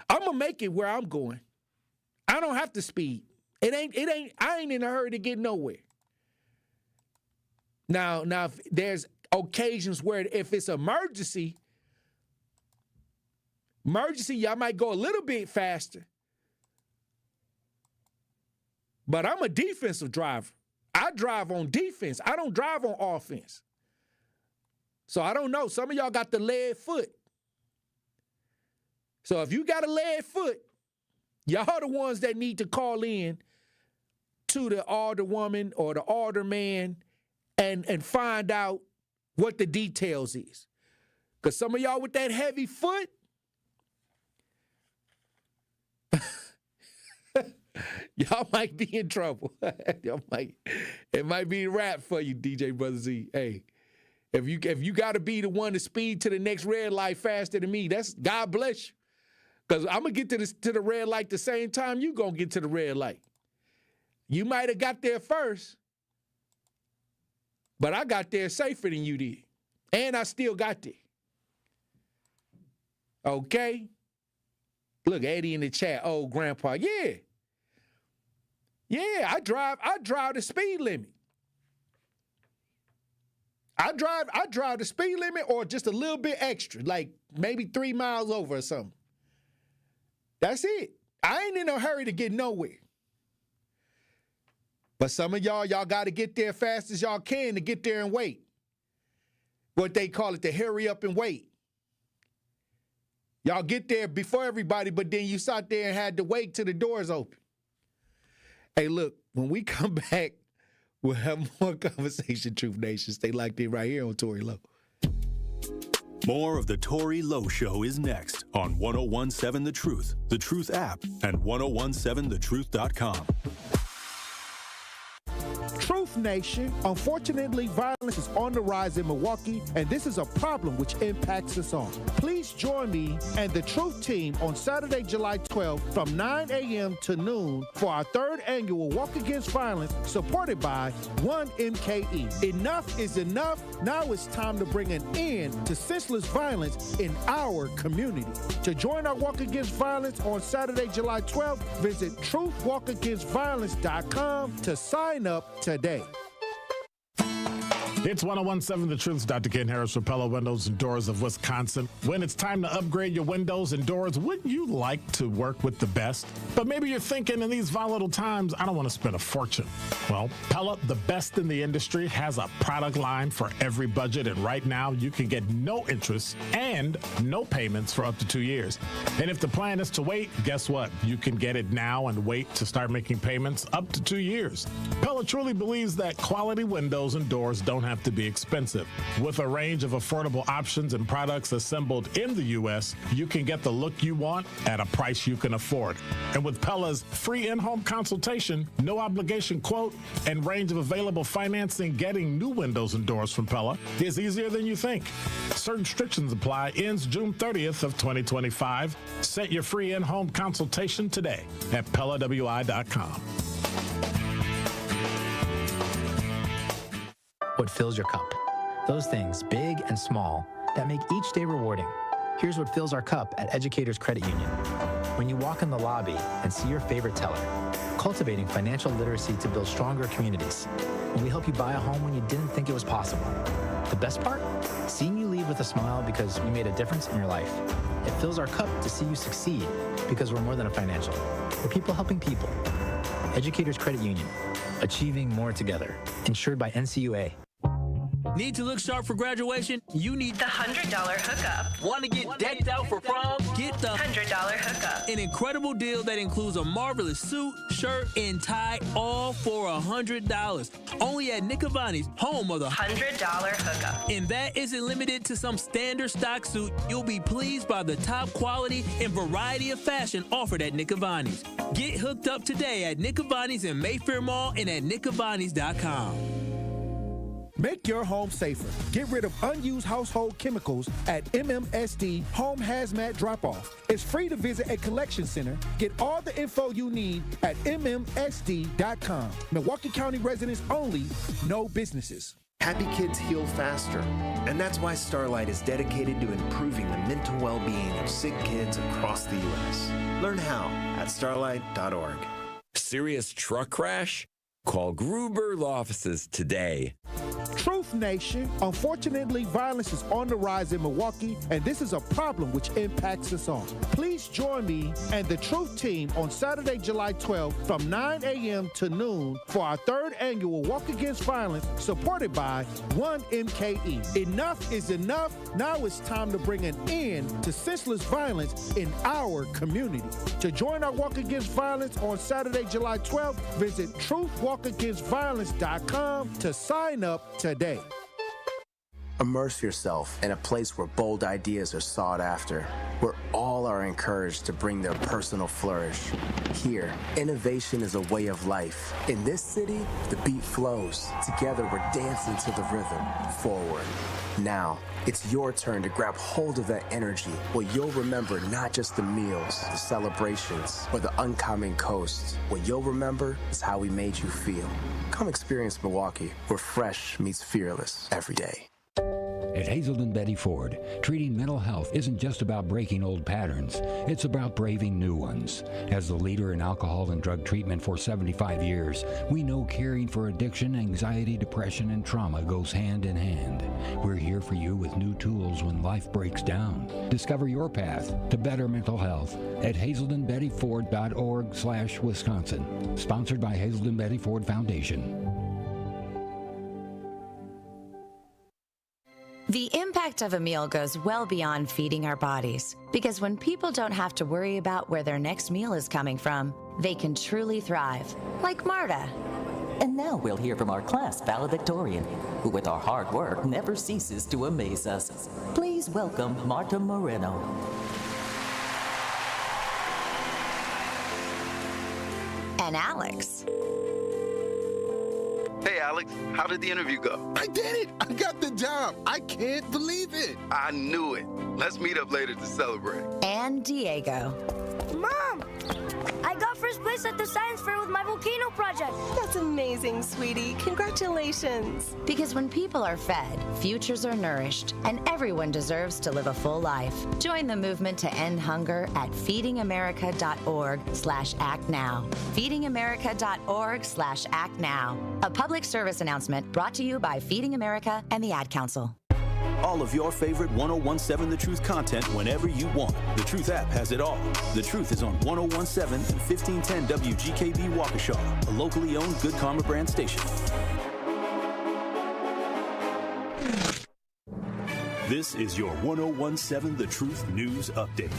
[SPEAKER 2] I'm going to make it where I'm going. I don't have to speed. I ain't in a hurry to get nowhere. Now, if there's occasions where if it's emergency, y'all might go a little bit faster. But I'm a defensive driver. I drive on defense. I don't drive on offense. So I don't know. Some of y'all got the lead foot. So if you got a lead foot, y'all the ones that need to call in to the alderwoman or the alderman and find out what the details is. Because some of y'all with that heavy foot, y'all might be in trouble. It might be a rap for you, DJ Brother Z. Hey, if you got to be the one to speed to the next red light faster than me, that's God bless you. Because I'm going to get to the red light the same time you going to get to the red light. You might have got there first, but I got there safer than you did. And I still got there. Okay? Look, Eddie in the chat, old grandpa. Yeah. Yeah, I drive the speed limit. I drive the speed limit or just a little bit extra, like maybe 3 miles over or something. That's it. I ain't in no hurry to get nowhere. But some of y'all got to get there fast as y'all can to get there and wait. What they call it, the hurry up and wait. Y'all get there before everybody, but then you sat there and had to wait till the doors open. Hey, look, when we come back, we'll have more conversation, Truth Nation. Stay locked in right here on Tory Lowe.
[SPEAKER 1] More of the Tory Lowe Show is next on 1017 The Truth app, and 1017thetruth.com.
[SPEAKER 2] Truth Nation, unfortunately, violence is on the rise in Milwaukee, and this is a problem which impacts us all. Please join me and the Truth team on Saturday, July 12th from 9 a.m. to noon for our 3rd annual Walk Against Violence, supported by 1MKE. Enough is enough. Now it's time to bring an end to senseless violence in our community. To join our Walk Against Violence on Saturday, July 12th, visit truthwalkagainstviolence.com to sign up today.
[SPEAKER 6] It's 1017 The Truth's Dr. Ken Harris for Pella Windows and Doors of Wisconsin. When it's time to upgrade your windows and doors, wouldn't you like to work with the best? But maybe you're thinking in these volatile times, I don't want to spend a fortune. Well, Pella, the best in the industry, has a product line for every budget, and right now you can get no interest and no payments for up to 2 years. And if the plan is to wait, guess what? You can get it now and wait to start making payments up to 2 years. Pella truly believes that quality windows and doors don't have to be expensive. With a range of affordable options and products assembled in the U.S., you can get the look you want at a price you can afford. And with Pella's free in-home consultation, no obligation quote, and range of available financing, getting new windows and doors from Pella is easier than you think. Certain restrictions apply. Ends June 30th of 2025. Set your free in-home consultation today at PellaWI.com.
[SPEAKER 4] What fills your cup? Those things, big and small, that make each day rewarding. Here's what fills our cup at Educators Credit Union. When you walk in the lobby and see your favorite teller, cultivating financial literacy to build stronger communities. When we help you buy a home when you didn't think it was possible. The best part? Seeing you leave with a smile because we made a difference in your life. It fills our cup to see you succeed because we're more than a financial. We're people helping people. Educators Credit Union. Achieving more together. Insured by NCUA.
[SPEAKER 19] Need to look sharp for graduation? You need
[SPEAKER 20] the $100 hookup.
[SPEAKER 19] Want to get decked out for prom? Get the
[SPEAKER 20] $100 hookup.
[SPEAKER 19] An incredible deal that includes a marvelous suit, shirt, and tie, all for $100. Only at Nick Avani's, home of the
[SPEAKER 20] $100 hookup.
[SPEAKER 19] And that isn't limited to some standard stock suit. You'll be pleased by the top quality and variety of fashion offered at Nick Avani's. Get hooked up today at Nick Avani's in Mayfair Mall and at nickavani's.com.
[SPEAKER 2] Make your home safer. Get rid of unused household chemicals at MMSD Home Hazmat Drop-Off. It's free to visit a collection center. Get all the info you need at MMSD.com. Milwaukee County residents only, no businesses.
[SPEAKER 21] Happy kids heal faster, and that's why Starlight is dedicated to improving the mental well-being of sick kids across the U.S. Learn how at starlight.org.
[SPEAKER 22] Serious truck crash? Call Gruber Law Offices today.
[SPEAKER 2] Truth Nation, unfortunately, violence is on the rise in Milwaukee, and this is a problem which impacts us all. Please join me and the Truth team on Saturday, July 12th from 9 a.m. to noon for our 3rd annual Walk Against Violence, supported by 1MKE. Enough is enough. Now it's time to bring an end to senseless violence in our community. To join our Walk Against Violence on Saturday, July 12th, visit truthwalkagainstviolence.com to sign up today.
[SPEAKER 26] Immerse yourself in a place where bold ideas are sought after, where
[SPEAKER 5] all are encouraged to bring their personal flourish. Here, innovation is a way of life. In this city, the beat flows. Together, we're dancing to the rhythm. Forward. Now, it's your turn to grab hold of that energy. What you'll remember, not just the meals, the celebrations, or the uncommon coast. What you'll remember is how we made you feel. Come experience Milwaukee, where fresh meets fearless every day.
[SPEAKER 7] At Hazelden Betty Ford, treating mental health isn't just about breaking old patterns. It's about braving new ones. As the leader in alcohol and drug treatment for 75 years, we know caring for addiction, anxiety, depression, and trauma goes hand in hand. We're here for you with new tools when life breaks down. Discover your path to better mental health at hazeldenbettyford.org/Wisconsin. Sponsored by Hazelden Betty Ford Foundation.
[SPEAKER 15] The impact of a meal goes well beyond feeding our bodies, because when people don't have to worry about where their next meal is coming from, they can truly thrive, like Marta.
[SPEAKER 16] And now we'll hear from our class valedictorian, who with our hard work never ceases to amaze us. Please welcome Marta Moreno.
[SPEAKER 15] And Alex.
[SPEAKER 23] Hey, Alex, how did the interview go?
[SPEAKER 26] I did it! I got the job! I can't believe it!
[SPEAKER 23] I knew it. Let's meet up later to celebrate.
[SPEAKER 15] And Diego.
[SPEAKER 27] Mom! I got first place at the science fair with my volcano project.
[SPEAKER 28] That's amazing, sweetie. Congratulations.
[SPEAKER 15] Because when people are fed, futures are nourished, and everyone deserves to live a full life. Join the movement to end hunger at feedingamerica.org/actnow. feedingamerica.org/actnow. A public service announcement brought to you by Feeding America and the Ad Council.
[SPEAKER 1] All of your favorite 1017 The Truth content whenever you want. The Truth app has it all. The Truth is on 1017 and 1510 WGKB Waukesha, a locally owned Good Karma brand station. This is your 1017 The Truth News Update.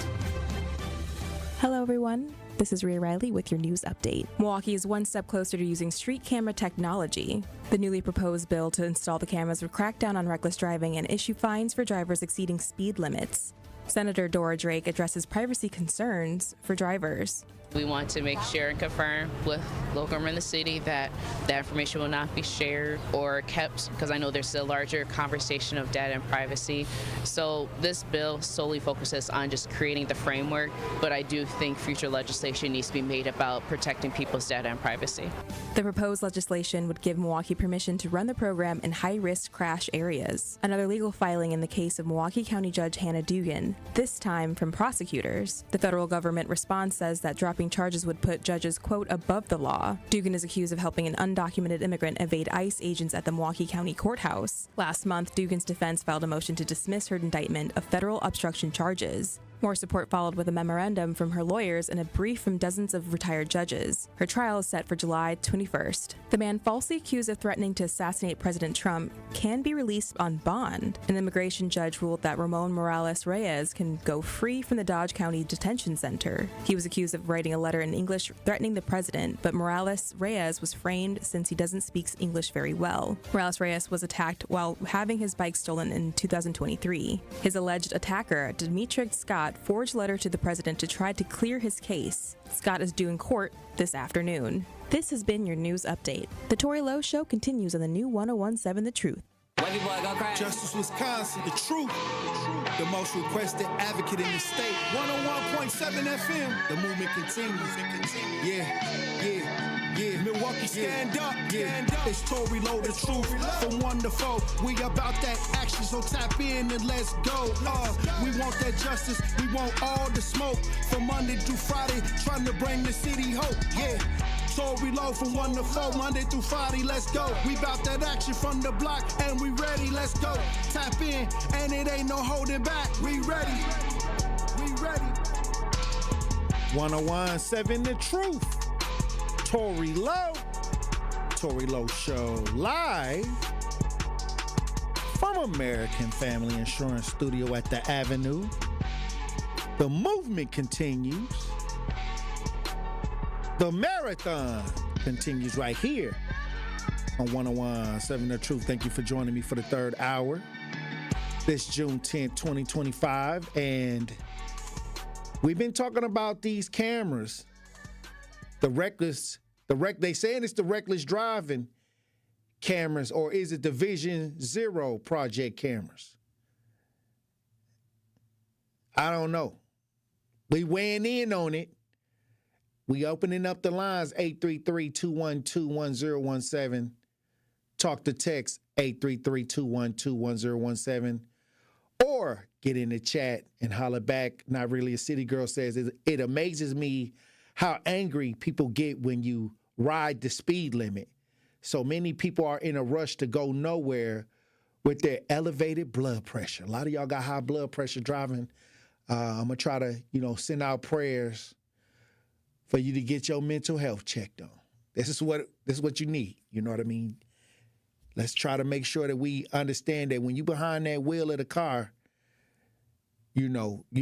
[SPEAKER 13] Hello, everyone. This is Rhea Riley with your news update. Milwaukee is one step closer to using street camera technology. The newly proposed bill to install the cameras would crack down on reckless driving and issue fines for drivers exceeding speed limits. Senator Dora Drake addresses privacy concerns for drivers.
[SPEAKER 29] We want to make sure and confirm with local government in the city that that information will not be shared or kept, because I know there's a larger conversation of data and privacy. So this bill solely focuses on just creating the framework, but I do think future legislation needs to be made about protecting people's data and privacy.
[SPEAKER 13] The proposed legislation would give Milwaukee permission to run the program in high-risk crash areas. Another legal filing in the case of Milwaukee County Judge Hannah Dugan, this time from prosecutors. The federal government response says that dropping charges would put judges, quote, above the law. Dugan is accused of helping an undocumented immigrant evade ICE agents at the Milwaukee County Courthouse. Last month, Dugan's defense filed a motion to dismiss her indictment of federal obstruction charges. More support followed with a memorandum from her lawyers and a brief from dozens of retired judges. Her trial is set for July 21st. The man falsely accused of threatening to assassinate President Trump can be released on bond. An immigration judge ruled that Ramon Morales Reyes can go free from the Dodge County Detention Center. He was accused of writing a letter in English threatening the president, but Morales Reyes was framed since he doesn't speak English very well. Morales Reyes was attacked while having his bike stolen in 2023. His alleged attacker, Demetri Scott, forged a letter to the president to try to clear his case. Scott is due in court this afternoon. This has been your news update. The Tory Lowe Show continues on the new 1017 The Truth.
[SPEAKER 30] Justice Wisconsin, the truth. The most requested advocate in the state. 101.7 FM. The movement continues. Yeah. Milwaukee, stand up. It's Tory Lowe, the truth. From 1 to 4, we about that action, so tap in and let's go. We want that justice. We want all the smoke. From Monday through Friday, trying to bring the city hope. Yeah. Tory Lowe from 1 to 4, Monday through Friday, let's go. We bout that action from the block, and we ready, let's go. Tap in, and it ain't no holding back. We ready.
[SPEAKER 2] 1017 The Truth. Tory Lowe. Tory Lowe Show live from American Family Insurance Studio at the Avenue. The movement continues. The marathon continues right here on 1017 The Truth. Thank you for joining me for the third hour this June 10th, 2025. And We've been talking about these cameras, they saying it's the reckless driving cameras, or is it the Vision Zero project cameras? I don't know. We weighing in on it. We opening up the lines, 833-212-1017. Talk to text 833-212-1017. Or get in the chat and holler back. Not Really a City Girl says, it amazes me how angry people get when you ride the speed limit. So many people are in a rush to go nowhere with their elevated blood pressure. A lot of y'all got high blood pressure driving. I'm going to try to, send out prayers for you to get your mental health checked on. This is what you need. You know what I mean? Let's try to make sure that we understand that when you're behind that wheel of the car, you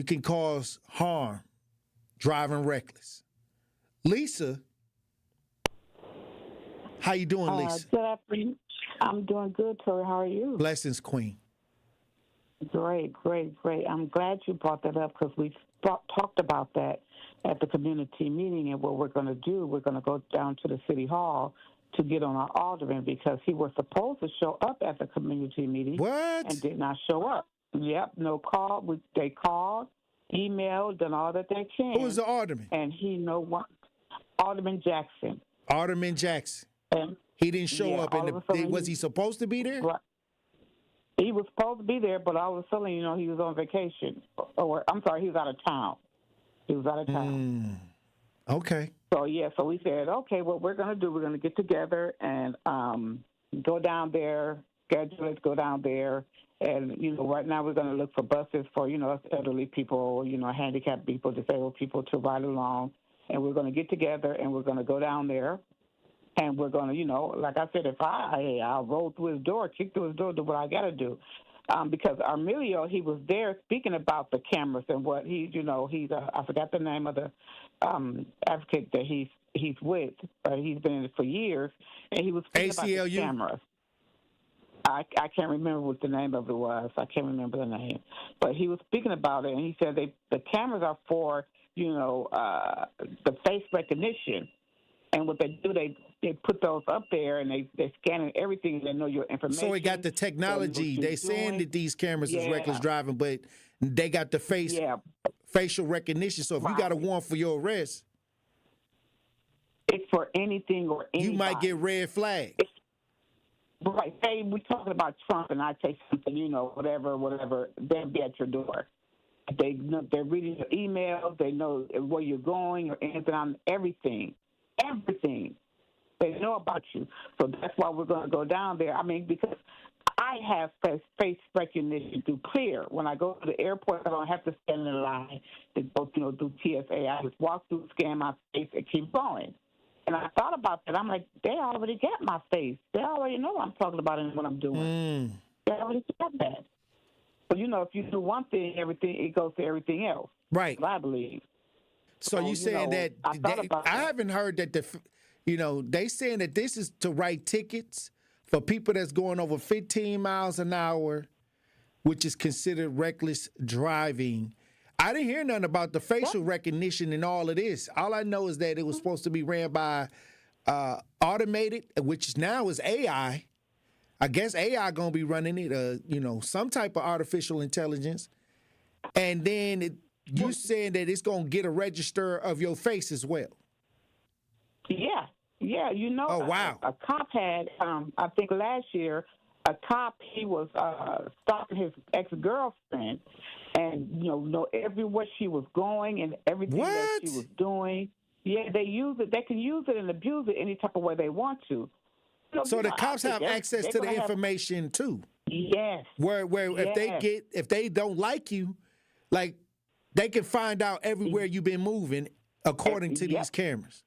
[SPEAKER 2] can cause harm driving reckless. Lisa, how you doing, Lisa?
[SPEAKER 3] Good afternoon. I'm doing good, Tory. How are you?
[SPEAKER 2] Blessings, Queen.
[SPEAKER 3] Great. I'm glad you brought that up because we talked about that at the community meeting, and what we're going to do, we're going to go down to the city hall to get on our alderman because he was supposed to show up at the community meeting.
[SPEAKER 2] What?
[SPEAKER 3] And did not show up. Yep, no call. They called, emailed, done all that they can.
[SPEAKER 2] Who was the alderman?
[SPEAKER 3] And Alderman Jackson.
[SPEAKER 2] Alderman Jackson.
[SPEAKER 3] And
[SPEAKER 2] he didn't show up. Was he supposed to be there?
[SPEAKER 3] Right. He was supposed to be there, but all of a sudden, he was on vacation. Or I'm sorry, he was out of town.
[SPEAKER 2] Okay.
[SPEAKER 3] So we said, okay, what we're going to do, we're going to get together and go down there, schedule it, go down there. And, right now we're going to look for buses for, us elderly people, handicapped people, disabled people to ride along. And we're going to get together and we're going to go down there. And we're going to, like I said, I'll roll through his door, kick through his door, do what I got to do. Because Armilio, he was there speaking about the cameras and what I forgot the name of the advocate that he's with, but he's been in it for years, and he was speaking about the cameras. I can't remember what the name of it was. I can't remember the name. But he was speaking about it, and he said the cameras are for, the face recognition. And what they do, they put those up there and they scan everything and they know your information.
[SPEAKER 2] So it got the technology. They saying that these cameras is reckless driving, but they got the facial recognition. So if you got a warrant for your arrest,
[SPEAKER 3] it's for anything or anybody.
[SPEAKER 2] You might get red flagged.
[SPEAKER 3] Right. Say we're talking about Trump and I say something, whatever, they'll be at your door. They're reading your emails. They know where you're going or anything on everything. Everything. They know about you. So that's why we're going to go down there. I mean, because I have face recognition through Clear. When I go to the airport, I don't have to stand in a line to go, through TSA. I just walk through, scan my face, and keep going. And I thought about that. I'm like, they already got my face. They already know what I'm talking about and what I'm doing. They already got that. But, if you do one thing, it goes to everything else.
[SPEAKER 2] Right.
[SPEAKER 3] I believe.
[SPEAKER 2] So you saying that I haven't heard that they saying that this is to write tickets for people that's going over 15 miles an hour, which is considered reckless driving. I didn't hear nothing about the facial recognition and all of this. All I know is that it was supposed to be ran by automated, which now is AI. I guess AI gonna be running it, some type of artificial intelligence, and then you saying that it's going to get a register of your face as well?
[SPEAKER 3] Yeah.
[SPEAKER 2] Oh, wow.
[SPEAKER 3] A cop had, I think last year, he was stalking his ex-girlfriend and, know everywhere she was going and everything that she was doing. Yeah, they use it. They can use it and abuse it any type of way they want to.
[SPEAKER 2] So the cops have access to the information too?
[SPEAKER 3] Yes.
[SPEAKER 2] Where if they don't like you, like, they can find out everywhere you've been moving according to these cameras.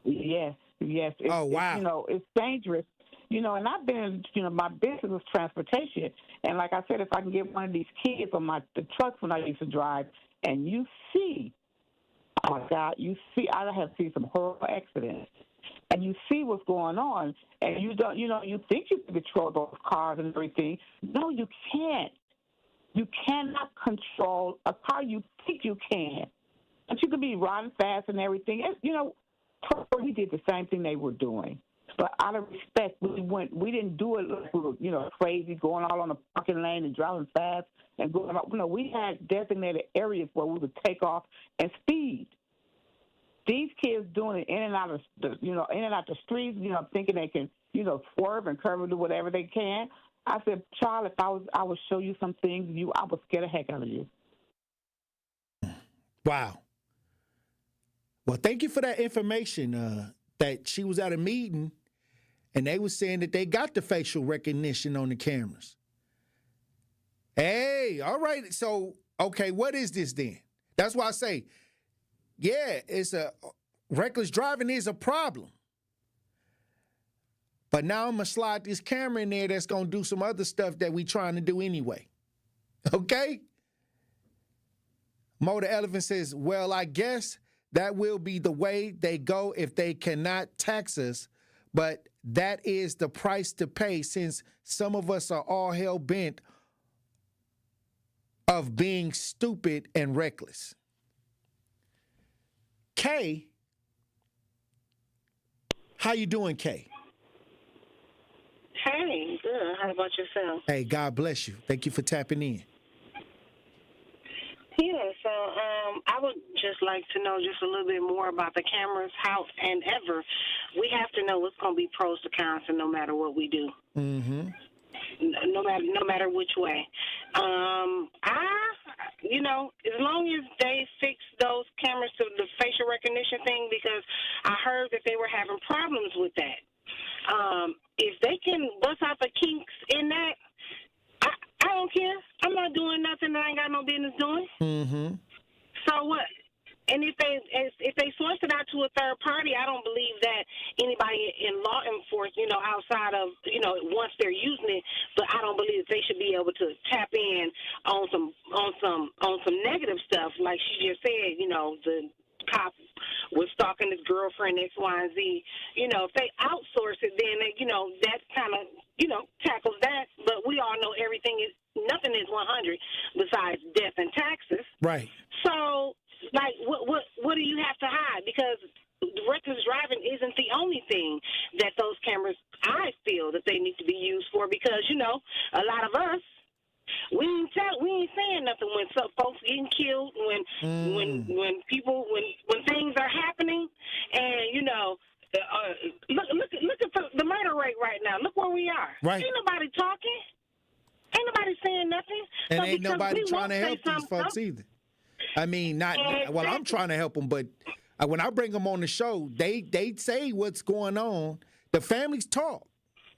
[SPEAKER 3] Yes.
[SPEAKER 2] Wow.
[SPEAKER 3] It's dangerous. And I've been, my business was transportation. And like I said, if I can get one of these kids on the trucks when I used to drive, and you see, oh my God, I have seen some horrible accidents. And you see what's going on, and you don't, you think you can control those cars and everything. No, you can't. You cannot control a car. You think you can. And you could be riding fast and everything. And, you know, he did the same thing they were doing. But out of respect, we didn't do it like we were, you know, crazy, going all on the parking lane and driving fast and going up. You know, we had designated areas where we would take off and speed. These kids doing it in and out of the streets, you know, thinking they can, you know, swerve and curve and do whatever they can. I said, child, if I would show you some things, I would scare the heck out of you.
[SPEAKER 2] Wow. Well, thank you for that information. That she was at a meeting and they were saying that they got the facial recognition on the cameras. Hey, all right. So, okay, what is this then? That's why I say, yeah, reckless driving is a problem. But now I'm going to slide this camera in there that's going to do some other stuff that we trying to do anyway. Okay? Mo the Elephant says, well, I guess that will be the way they go if they cannot tax us. But that is the price to pay since some of us are all hell-bent of being stupid and reckless. Kay, how you doing, Kay?
[SPEAKER 8] Hey, good. How about yourself?
[SPEAKER 2] Hey, God bless you. Thank you for tapping in.
[SPEAKER 8] Yeah, so I would just like to know just a little bit more about the cameras, how and ever. We have to know what's going to be pros to cons and no matter what we do.
[SPEAKER 2] Mm-hmm.
[SPEAKER 8] No matter which way. As long as they fix those cameras to the facial recognition thing, because I heard that they were having problems with that. If they can bust out the kinks in that, I don't care. I'm not doing nothing that I ain't got no business doing.
[SPEAKER 2] Mm-hmm.
[SPEAKER 8] So what? And if they source it out to a third party, I don't believe that anybody in law enforcement, outside of, once they're using it, but I don't believe that they should be able to tap in on some negative stuff, like she just said. The cop was stalking his girlfriend, X, Y, and Z. If they outsource it, then that kind of tackles that. But we all know nothing is 100 besides death and taxes.
[SPEAKER 2] Right.
[SPEAKER 8] So, like, what do you have to hide? Because reckless driving isn't the only thing that those cameras, I feel, that they need to be used for. Because a lot of us, we ain't saying nothing when some folks getting killed, when things are happening, and look at the murder rate right now. Look where we are.
[SPEAKER 2] Right.
[SPEAKER 8] Ain't nobody talking. Ain't nobody saying nothing.
[SPEAKER 2] And
[SPEAKER 8] so
[SPEAKER 2] ain't nobody trying to help these folks either. I mean, I'm trying to help them, but when I bring them on the show, they say what's going on. The families talk,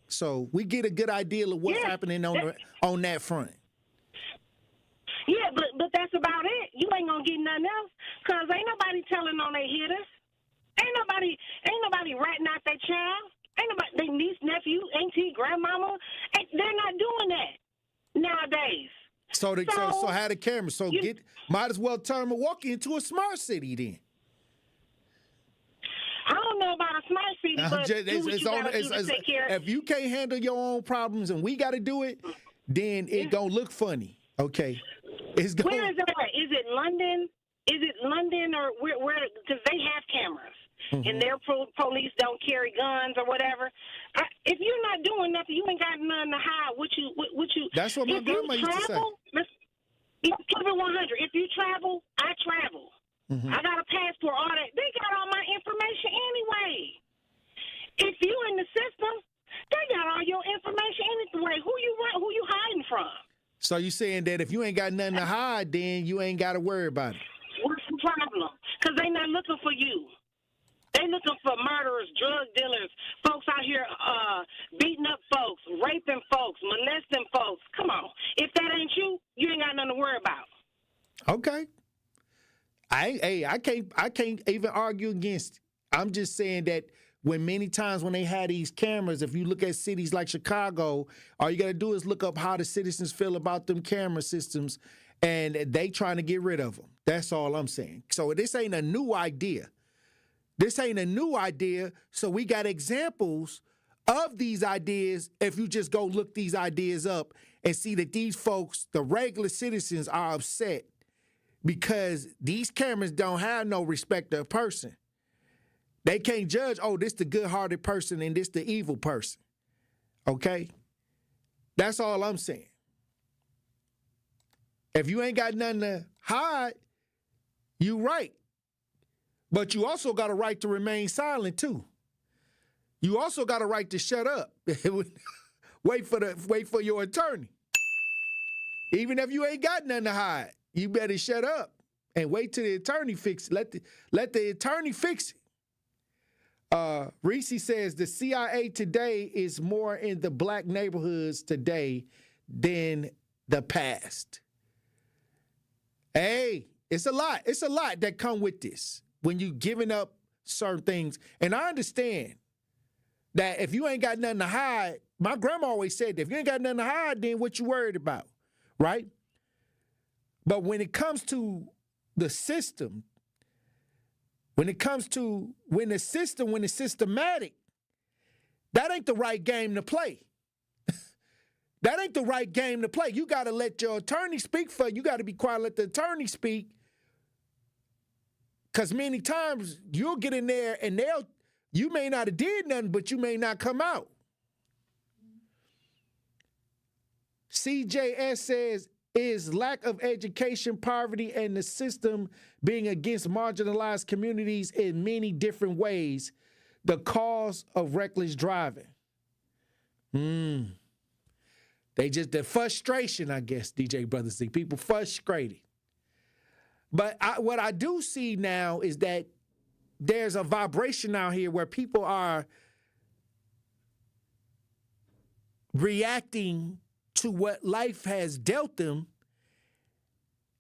[SPEAKER 2] so we get a good idea of what's happening on that front.
[SPEAKER 8] Yeah, but that's about it. You ain't gonna get nothing else, cause ain't nobody telling on their hitters. Ain't nobody ratting out their child. Ain't nobody, their niece, nephew, auntie, grandmama. They're not doing that nowadays.
[SPEAKER 2] So have the camera. So might as well turn Milwaukee into a smart city then.
[SPEAKER 8] I don't know about a smart city, but take care.
[SPEAKER 2] If you can't handle your own problems and we got to do it, then it gonna look funny. Okay,
[SPEAKER 8] where is it at? Is it London? Or where? Because they have cameras. Mm-hmm. And their police don't carry guns or whatever. If you're not doing nothing, you ain't got nothing to hide. What you?
[SPEAKER 2] That's what my grandma used to say.
[SPEAKER 8] Keep it 100. If you travel, I travel. Mm-hmm. I got a passport. All that. They got all my information anyway. If you in the system, they got all your information anyway. Who you hiding from?
[SPEAKER 2] So you saying that if you ain't got nothing to hide, then you ain't got to worry about it?
[SPEAKER 8] What's the problem? Because they not looking for you. They looking for murderers, drug dealers, folks out here beating up folks, raping folks, molesting folks. Come on. If that ain't you, you ain't got nothing to worry about.
[SPEAKER 2] Okay. I can't even argue against it. I'm just saying that many times when they had these cameras, if you look at cities like Chicago, all you got to do is look up how the citizens feel about them camera systems, and they trying to get rid of them. That's all I'm saying. So this ain't a new idea. So we got examples of these ideas if you just go look these ideas up and see that these folks, the regular citizens, are upset because these cameras don't have no respect of person. They can't judge, oh, this the good-hearted person and this the evil person. Okay? That's all I'm saying. If you ain't got nothing to hide, you right. But you also got a right to remain silent, too. You also got a right to shut up. Wait for your attorney. Even if you ain't got nothing to hide, you better shut up and wait till the attorney fix it. Let the attorney fix it. Reese says the CIA today is more in the black neighborhoods today than the past. Hey, it's a lot. It's a lot that come with this when you giving up certain things. And I understand that if you ain't got nothing to hide, my grandma always said that if you ain't got nothing to hide, then what you worried about, right? But when it comes to the system, when it's systematic, that ain't the right game to play. That ain't the right game to play. You got to let your attorney speak for you. You got to be quiet, let the attorney speak. Because many times you'll get in there and you may not have did nothing, but you may not come out. CJS says, is lack of education, poverty, and the system being against marginalized communities in many different ways the cause of reckless driving? The frustration, I guess, DJ Brother Z. People frustrated. But what I do see now is that there's a vibration out here where people are reacting to what life has dealt them.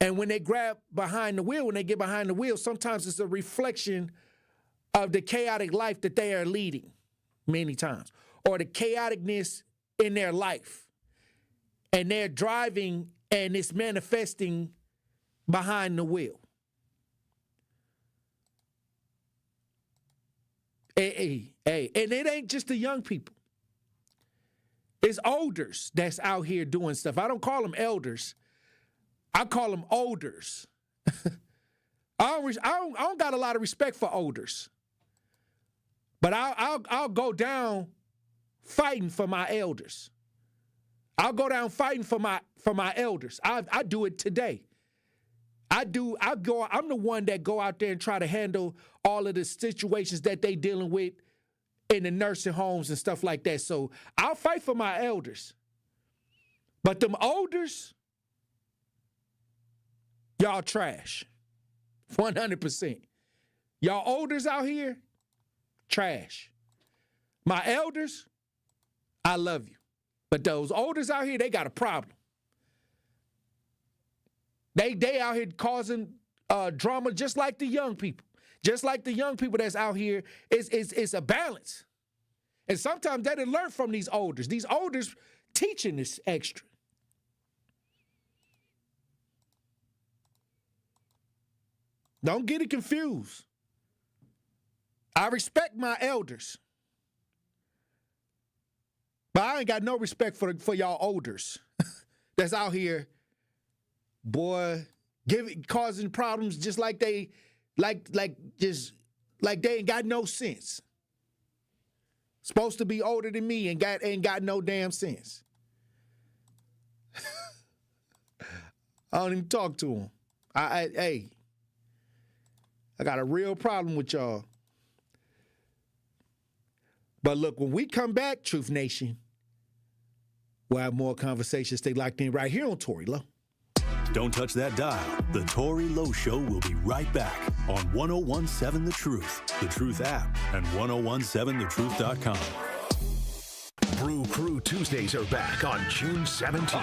[SPEAKER 2] And when they grab behind the wheel, when they get behind the wheel, sometimes it's a reflection of the chaotic life that they are leading many times, or the chaoticness in their life. And they're driving and it's manifesting behind the wheel. Hey, and it ain't just the young people. It's olders that's out here doing stuff. I don't call them elders. I call them olders. I don't got a lot of respect for olders. But I'll go down fighting for my elders. I'll go down fighting for my elders. I do it today. I'm the one that go out there and try to handle all of the situations that they dealing with in the nursing homes and stuff like that. So I'll fight for my elders. But them olders, y'all trash. 100%. Y'all olders out here, trash. My elders, I love you. But those olders out here, they got a problem. They out here causing drama just like the young people. Just like the young people that's out here, it's a balance. And sometimes they didn't learn from these elders. These elders teaching this extra. Don't get it confused. I respect my elders. But I ain't got no respect for y'all elders that's out here, boy, causing problems just like they ain't got no sense. Supposed to be older than me and ain't got no damn sense. I don't even talk to them. I got a real problem with y'all. But look, when we come back, Truth Nation, we'll have more conversations. Stay locked in right here on Tory Lowe.
[SPEAKER 1] Don't touch that dial. The Tory Lowe Show will be right back on 1017 The Truth, The Truth app, and 1017thetruth.com.
[SPEAKER 6] Brew Crew Tuesdays are back on June 17th.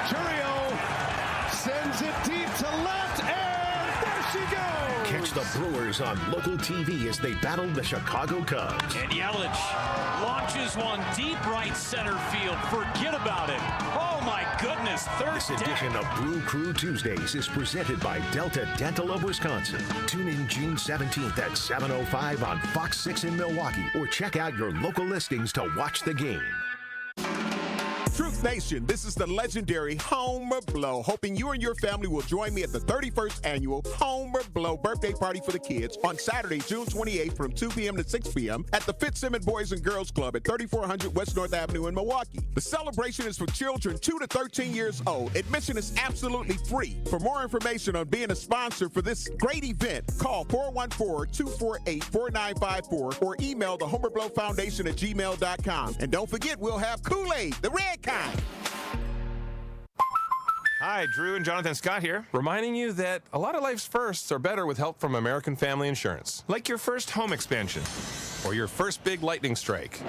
[SPEAKER 30] Churio sends it deep to left, and there she goes.
[SPEAKER 6] Catch the Brewers on local TV as they battle the Chicago Cubs.
[SPEAKER 9] And Yelich launches one deep right center field. Forget about it. Oh, my goodness.
[SPEAKER 6] This edition of Brew Crew Tuesdays is presented by Delta Dental of Wisconsin. Tune in June 17th at 7:05 on Fox 6 in Milwaukee, or check out your local listings to watch the game.
[SPEAKER 4] Truth Nation, this is the legendary Homer Blow, hoping you and your family will join me at the 31st annual Homer Blow birthday party for the kids on Saturday, June 28th from 2 p.m. to 6 p.m. at the Fitzsimmons Boys and Girls Club at 3400 West North Avenue in Milwaukee. The celebration is for children 2 to 13 years old. Admission is absolutely free. For more information on being a sponsor for this great event, call 414-248-4954 or email the Homer Blow Foundation at gmail.com. And don't forget, we'll have Kool-Aid, the red kind.
[SPEAKER 10] Hi, Drew and Jonathan Scott here, reminding you that a lot of life's firsts are better with help from American Family Insurance. Like your first home expansion or your first big lightning strike.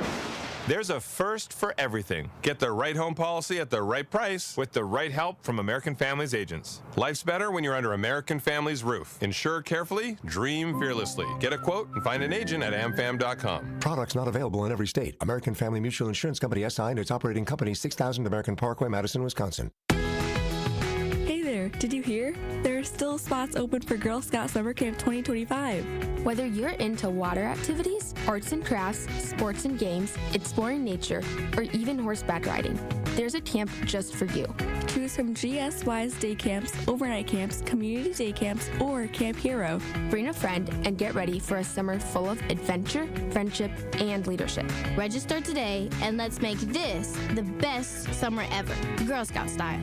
[SPEAKER 10] There's a first for everything. Get the right home policy at the right price with the right help from American Family's agents. Life's better when you're under American Family's roof. Insure carefully, dream fearlessly. Get a quote and find an agent at amfam.com.
[SPEAKER 11] Products not available in every state. American Family Mutual Insurance Company SI and its operating company 6000 American Parkway, Madison, Wisconsin.
[SPEAKER 12] Hey there, did you hear? There are still spots open for Girl Scout Summer Camp 2025.
[SPEAKER 14] Whether you're into water activities, arts and crafts, sports and games, exploring nature, or even horseback riding, there's a camp just for you.
[SPEAKER 12] Choose from GSY's day camps, overnight camps, community day camps, or Camp Hero.
[SPEAKER 14] Bring a friend and get ready for a summer full of adventure, friendship, and leadership.
[SPEAKER 17] Register today and let's make this the best summer ever, Girl Scout style.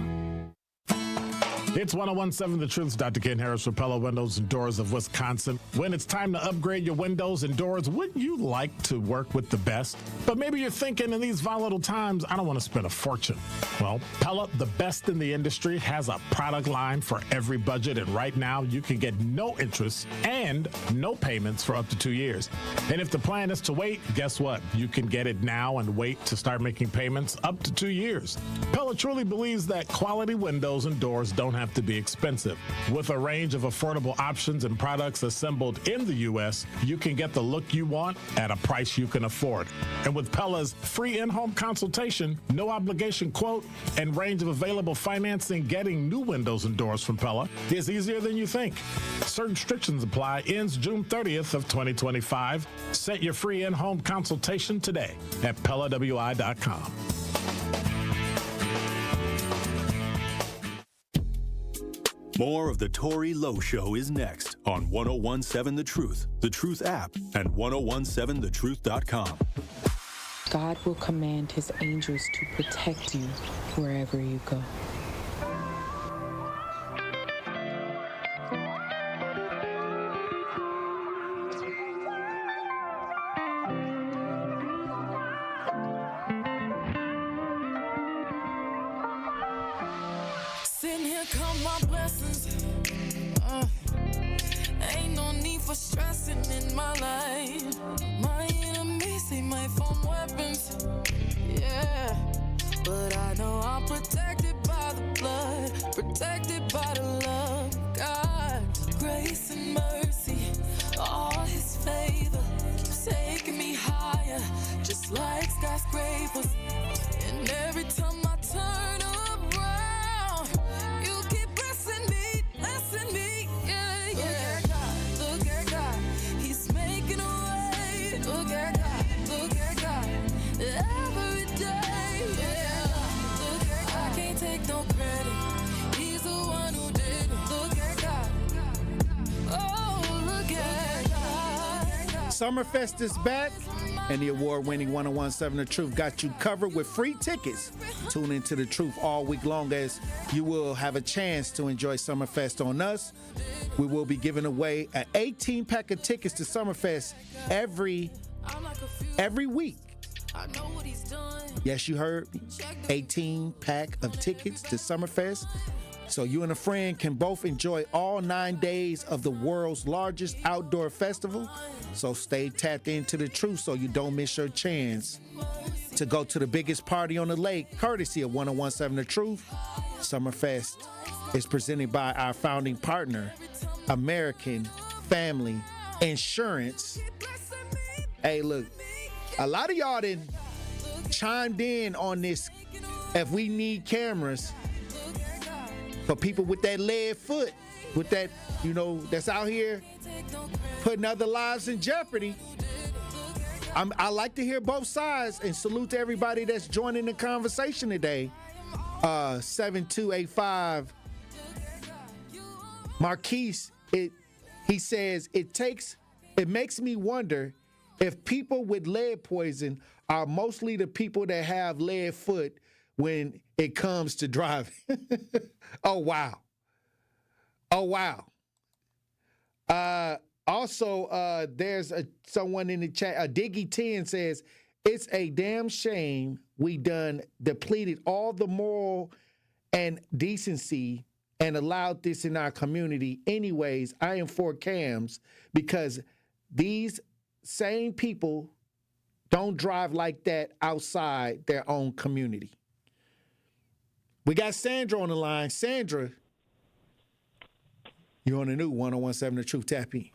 [SPEAKER 18] It's 1017 The Truth's Dr. Ken Harris for Pella Windows and Doors of Wisconsin. When it's time to upgrade your windows and doors, wouldn't you like to work with the best? But maybe you're thinking in these volatile times, I don't want to spend a fortune. Well, Pella, the best in the industry, has a product line for every budget. And right now, you can get no interest and no payments for up to 2 years. And if the plan is to wait, guess what? You can get it now and wait to start making payments up to 2 years. Pella truly believes that quality windows and doors don't have to be expensive. With a range of affordable options and products assembled in the U.S., you can get the look you want at a price you can afford. And with Pella's free in-home consultation, no obligation quote, and range of available financing, getting new windows and doors from Pella is easier than you think. Certain restrictions apply. Ends June 30th of 2025. Set your free in-home consultation today at PellaWI.com.
[SPEAKER 1] More of the Tory Lowe Show is next on 1017 The Truth app, and 1017thetruth.com.
[SPEAKER 20] God will command his angels to protect you wherever you go.
[SPEAKER 24] Sitting here count my blessings. Ain't no need for stressing in my life. My enemies, they might form weapons. Yeah, but I know I'm protected by the blood, protected by the love of God. Grace and mercy, all his favor keeps taking me higher, just like skyscrapers. And every time I turn around, you keep blessing me, yeah, yeah. Look at God, he's making a way. Look at God, every day, yeah. Look at God, I can't take no credit, he's the one who did it. Look at God, oh, look at God.
[SPEAKER 2] Summerfest is back, and the award-winning 1017 The Truth got you covered with free tickets. Tune into The Truth all week long as you will have a chance to enjoy Summerfest on us. We will be giving away an 18-pack of tickets to Summerfest every week. Yes, you heard me. 18-pack of tickets to Summerfest. So you and a friend can both enjoy all 9 days of the world's largest outdoor festival. So stay tapped into The Truth so you don't miss your chance to go to the biggest party on the lake, courtesy of 1017 The Truth. Summerfest is presented by our founding partner, American Family Insurance. Hey, look, a lot of y'all done chimed in on this. If we need cameras for people with that lead foot, with that, that's out here putting other lives in jeopardy. I like to hear both sides, and salute to everybody that's joining the conversation today. 7285 Marquise, he says it makes me wonder if people with lead poison are mostly the people that have lead foot when it comes to driving. Oh wow. Also, there's someone in the chat, Diggy10 says, it's a damn shame we done depleted all the moral and decency and allowed this in our community. Anyways, I am for cams because these same people don't drive like that outside their own community. We got Sandra on the line. Sandra, you're on the new 101.7 The Truth. Tap in.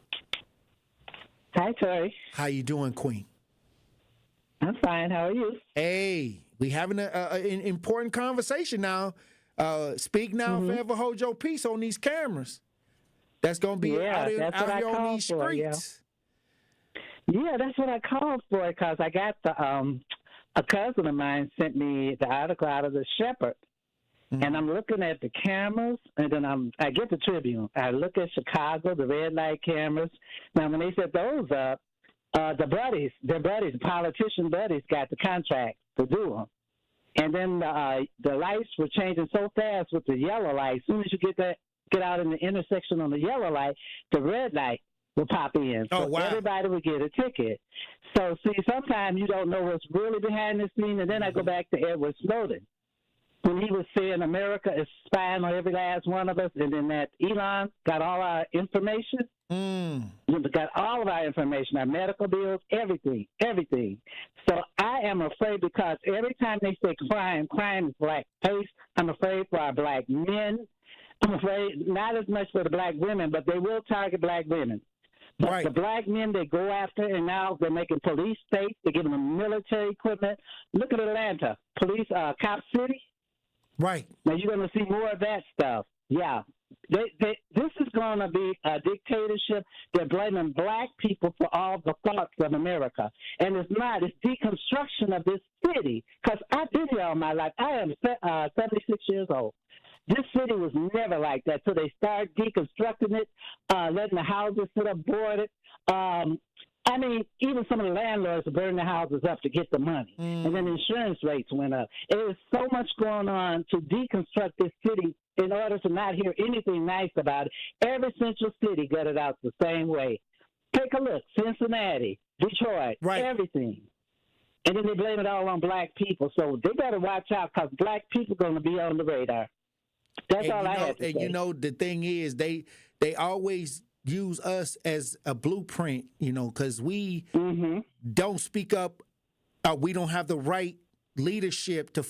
[SPEAKER 5] Hi, Tory.
[SPEAKER 2] How you doing, Queen?
[SPEAKER 5] I'm fine. How are you?
[SPEAKER 2] Hey, we having an important conversation now. Speak now, forever hold your peace on these cameras. That's going to be out here on these streets.
[SPEAKER 5] Yeah, that's what I called for, because I got a cousin of mine sent me the article out of the Shepherd. And I'm looking at the cameras, and then I get the Tribune. I look at Chicago, the red light cameras. Now, when they set those up, their buddies, the politician buddies, got the contract to do them. And then the lights were changing so fast with the yellow light. As soon as you get out in the intersection on the yellow light, the red light will pop in. So everybody would get a ticket. So, see, sometimes you don't know what's really behind the scene. And then I go back to Edward Snowden, when he was saying America is spying on every last one of us, and then that Elon got all our information. Got all of our information, our medical bills, everything. So I am afraid, because every time they say crime is black face. I'm afraid for our black men. I'm afraid not as much for the black women, but they will target black women. But the black men they go after, and now they're making police states. They're giving them military equipment. Look at Atlanta, police, cop city.
[SPEAKER 2] Right.
[SPEAKER 5] Now you're going to see more of that stuff. Yeah. This is going to be a dictatorship. They're blaming black people for all the thoughts of America. And it's not. It's deconstruction of this city. Because I've been here all my life. I am 76 years old. This city was never like that. So they started deconstructing it, letting the houses sit up boarded. I mean, even some of the landlords are burning the houses up to get the money. And then insurance rates went up. There's so much going on to deconstruct this city in order to not hear anything nice about it. Every central city got it out the same way. Take a look. Cincinnati, Detroit, everything. And then they blame it all on black people. So they better watch out, because black people are going to be on the radar. That's all I have to say.
[SPEAKER 2] And you know, the thing is, they always use us as a blueprint, you know, because we don't speak up. We don't have the right leadership to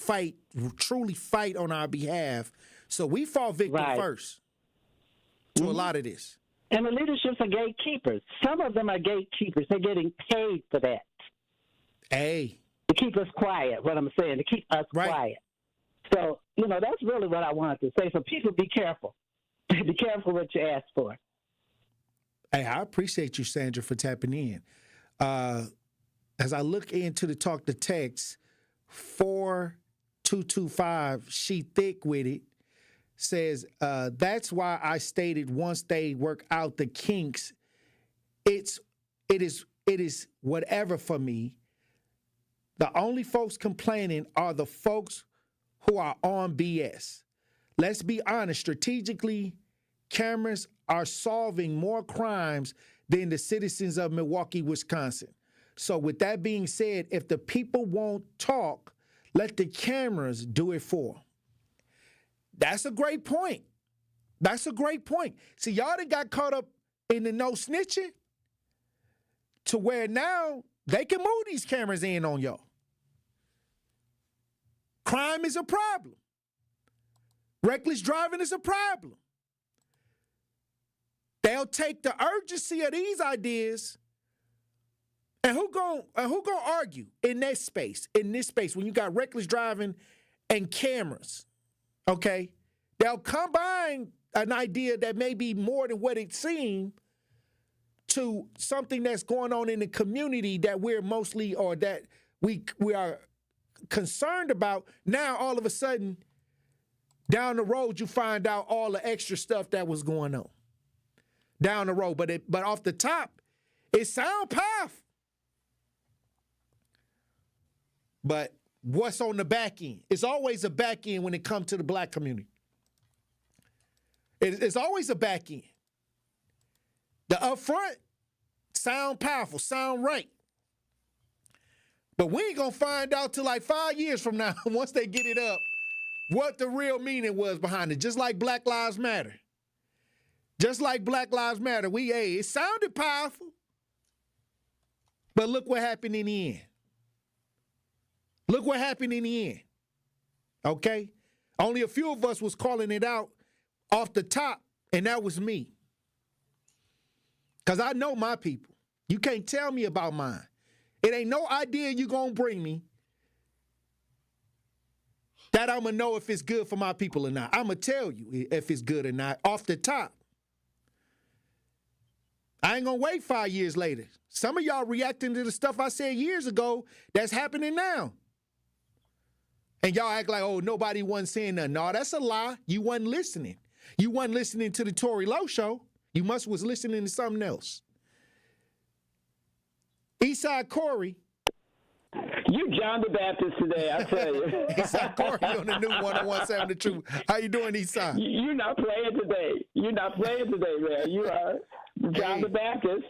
[SPEAKER 2] truly fight on our behalf. So we fall victim first to a lot of this.
[SPEAKER 5] And the leaderships are gatekeepers. Some of them are gatekeepers. They're getting paid for that.
[SPEAKER 2] Hey.
[SPEAKER 5] To keep us quiet, what I'm saying, to keep us quiet. So, you know, that's really what I wanted to say. So people, be careful. Be careful what you ask for.
[SPEAKER 2] Hey, I appreciate you, Sandra, for tapping in. As I look into the talk to text, 4225, she thick with it, says, that's why I stated once they work out the kinks, it is whatever for me. The only folks complaining are the folks who are on BS. Let's be honest, strategically, cameras are solving more crimes than the citizens of Milwaukee, Wisconsin. So with that being said, if the people won't talk, let the cameras do it for them. That's a great point. That's a great point. See, y'all done got caught up in the no snitching to where now they can move these cameras in on y'all. Crime is a problem. Reckless driving is a problem. They'll take the urgency of these ideas, and who gonna argue in that space, in this space, when you got reckless driving and cameras, okay? They'll combine an idea that may be more than what it seemed to something that's going on in the community that we're mostly or that we are concerned about. Now, all of a sudden, down the road, you find out all the extra stuff that was going on down the road. But off the top, it sounds powerful. But what's on the back end? It's always a back end when it comes to the black community. It's always a back end. The upfront sound powerful, sound right. But we ain't going to find out till like 5 years from now, once they get it up, what the real meaning was behind it. Just like Black Lives Matter. Just like Black Lives Matter. It sounded powerful. But look what happened in the end. Look what happened in the end. Okay? Only a few of us was calling it out off the top, and that was me. Because I know my people. You can't tell me about mine. It ain't no idea you going to bring me that I'm going to know if it's good for my people or not. I'm going to tell you if it's good or not off the top. I ain't going to wait 5 years later. Some of y'all reacting to the stuff I said years ago that's happening now. And y'all act like, oh, nobody wasn't saying nothing. No, that's a lie. You wasn't listening. You wasn't listening to the Tory Lowe show. You was listening to something else. Eastside Corey.
[SPEAKER 7] You John the Baptist today, I tell you.
[SPEAKER 2] Eastside Corey on the new 101.7 The Truth. How you doing, Eastside?
[SPEAKER 7] You're not playing today. You're not playing today, man. You are John the Baptist.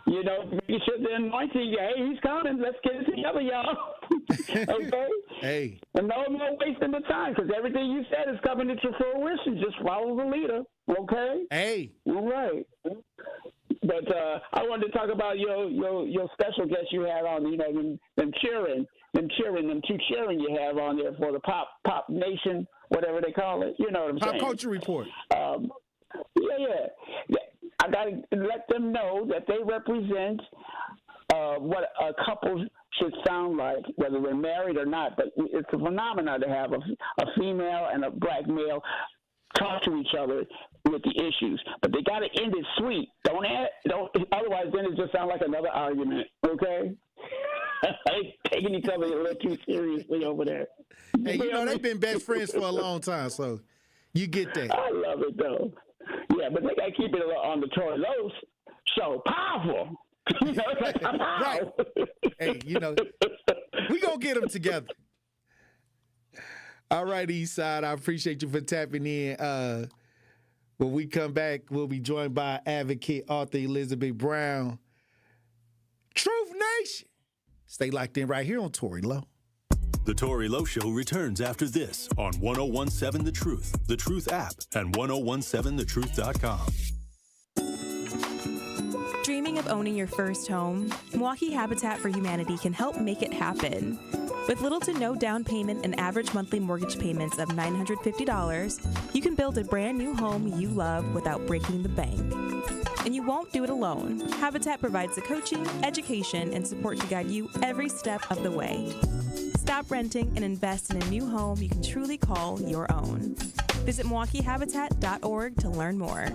[SPEAKER 7] You know, making sure the anointing, hey, he's coming. Let's get it together, y'all. Okay?
[SPEAKER 2] Hey.
[SPEAKER 7] And no more wasting the time, because everything you said is coming into fruition. Just follow the leader, okay?
[SPEAKER 2] Hey.
[SPEAKER 7] All right. But I wanted to talk about your special guest you had on, you know, them cheering you have on there for the pop nation, whatever they call it. You know what I'm saying?
[SPEAKER 2] Pop Culture Report.
[SPEAKER 7] Yeah. I got to let them know that they represent what a couple should sound like, whether they're married or not. But it's a phenomenon to have a female and a black male talk to each other with the issues. But they got to end it sweet. Don't otherwise then it just sounds like another argument, okay? Taking each other a little too seriously over there.
[SPEAKER 2] Hey, you know, they've been best friends for a long time, so you get that.
[SPEAKER 7] I love it, though. Yeah, but they got to keep it on the Tory Lowe show. Powerful. You know, it's like,
[SPEAKER 2] right. Hey, you know, we going to get them together. All right, Eastside, I appreciate you for tapping in. When we come back, we'll be joined by advocate author Elizabeth Brown. Truth Nation. Stay locked in right here on Tory Lowe.
[SPEAKER 1] The Tory Lowe Show returns after this on 101.7 The Truth app, and 1017thetruth.com.
[SPEAKER 13] Dreaming of owning your first home? Milwaukee Habitat for Humanity can help make it happen. With little to no down payment and average monthly mortgage payments of $950, you can build a brand new home you love without breaking the bank. And you won't do it alone. Habitat provides the coaching, education, and support to guide you every step of the way. Stop renting and invest in a new home you can truly call your own. Visit MilwaukeeHabitat.org to learn more.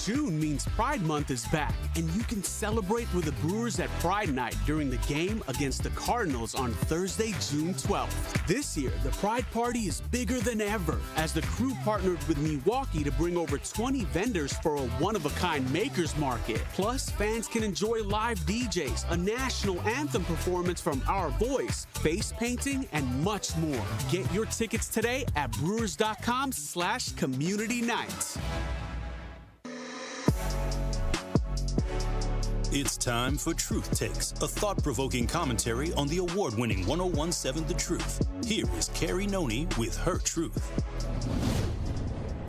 [SPEAKER 16] June means Pride Month is back, and you can celebrate with the Brewers at Pride Night during the game against the Cardinals on Thursday, June 12th. This year, the Pride Party is bigger than ever, as the crew partnered with Milwaukee to bring over 20 vendors for a one-of-a-kind makers market. Plus, fans can enjoy live DJs, a national anthem performance from Our Voice, face painting, and much more. Get your tickets today at brewers.com/community night.
[SPEAKER 1] It's time for Truth Takes, a thought-provoking commentary on the award-winning 101.7 The Truth. Here is Carrie Noni with her truth.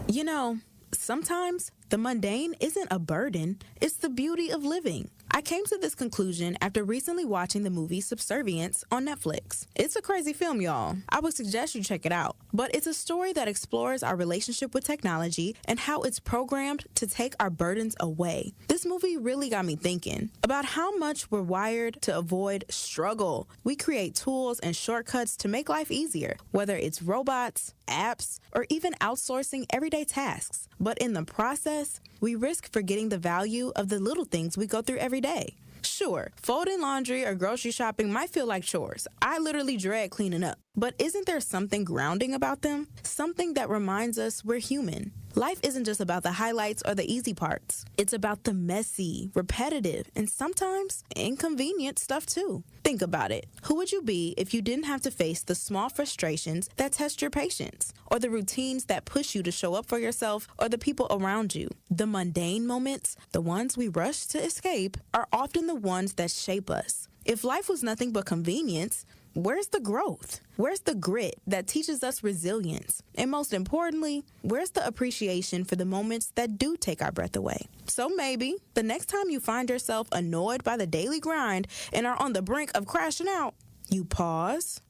[SPEAKER 19] You know, sometimes the mundane isn't a burden, it's the beauty of living. I came to this conclusion after recently watching the movie Subservience on Netflix. It's a crazy film, y'all. I would suggest you check it out. But it's a story that explores our relationship with technology and how it's programmed to take our burdens away. This movie really got me thinking about how much we're wired to avoid struggle. We create tools and shortcuts to make life easier, whether it's robots, apps, or even outsourcing everyday tasks. But in the process, we risk forgetting the value of the little things we go through every day. Sure, folding laundry or grocery shopping might feel like chores. I literally dread cleaning up. But isn't there something grounding about them? Something that reminds us we're human. Life isn't just about the highlights or the easy parts. It's about the messy, repetitive, and sometimes inconvenient stuff too. Think about it. Who would you be if you didn't have to face the small frustrations that test your patience, or the routines that push you to show up for yourself or the people around you? The mundane moments, the ones we rush to escape, are often the ones that shape us. If life was nothing but convenience, where's the growth? Where's the grit that teaches us resilience? And most importantly, where's the appreciation for the moments that do take our breath away? So maybe the next time you find yourself annoyed by the daily grind and are on the brink of crashing out, you pause,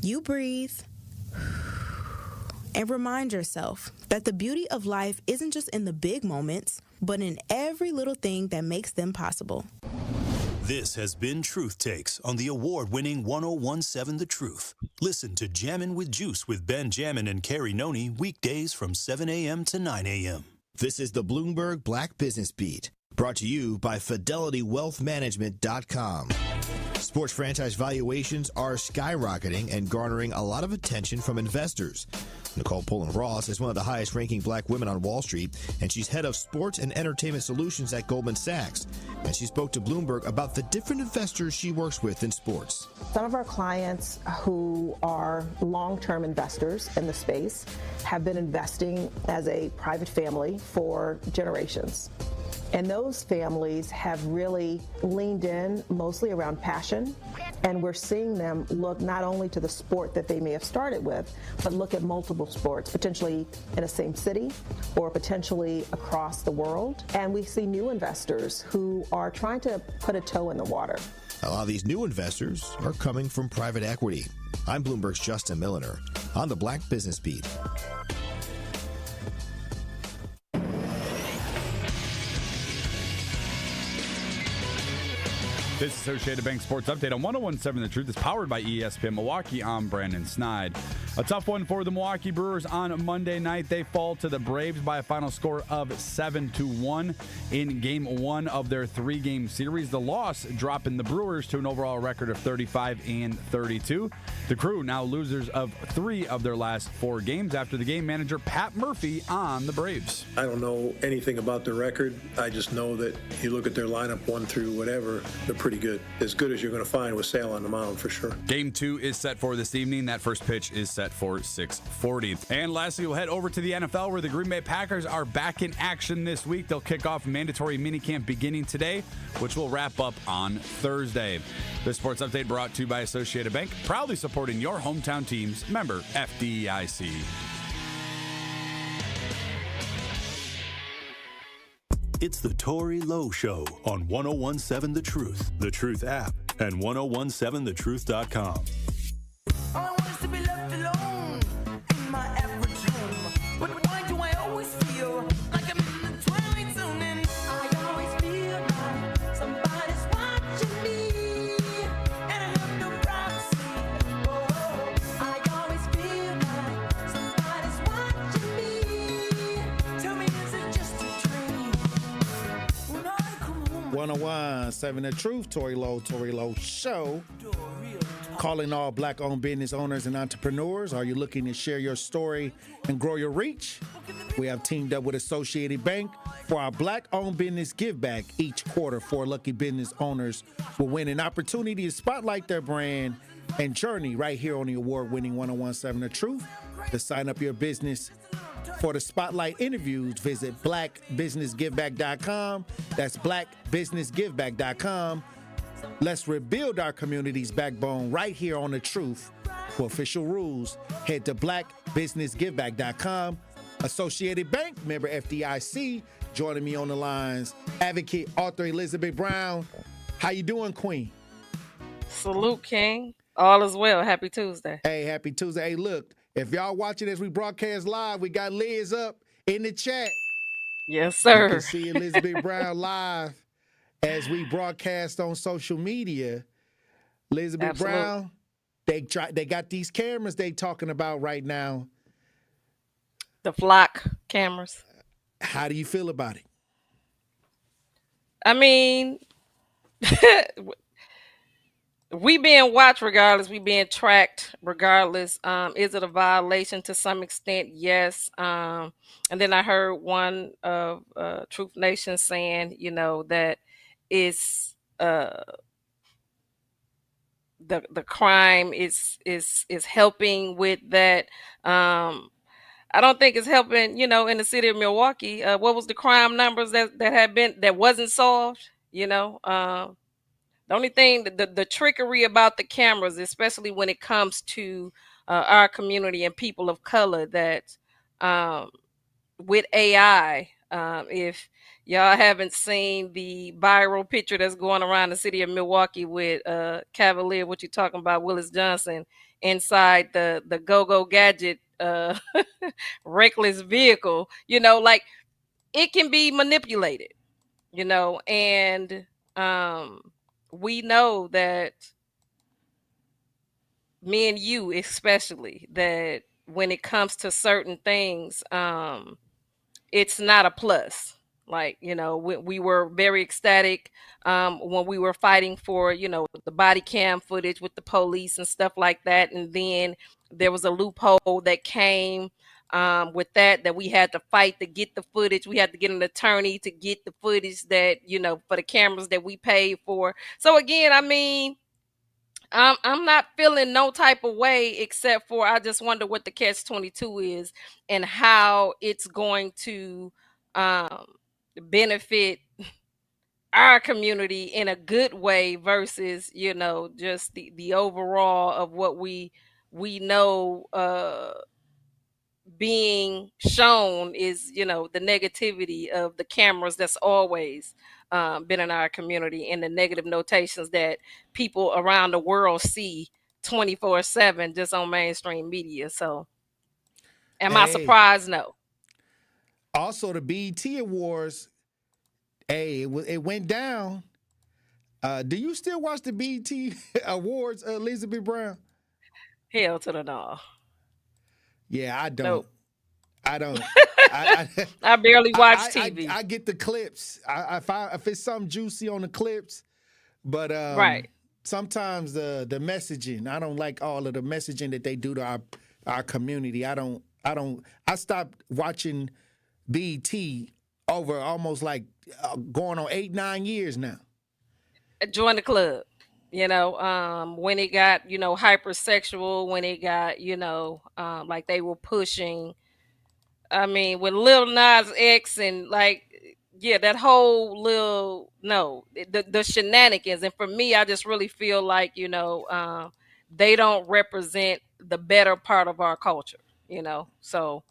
[SPEAKER 19] you breathe, and remind yourself that the beauty of life isn't just in the big moments, but in every little thing that makes them possible.
[SPEAKER 1] This has been Truth Takes on the award-winning 1017 The Truth. Listen to Jammin' with Juice with Ben Jammin' and Carrie Noni weekdays from 7 a.m. to 9 a.m.
[SPEAKER 3] This is the Bloomberg Black Business Beat, brought to you by FidelityWealthManagement.com. Sports franchise valuations are skyrocketing and garnering a lot of attention from investors. Nicole Pullen-Ross is one of the highest-ranking black women on Wall Street, and she's head of sports and entertainment solutions at Goldman Sachs. And she spoke to Bloomberg about the different investors she works with in sports.
[SPEAKER 15] Some of our clients who are long-term investors in the space have been investing as a private family for generations. And those families have really leaned in mostly around passion. And we're seeing them look not only to the sport that they may have started with, but look at multiple sports, potentially in the same city or potentially across the world. And we see new investors who are trying to put a toe in the water.
[SPEAKER 3] A lot of these new investors are coming from private equity. I'm Bloomberg's Justin Milliner on the Black Business Beat.
[SPEAKER 21] This Associated Bank Sports Update on 101.7 The Truth is powered by ESPN Milwaukee. I'm Brandon Snide. A tough one for the Milwaukee Brewers on Monday night. They fall to the Braves by a final score of 7-1 in Game 1 of their 3-game series. The loss dropping the Brewers to an overall record of 35-32. The Crew now losers of 3 of their last 4 games after the game manager Pat Murphy on the Braves.
[SPEAKER 22] I don't know anything about their record. I just know that you look at their lineup 1 through whatever, they're pretty good. As good as you're going to find with Sale on the mound for sure.
[SPEAKER 21] Game 2 is set for this evening. That first pitch is set for 6:40. And lastly, we'll head over to the NFL where the Green Bay Packers are back in action this week. They'll kick off mandatory minicamp beginning today, which will wrap up on Thursday. This sports update brought to you by Associated Bank, proudly supporting your hometown teams. Member FDIC.
[SPEAKER 1] It's the Tory Lowe Show on 1017 The Truth, The Truth app, and 1017thetruth.com.
[SPEAKER 24] All I want is to be left alone in my average home. But why do I always feel like I'm in the twilight zone? And I always feel like somebody's watching me, and I have no privacy. Oh, I always feel like somebody's watching me. Tell me, is it just a dream?
[SPEAKER 2] 1017 The Truth, Tory Lowe Show. Calling all black-owned business owners and entrepreneurs. Are you looking to share your story and grow your reach? We have teamed up with Associated Bank for our black-owned business give back. Each quarter, 4 lucky business owners will win an opportunity to spotlight their brand and journey right here on the award-winning 1017 The Truth. To sign up your business for the spotlight interviews, visit blackbusinessgiveback.com. That's blackbusinessgiveback.com. Let's rebuild our community's backbone right here on The Truth. For official rules, head to blackbusinessgiveback.com. Associated Bank, member FDIC. Joining me on the lines, advocate author Elizabeth Brown. How you doing, Queen?
[SPEAKER 23] Salute, King. All is well. Happy Tuesday.
[SPEAKER 2] Hey, happy Tuesday. Hey, look, if y'all watching as we broadcast live, we got Liz up in the chat.
[SPEAKER 23] Yes, sir.
[SPEAKER 2] You can see Elizabeth Brown live as we broadcast on social media. Elizabeth
[SPEAKER 23] Absolutely.
[SPEAKER 2] Brown, they got these cameras they talking about right now.
[SPEAKER 23] The flock cameras.
[SPEAKER 2] How do you feel about it?
[SPEAKER 23] I mean, we being watched regardless. We being tracked regardless. Is it a violation to some extent? Yes. And then I heard one of Truth Nation saying, that it's the crime is helping with that. I don't think it's helping. In the city of Milwaukee, what was the crime numbers that wasn't solved? The only thing, the trickery about the cameras, especially when it comes to our community and people of color, that with AI, if y'all haven't seen the viral picture that's going around the city of Milwaukee with Cavalier, what you talking about, Willis Johnson, inside the go-go gadget reckless vehicle, like it can be manipulated, and we know that, me and you especially, that when it comes to certain things, it's not a plus. Like, we were very ecstatic when we were fighting for, the body cam footage with the police and stuff like that. And then there was a loophole that came with that we had to fight to get the footage. We had to get an attorney to get the footage that, for the cameras that we paid for. So again, I mean, I'm not feeling no type of way, except for I just wonder what the catch-22 is and how it's going to benefit our community in a good way versus, just the overall of what we know being shown is, the negativity of the cameras that's always been in our community, and the negative notations that people around the world see 24/7 just on mainstream media. So am I surprised? No.
[SPEAKER 2] Also, the BET Awards, it went down. Do you still watch the BET Awards, Elizabeth Brown?
[SPEAKER 23] Hell to the no.
[SPEAKER 2] Yeah, I don't.
[SPEAKER 23] Nope.
[SPEAKER 2] I don't.
[SPEAKER 23] I barely watch TV.
[SPEAKER 2] I get the clips. If it's something juicy on the clips, but
[SPEAKER 23] right.
[SPEAKER 2] Sometimes the messaging, I don't like all of the messaging that they do to our community. I stopped watching BET over almost like going on 8-9 years now.
[SPEAKER 23] Join the club. When it got, hypersexual, when it got, like they were pushing, I mean, with Lil Nas X and that whole the shenanigans. And for me, I just really feel like, they don't represent the better part of our culture, So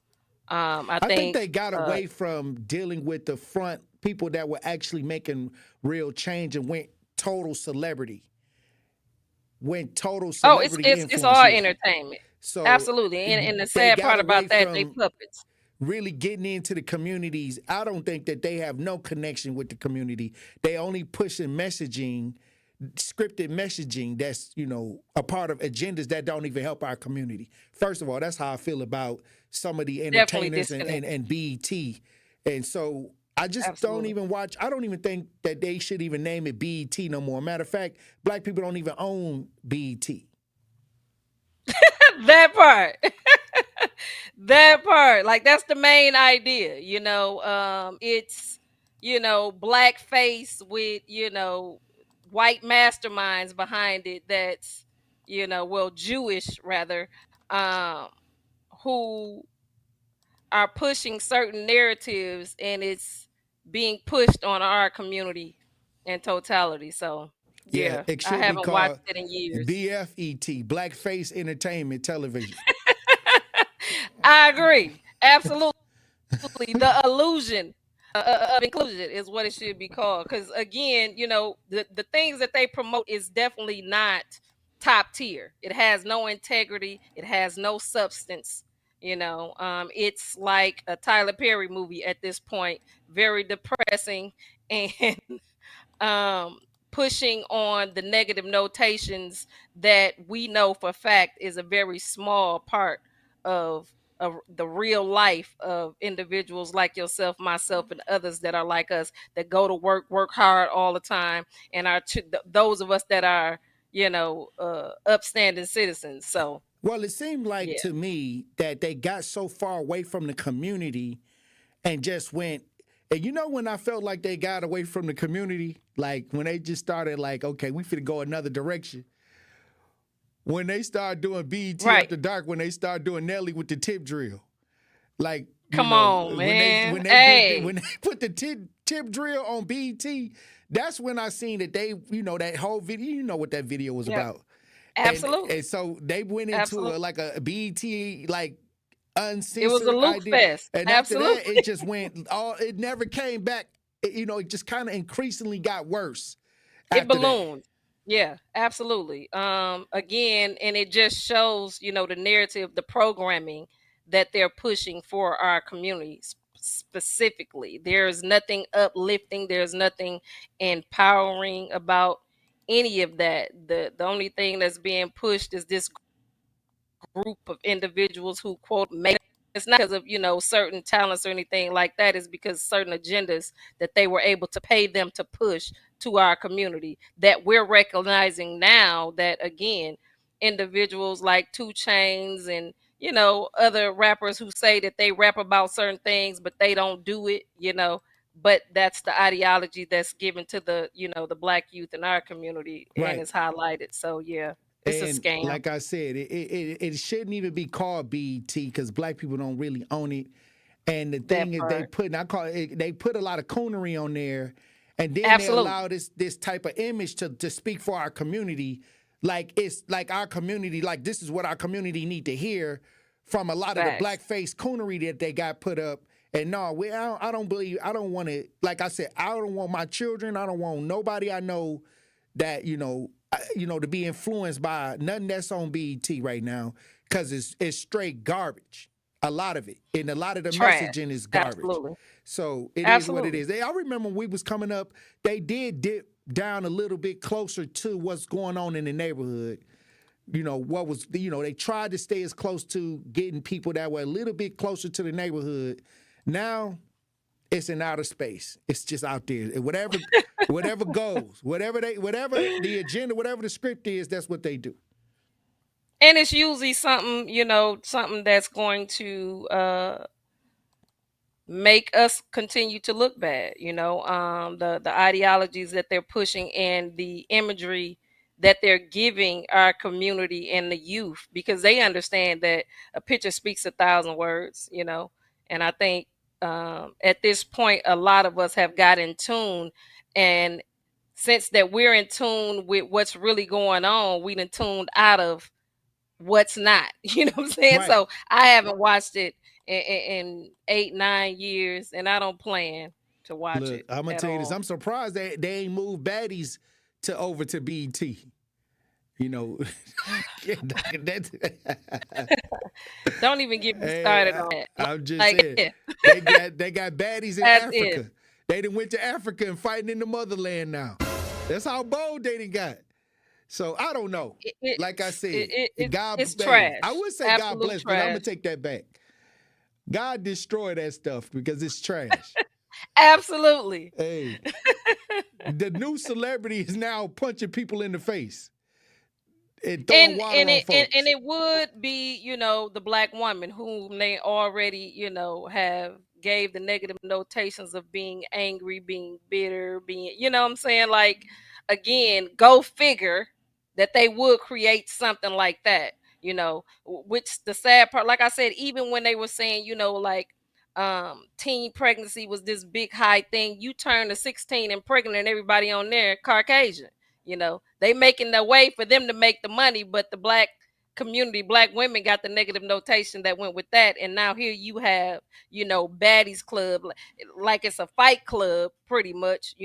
[SPEAKER 23] I think
[SPEAKER 2] they got away from dealing with the front people that were actually making real change and went total celebrity.
[SPEAKER 23] It's all entertainment. So absolutely. And the sad part about that, they puppets.
[SPEAKER 2] Really getting into the communities. I don't think that they have no connection with the community. They only pushing messaging, scripted messaging that's, a part of agendas that don't even help our community. First of all, that's how I feel about some of the entertainers and BET. And so I just don't even watch. I don't even think that they should even name it BET no more. Matter of fact, black people don't even own BET.
[SPEAKER 23] That part. That part. Like, that's the main idea, it's, blackface with, white masterminds behind it that's, Jewish rather, who are pushing certain narratives, and it's being pushed on our community in totality. So yeah, I haven't watched it in years.
[SPEAKER 2] BFET, Blackface Entertainment Television.
[SPEAKER 23] I agree. Absolutely. The illusion of inclusion is what it should be called. Because again, the things that they promote is definitely not top tier. It has no integrity. It has no substance. It's like a Tyler Perry movie at this point. Very depressing and pushing on the negative notations that we know for fact is a very small part of the real life of individuals like yourself, myself, and others that are like us, that go to work hard all the time, and those of us that are, upstanding citizens. So,
[SPEAKER 2] well, it seemed like to me that they got so far away from the community and just went. And when I felt like they got away from the community, like when they just started like, okay, we finna go another direction. When they start doing BET After Dark, when they start doing Nelly with the tip drill. Like,
[SPEAKER 23] come on, man.
[SPEAKER 2] When they put the tip drill on BET, that's when I seen that they, that whole video, what that video was about.
[SPEAKER 23] Absolutely.
[SPEAKER 2] And so they went into like a BET, like, uncensored.
[SPEAKER 23] It was a Luke fest.
[SPEAKER 2] And after that, it just went, it never came back. It just kind of increasingly got worse.
[SPEAKER 23] It ballooned. Yeah, absolutely. Again, and it just shows, the narrative, the programming that they're pushing for our communities specifically. There's nothing uplifting. There's nothing empowering about any of that. The only thing that's being pushed is this group of individuals who, quote, made it. It's not because of, certain talents or anything like that. It's because certain agendas that they were able to pay them to push to our community that we're recognizing now, that, again, individuals like 2 Chainz and, other rappers who say that they rap about certain things, but they don't do it, but that's the ideology that's given to the, the Black youth in our community, and it's highlighted. So, yeah. It's a scam.
[SPEAKER 2] Like I said, it shouldn't even be called BET because Black people don't really own it. And the thing is, they put a lot of coonery on there, and then they allow this type of image to speak for our community. Like it's like our community, like this is what our community need to hear from a lot of the blackface coonery that they got put up. And no, I don't want to. Like I said, I don't want my children. I don't want nobody I know that to be influenced by nothing that's on BET right now, because it's straight garbage. A lot of it, and a lot of the messaging is garbage.
[SPEAKER 23] Absolutely.
[SPEAKER 2] So it is what it is. I remember when we was coming up, they did dip down a little bit closer to what's going on in the neighborhood. They tried to stay as close to getting people that were a little bit closer to the neighborhood. Now it's in outer space. It's just out there. Whatever goes, whatever the agenda, whatever the script is, that's what they do.
[SPEAKER 23] And it's usually something, something that's going to make us continue to look bad. The ideologies that they're pushing and the imagery that they're giving our community and the youth, because they understand that a picture speaks 1,000 words. And I think at this point, a lot of us have got in tune, and since that we're in tune with what's really going on, we done tuned out of what's not. You know what I'm saying? Right. So I haven't watched it in 8-9 years, and I don't plan to watch it.
[SPEAKER 2] I'm gonna tell you this: I'm surprised they ain't moved baddies over to BET.
[SPEAKER 23] Don't even get me started on that.
[SPEAKER 2] I'm just saying, they got baddies in Africa. They done went to Africa and fighting in the motherland now. That's how bold they done got. So I don't know. Like I said,
[SPEAKER 23] it's trash.
[SPEAKER 2] I would say
[SPEAKER 23] Absolute
[SPEAKER 2] God bless, but
[SPEAKER 23] trash.
[SPEAKER 2] I'm gonna take that back. God destroy that stuff because it's trash.
[SPEAKER 23] Absolutely.
[SPEAKER 2] Hey, the new celebrity is now punching people in the face. And
[SPEAKER 23] it would be, the Black woman whom they already, have gave the negative notations of being angry, being bitter, being, what I'm saying? Like, again, go figure that they would create something like that, which the sad part, like I said, even when they were saying, teen pregnancy was this big high thing, you turn to 16 and pregnant and everybody on there Caucasian. They making the way for them to make the money, but the Black community, Black women got the negative notation that went with that. And now here you have, baddies club, like it's a fight club, pretty much,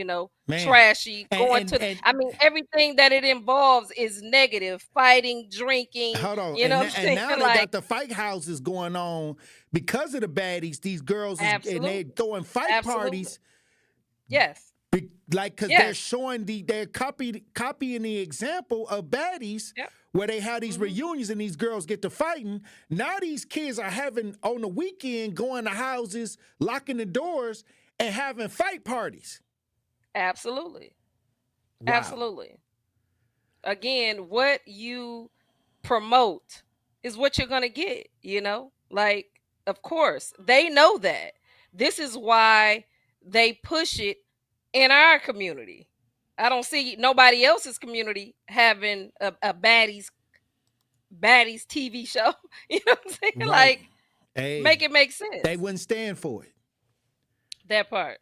[SPEAKER 23] trashy, everything that it involves is negative, fighting, drinking.
[SPEAKER 2] Hold on.
[SPEAKER 23] And
[SPEAKER 2] now they got the fight houses going on because of the baddies, these girls, and they're throwing fight parties.
[SPEAKER 23] Yes.
[SPEAKER 2] Like, because they're showing they're copying the example of baddies where they have these reunions and these girls get to fighting. Now these kids are having, on the weekend, going to houses, locking the doors, and having fight parties.
[SPEAKER 23] Absolutely.
[SPEAKER 2] Wow.
[SPEAKER 23] Absolutely. Again, what you promote is what you're going to get, you know? Like, of course, they know that. This is why they push it in our community. I don't see nobody else's community having a baddies TV show. You know what I'm saying?
[SPEAKER 2] Right.
[SPEAKER 23] Like,
[SPEAKER 2] Hey,
[SPEAKER 23] make it make sense.
[SPEAKER 2] They wouldn't stand for it.
[SPEAKER 23] That part.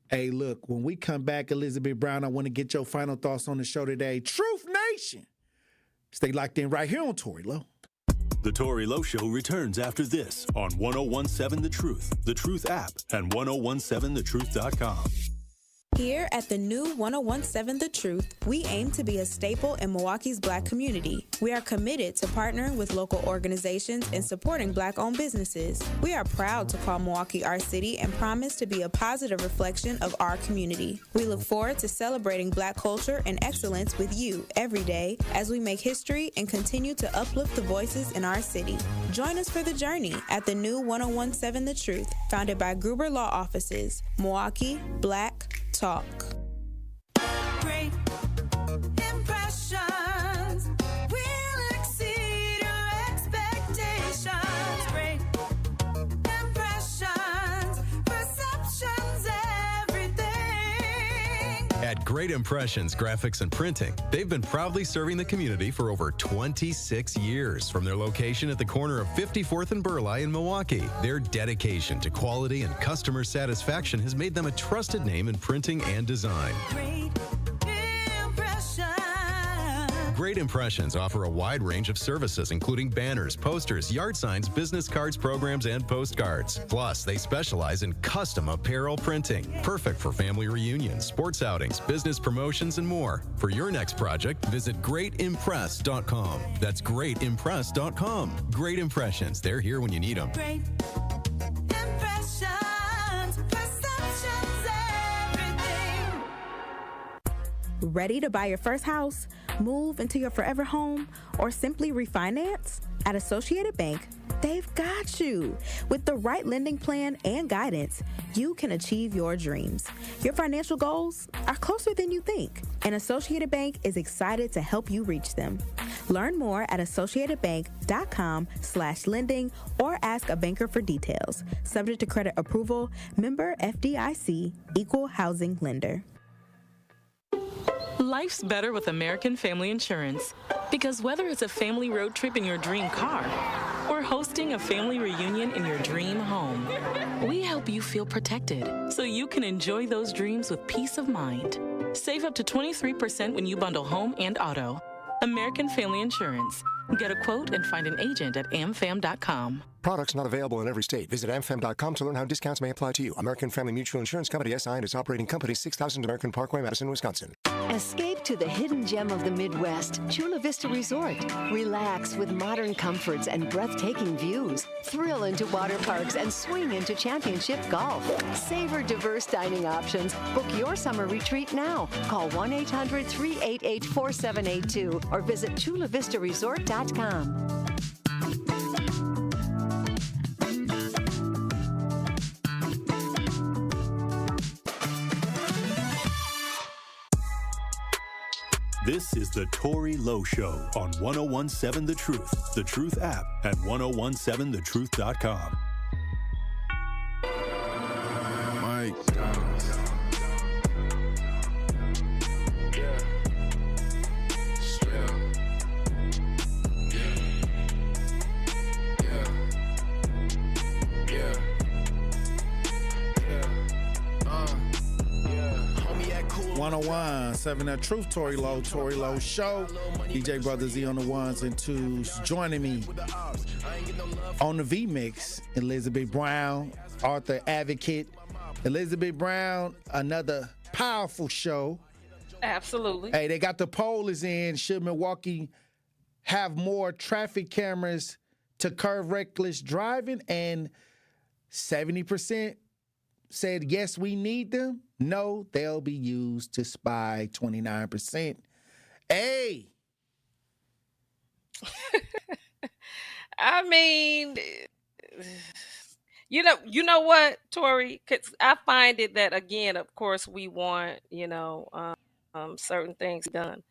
[SPEAKER 2] Hey, look, when we come back, Elizabeth Brown, I want to get your final thoughts on the show today. Truth Nation. Stay locked in right here on Tory Lowe.
[SPEAKER 1] The Tory Lowe Show returns after this on 1017 The Truth app and 1017thetruth.com.
[SPEAKER 19] Here at the new 1017 The Truth, we aim to be a staple in Milwaukee's Black community. We are committed to partnering with local organizations and supporting Black-owned businesses. We are proud to call Milwaukee our city and promise to be a positive reflection of our community. We look forward to celebrating Black culture and excellence with you every day as we make history and continue to uplift the voices in our city. Join us for the journey at the new 1017 The Truth, founded by Gruber Law Offices. Milwaukee, Black Talk.
[SPEAKER 24] Great impressions will exceed your expectations. Great impressions, perceptions, everything.
[SPEAKER 4] At Great Impressions Graphics and Printing, they've been proudly serving the community for over 26 years. From their location at the corner of 54th and Burleigh in Milwaukee, their dedication to quality and customer satisfaction has made them a trusted name in printing and design.
[SPEAKER 24] Great impressions.
[SPEAKER 4] Great Impressions offer a wide range of services, including banners, posters, yard signs, business cards, programs, and postcards. Plus, they specialize in custom apparel printing, perfect for family reunions, sports outings, business promotions, and more. For your next project, visit greatimpress.com. That's greatimpress.com. Great Impressions. They're here when you need them.
[SPEAKER 24] Great impressions, perceptions, everything.
[SPEAKER 19] Ready to buy your first house, move into your forever home, or simply refinance? At Associated Bank, they've got you. With the right lending plan and guidance, you can achieve your dreams. Your financial goals are closer than you think, and Associated Bank is excited to help you reach them. Learn more at associatedbank.com/lending or ask a banker for details. Subject to credit approval, member FDIC, equal housing lender.
[SPEAKER 6] Life's better with American Family Insurance. Because whether it's a family road trip in your dream car or hosting a family reunion in your dream home, we help you feel protected so you can enjoy those dreams with peace of mind. Save up to 23% when you bundle home and auto. American Family Insurance. Get a quote and find an agent at amfam.com.
[SPEAKER 11] Products not available in every state. Visit amfam.com to learn how discounts may apply to you. American Family Mutual Insurance Company, SI, and its operating company, 6000 American Parkway, Madison, Wisconsin.
[SPEAKER 8] Escape to the hidden gem of the Midwest, Chula Vista Resort. Relax with modern comforts and breathtaking views. Thrill into water parks and swing into championship golf. Savor diverse dining options. Book your summer retreat now. Call 1-800-388-4782 or visit chulavistaresort.com.
[SPEAKER 1] This is the Tory Lowe Show on 1017 The Truth app and 1017thetruth.com.
[SPEAKER 9] Mike. Straight up. Yeah.
[SPEAKER 2] 1017 The Truth, Tory Lowe Show. DJ Brother Z on the ones and twos. Joining me on the V-Mix, Elizabeth Brown, author, advocate. Elizabeth Brown, another powerful show.
[SPEAKER 23] Absolutely.
[SPEAKER 2] Hey, they got the poll is in. Should Milwaukee have more traffic cameras to curb reckless driving? And 70% said, yes, we need them. No, they'll be used to spy 29%. Hey.
[SPEAKER 23] I mean, you know what, Tory? 'Cause I find it that, again, of course, we want, certain things done.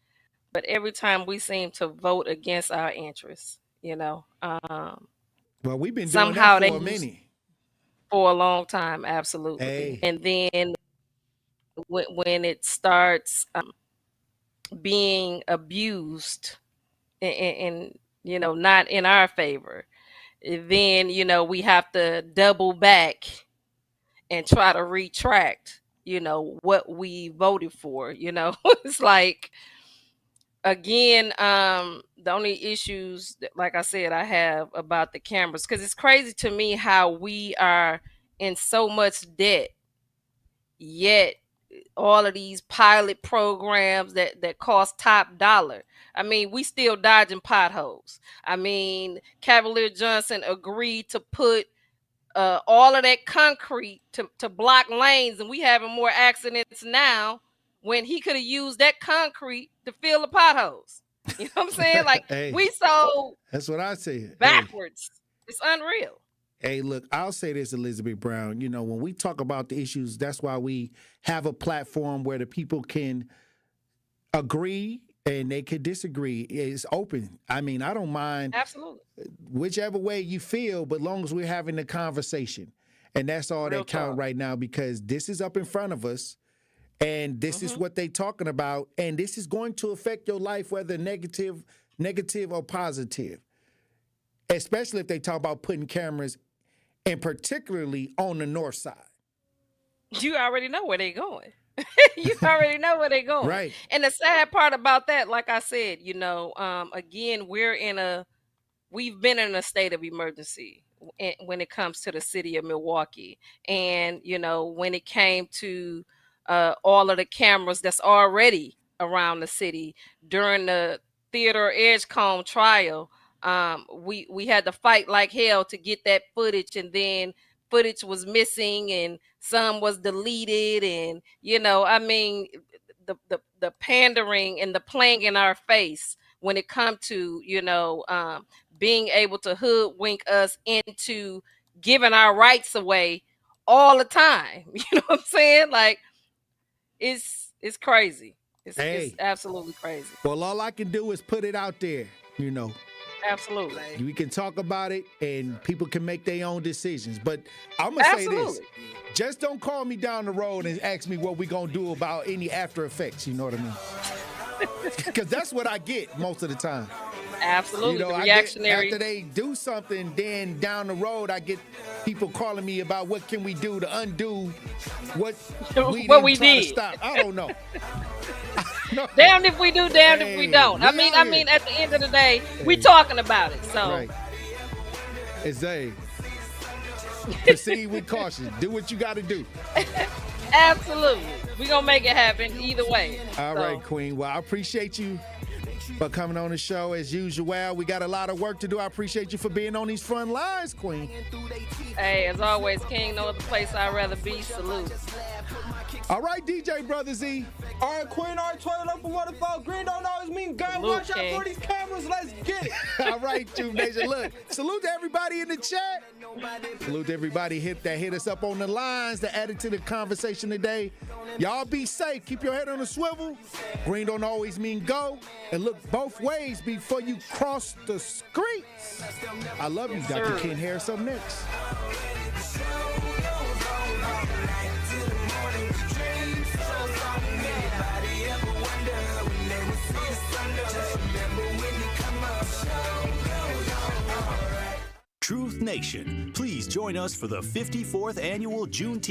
[SPEAKER 23] But every time we seem to vote against our interests,
[SPEAKER 2] Well, we've been doing
[SPEAKER 23] somehow
[SPEAKER 2] that for a minute.
[SPEAKER 23] For a long time, absolutely.
[SPEAKER 2] Hey.
[SPEAKER 23] And then when it starts being abused and not in our favor, then we have to double back and try to retract what we voted for. It's like, again, the only issues that, like I said, I have about the cameras, because it's crazy to me how we are in so much debt, yet all of these pilot programs that cost top dollar. I mean, we still dodging potholes. I mean, Cavalier Johnson agreed to put all of that concrete to block lanes, and we having more accidents now when he could have used that concrete to fill the potholes. You know what I'm saying? Like,
[SPEAKER 2] Hey.
[SPEAKER 23] we so
[SPEAKER 2] That's what I say.
[SPEAKER 23] backwards. It's unreal.
[SPEAKER 2] Hey, look, I'll say this, Elizabeth Brown. When we talk about the issues, that's why we have a platform where the people can agree and they can disagree. It's open. I mean, I don't mind.
[SPEAKER 23] Absolutely.
[SPEAKER 2] Whichever way you feel, but long as we're having the conversation. And that's all
[SPEAKER 23] Real
[SPEAKER 2] that count
[SPEAKER 23] talk.
[SPEAKER 2] right now, because this is up in front of us. And this is what they're talking about. And this is going to affect your life, whether negative or positive. Especially if they talk about putting cameras, and particularly on the north side.
[SPEAKER 23] You already know where they're going. You already know where they're going.
[SPEAKER 2] Right.
[SPEAKER 23] And the sad part about that, like I said, again, we've been in a state of emergency when it comes to the city of Milwaukee. And, when it came to all of the cameras that's already around the city during the Theodore Edgecombe trial, we had to fight like hell to get that footage, and then footage was missing and some was deleted, and I mean, the pandering and the playing in our face when it come to being able to hoodwink us into giving our rights away all the time. You know what I'm saying? Like, it's crazy. It's absolutely crazy.
[SPEAKER 2] Well, all I can do is put it out there,
[SPEAKER 23] Absolutely.
[SPEAKER 2] We can talk about it and people can make their own decisions. But I'm going to say this. Just don't call me down the road and ask me what we're going to do about any after effects. You know what I mean? Because that's what I get most of the time.
[SPEAKER 23] Absolutely. The reactionary.
[SPEAKER 2] After they do something, then down the road, I get people calling me about what can we do to undo what we did. To stop. I don't know. No.
[SPEAKER 23] Damned if we do, damned if we don't. I mean, at the end of the day, we talking about it. So,
[SPEAKER 2] right. It's proceed with caution. Do what you got to do.
[SPEAKER 23] Absolutely. We're going to make it happen either way.
[SPEAKER 2] All right, Queen. Well, I appreciate you for coming on the show as usual. We got a lot of work to do. I appreciate you for being on these front lines, Queen.
[SPEAKER 23] Hey, as always, King, no other place I'd rather be. Salute.
[SPEAKER 2] All right, DJ Brother Z.
[SPEAKER 9] All right, Queen, all right, toilet up for waterfall. Green don't always mean God. Watch out for these cameras. Let's get it.
[SPEAKER 2] All right, Juve Nation. Look, salute to everybody in the chat. Salute to everybody that hit us up on the lines that added to the conversation today. Y'all be safe. Keep your head on the swivel. Green don't always mean go. And look both ways before you cross the streets. I love you, Dr. Ken Harris. Up next.
[SPEAKER 1] Truth Nation, please join us for the 54th annual Juneteenth